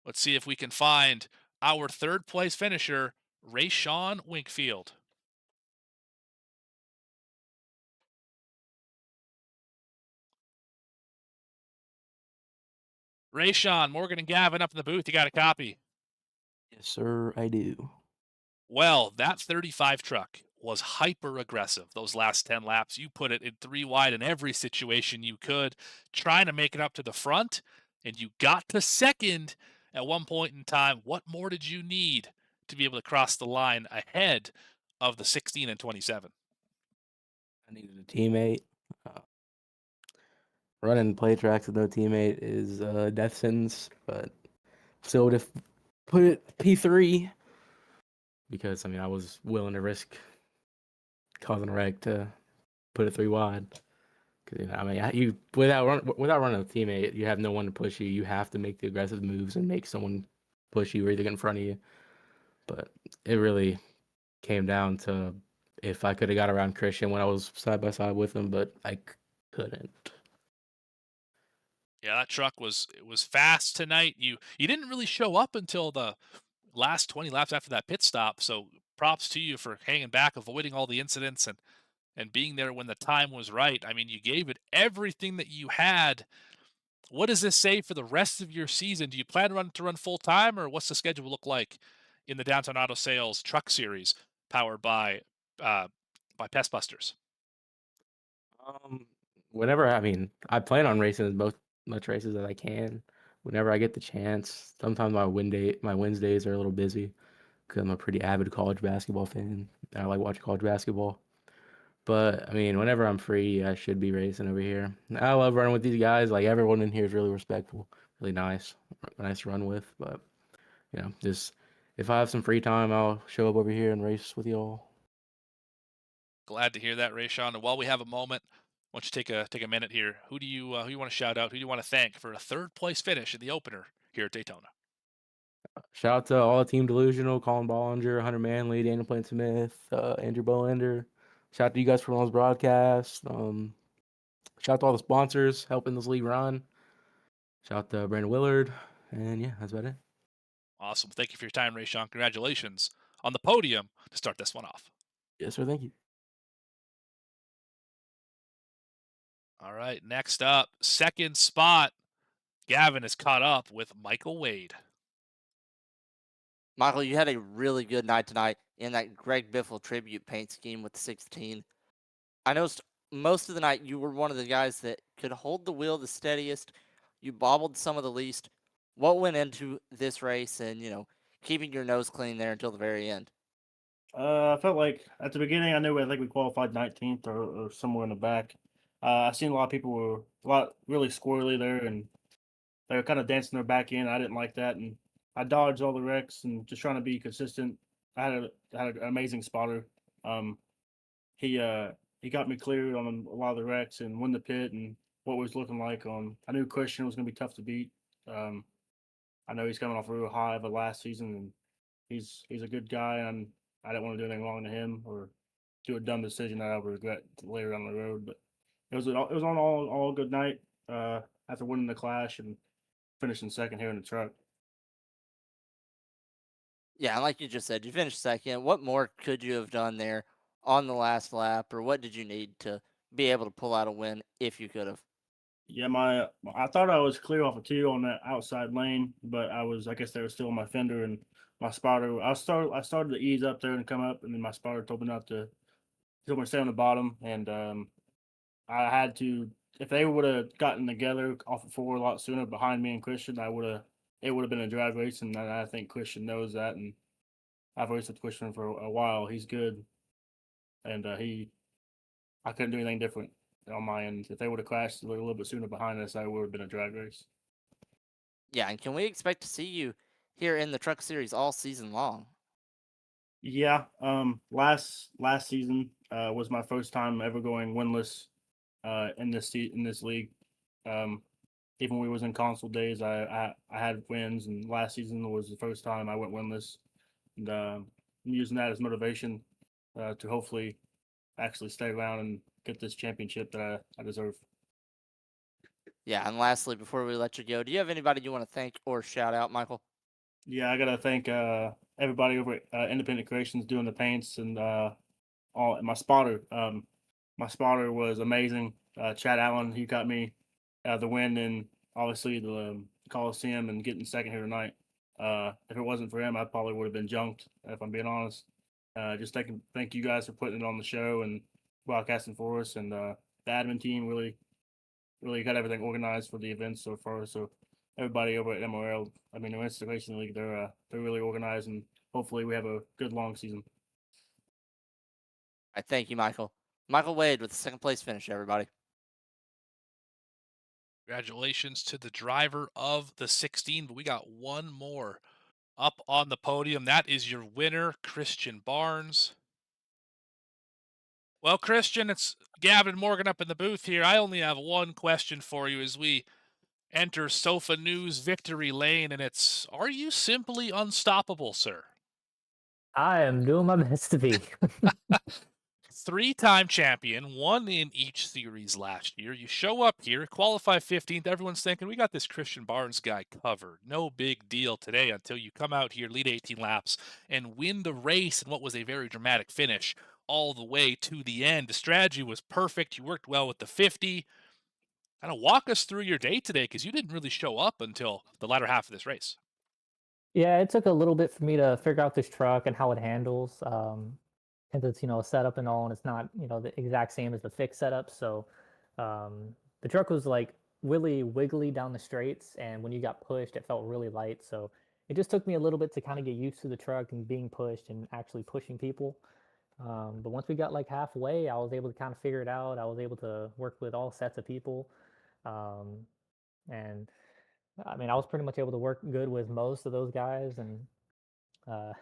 [SPEAKER 3] Let's see if we can find our third place finisher, Rayshawn Winkfield. Rayshawn, Morgan, and Gavin up in the booth. You got a copy?
[SPEAKER 7] Yes, sir, I do.
[SPEAKER 3] Well, that 35 truck was hyper aggressive those last 10 laps. You put it in 3 wide in every situation you could, trying to make it up to the front, and you got to second at one point in time. What more did you need to be able to cross the line ahead of the 16 and 27?
[SPEAKER 7] I needed a teammate. Running play tracks with no teammate is a death sentence, but still would have put it P3 because, I mean, I was willing to risk causing a wreck to put it 3 wide. Because, I mean, you without running a teammate, you have no one to push you. You have to make the aggressive moves and make someone push you or either get in front of you. But it really came down to if I could have got around Christian when I was side by side with him, but I couldn't.
[SPEAKER 3] Yeah, that truck was fast tonight. You didn't really show up until the last 20 laps after that pit stop. So props to you for hanging back, avoiding all the incidents, and being there when the time was right. I mean, you gave it everything that you had. What does this say for the rest of your season? Do you plan to run full time, or what's the schedule look like in the Downtown Auto Sales Truck Series powered by Pest Busters?
[SPEAKER 7] Whenever I plan on racing as much races as I can. Whenever I get the chance. Sometimes my Wednesdays are a little busy because I'm a pretty avid college basketball fan. I like watching college basketball. But I mean, whenever I'm free, I should be racing over here. I love running with these guys. Like everyone in here is really respectful, really nice to run with. But just if I have some free time, I'll show up over here and race with y'all.
[SPEAKER 3] Glad to hear that, Rayshawn. And while we have a moment, why don't you take a minute here? Who do you want to shout out? Who do you want to thank for a third place finish in the opener here at Daytona?
[SPEAKER 7] Shout out to all Team Delusional, Colin Bollinger, Hunter Manley, Daniel Plain Smith, Andrew Bolander. Shout out to you guys for all those broadcasts. Shout out to all the sponsors helping this league run. Shout out to Brandon Willard. And yeah, that's about it.
[SPEAKER 3] Awesome. Thank you for your time, Rayshawn. Congratulations on the podium to start this one off.
[SPEAKER 7] Yes, sir. Thank you.
[SPEAKER 3] All right, next up, second spot. Gavin is caught up with Michael Wade.
[SPEAKER 4] Michael, you had a really good night tonight in that Greg Biffle tribute paint scheme with the 16. I noticed most of the night you were one of the guys that could hold the wheel the steadiest. You bobbled some of the least. What went into this race and, keeping your nose clean there until the very end?
[SPEAKER 8] I felt like at the beginning, I think we qualified 19th or somewhere in the back. I seen a lot of people were really squirrely there, and they were kind of dancing their back in. I didn't like that, and I dodged all the wrecks and just trying to be consistent. I had an amazing spotter. He got me cleared on a lot of the wrecks and won the pit and what was looking like on. I knew Christian was going to be tough to beat. I know he's coming off a real high of a last season, and he's a good guy, and I didn't want to do anything wrong to him or do a dumb decision that I would regret later down the road. But it was on all good night after winning the Clash and finishing second here in the truck.
[SPEAKER 4] Yeah, like you just said, you finished second. What more could you have done there on the last lap, or what did you need to be able to pull out a win if you could have?
[SPEAKER 8] Yeah, I thought I was clear off of two on that outside lane, but I guess they were still on my fender and my spotter. I started to ease up there and come up, and then my spotter told me not to told me to stay on the bottom, and I had to. If they would have gotten together off of four a lot sooner behind me and Christian, I would have. It would have been a drag race, and I think Christian knows that. And I've raced with Christian for a while. He's good, and I couldn't do anything different on my end. If they would have crashed a little bit sooner behind us, I would have been a drag race.
[SPEAKER 4] Yeah, and can we expect to see you here in the Truck Series all season long?
[SPEAKER 8] Yeah. Last season was my first time ever going winless in this league. Um, even when we was in console days, I had wins, and last season was the first time I went winless, and I'm using that as motivation to hopefully actually stay around and get this championship that I deserve.
[SPEAKER 4] Yeah, and lastly, before we let you go, do you have anybody you want to thank or shout out, Michael?
[SPEAKER 8] Yeah, I gotta thank everybody over at Independent Creations doing the paints and all my spotter. My spotter was amazing. Chad Allen, he got me the win and obviously the Coliseum and getting second here tonight. If it wasn't for him, I probably would have been junked. If I'm being honest. Just thank you guys for putting it on the show and broadcasting for us, and the admin team really got everything organized for the events so far. So everybody over at MRL, I mean, the Instant Racing League, they're really organized, and hopefully we have a good long season.
[SPEAKER 4] I thank you, Michael. Michael Wade with the second place finish, everybody.
[SPEAKER 3] Congratulations to the driver of the 16, but we got one more up on the podium. That is your winner, Christian Barnes. Well, Christian, it's Gavin Morgan up in the booth here. I only have one question for you as we enter Sofa News victory lane, and it's, are you simply unstoppable, sir?
[SPEAKER 9] I am doing my best to be.
[SPEAKER 3] Three-time champion, won in each series last year. You show up here, qualify 15th. Everyone's thinking, we got this Christian Barnes guy covered. No big deal today until you come out here, lead 18 laps, and win the race in what was a very dramatic finish all the way to the end. The strategy was perfect. You worked well with the 50. Kind of walk us through your day today, because you didn't really show up until the latter half of this race.
[SPEAKER 9] Yeah, it took a little bit for me to figure out this truck and how it handles. And it's a setup and all, and it's not the exact same as the fixed setup. So the truck was like really wiggly down the straights, and when you got pushed, it felt really light. So it just took me a little bit to kind of get used to the truck and being pushed and actually pushing people. But once we got like halfway, I was able to kind of figure it out. I was able to work with all sets of people, um, and I mean, I was pretty much able to work good with most of those guys, and uh,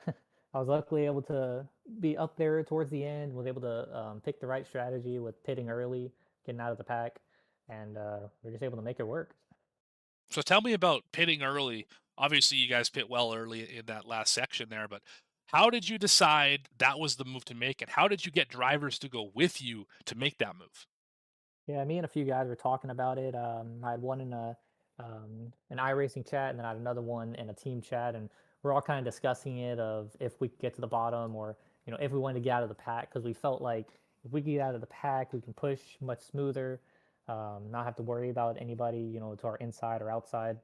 [SPEAKER 9] I was luckily able to be up there towards the end. Was able to pick the right strategy with pitting early, getting out of the pack, and we are just able to make it work.
[SPEAKER 3] So tell me about pitting early. Obviously, you guys pit well early in that last section there, but how did you decide that was the move to make, and how did you get drivers to go with you to make that move?
[SPEAKER 9] Yeah, me and a few guys were talking about it. I had one in an iRacing chat, and then I had another one in a team chat, and we're all kind of discussing it of if we could get to the bottom, or if we wanted to get out of the pack, because we felt like if we get out of the pack, we can push much smoother, not have to worry about anybody to our inside or outside.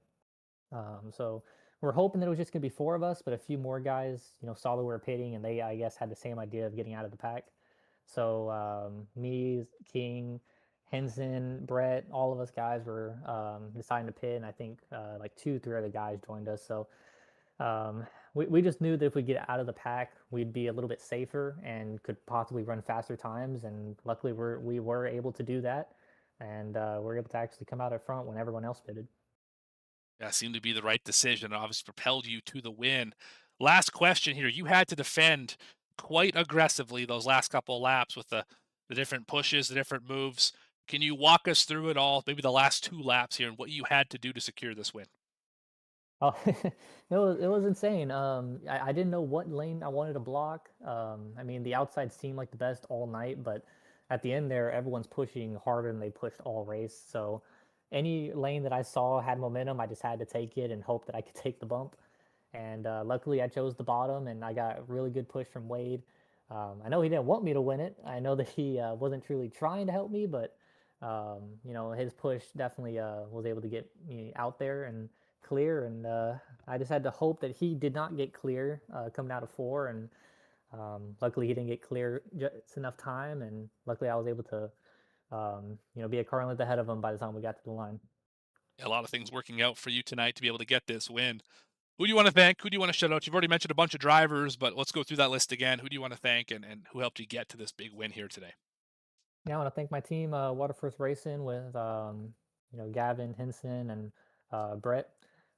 [SPEAKER 9] So we're hoping that it was just going to be four of us, but a few more guys saw that we were pitting, and they, I guess, had the same idea of getting out of the pack. So me, King, Henson, Brett, all of us guys were deciding to pit, and I think like two, three other guys joined us. So um, we just knew that if we get out of the pack, we'd be a little bit safer and could possibly run faster times. And luckily, we were able to do that, and we're able to actually come out at front when everyone else pitted.
[SPEAKER 3] That seemed to be the right decision. Obviously, propelled you to the win. Last question here. You had to defend quite aggressively those last couple of laps with the different pushes, the different moves. Can you walk us through it all, maybe the last two laps here, and what you had to do to secure this win?
[SPEAKER 9] Oh, it was insane. I didn't know what lane I wanted to block. I mean, the outside seemed like the best all night, but at the end there, everyone's pushing harder than they pushed all race. So any lane that I saw had momentum, I just had to take it and hope that I could take the bump. And luckily, I chose the bottom, and I got a really good push from Wade. I know he didn't want me to win it. I know that he wasn't truly trying to help me, but his push definitely was able to get me out there and clear. And I just had to hope that he did not get clear coming out of 4. And luckily, he didn't get clear just enough time. And luckily, I was able to, be a car length ahead of him by the time we got to the line.
[SPEAKER 3] A lot of things working out for you tonight to be able to get this win. Who do you want to thank? Who do you want to shout out? You've already mentioned a bunch of drivers, but let's go through that list again. Who do you want to thank, and who helped you get to this big win here today?
[SPEAKER 9] Yeah, I want to thank my team, Waterfirst Racing, with Gavin, Henson, and Brett.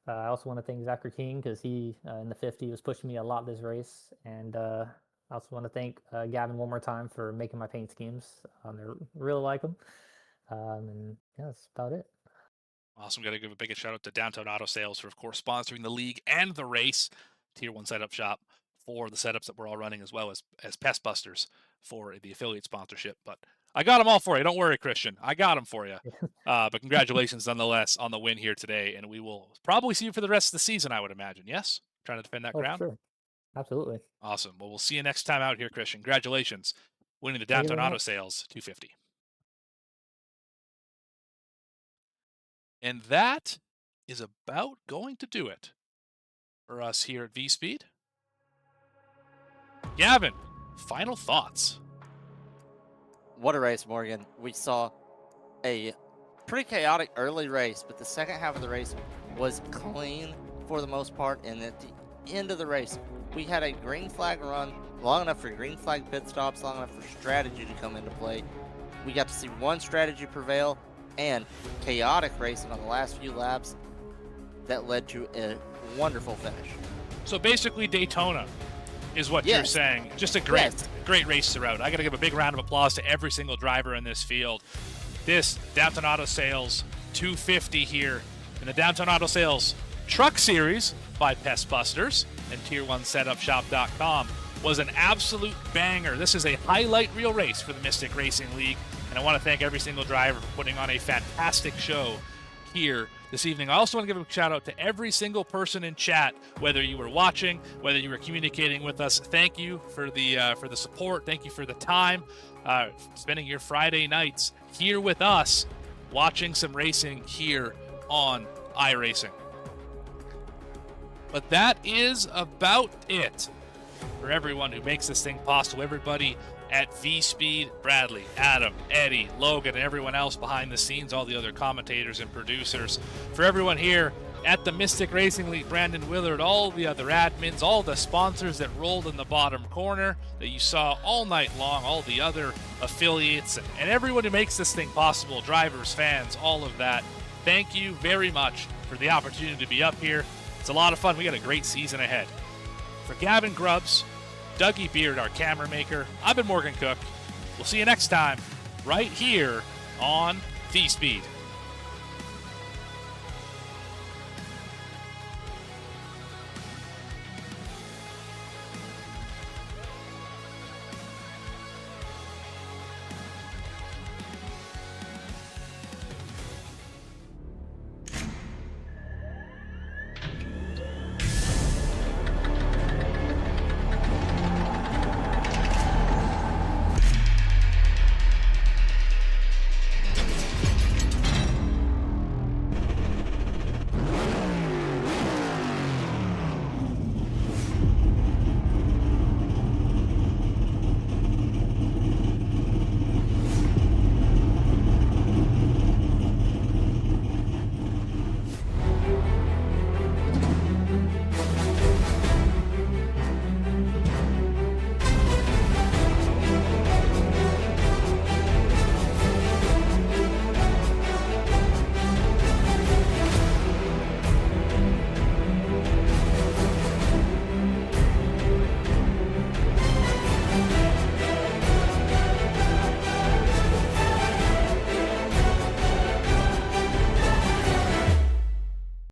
[SPEAKER 9] I also want to thank Zachary King because he in the 50 was pushing me a lot this race, and I also want to thank Gavin one more time for making my paint schemes. I really like them, and yeah, that's about it.
[SPEAKER 3] Awesome. Got to give a big shout out to Downtown Auto Sales for, of course, sponsoring the league and the race. Tier 1 setup shop for the setups that we're all running, as well as Pest Busters for the affiliate sponsorship. But I got them all for you. Don't worry, Christian. I got them for you. But congratulations nonetheless on the win here today. And we will probably see you for the rest of the season, I would imagine. Yes? Trying to defend that ground?
[SPEAKER 9] Sure. Absolutely.
[SPEAKER 3] Awesome. Well, we'll see you next time out here, Christian. Congratulations. Winning the Downtown Auto Sales 250. And that is about going to do it for us here at V-Speed. Gavin, final thoughts.
[SPEAKER 4] What a race, Morgan. We saw a pretty chaotic early race, but the second half of the race was clean for the most part. And at the end of the race, we had a green flag run, long enough for green flag pit stops, long enough for strategy to come into play. We got to see one strategy prevail, and chaotic racing on the last few laps that led to a wonderful finish.
[SPEAKER 3] So basically Daytona is what you're saying. Just a great race throughout. I got to give a big round of applause to every single driver in this field. This Downtown Auto Sales 250 here in the Downtown Auto Sales Truck Series by Pest Busters and Tier1SetupShop.com was an absolute banger. This is a highlight reel race for the Mystic Racing League. And I want to thank every single driver for putting on a fantastic show here this evening. I also want to give a shout out to every single person in chat, whether you were watching, whether you were communicating with us. Thank you for the support. Thank you for the time, spending your Friday nights here with us, watching some racing here on iRacing. But that is about it for everyone who makes this thing possible. Everybody at V-Speed, Bradley, Adam, Eddie, Logan, and everyone else behind the scenes, all the other commentators and producers. For everyone here at the Mystic Racing League, Brandon Willard, all the other admins, all the sponsors that rolled in the bottom corner that you saw all night long, all the other affiliates, and everyone who makes this thing possible, drivers, fans, all of that. Thank you very much for the opportunity to be up here. It's a lot of fun. We got a great season ahead. For Gavin Grubbs, Dougie Beard, our camera maker, I've been Morgan Cook. We'll see you next time right here on V-Speed.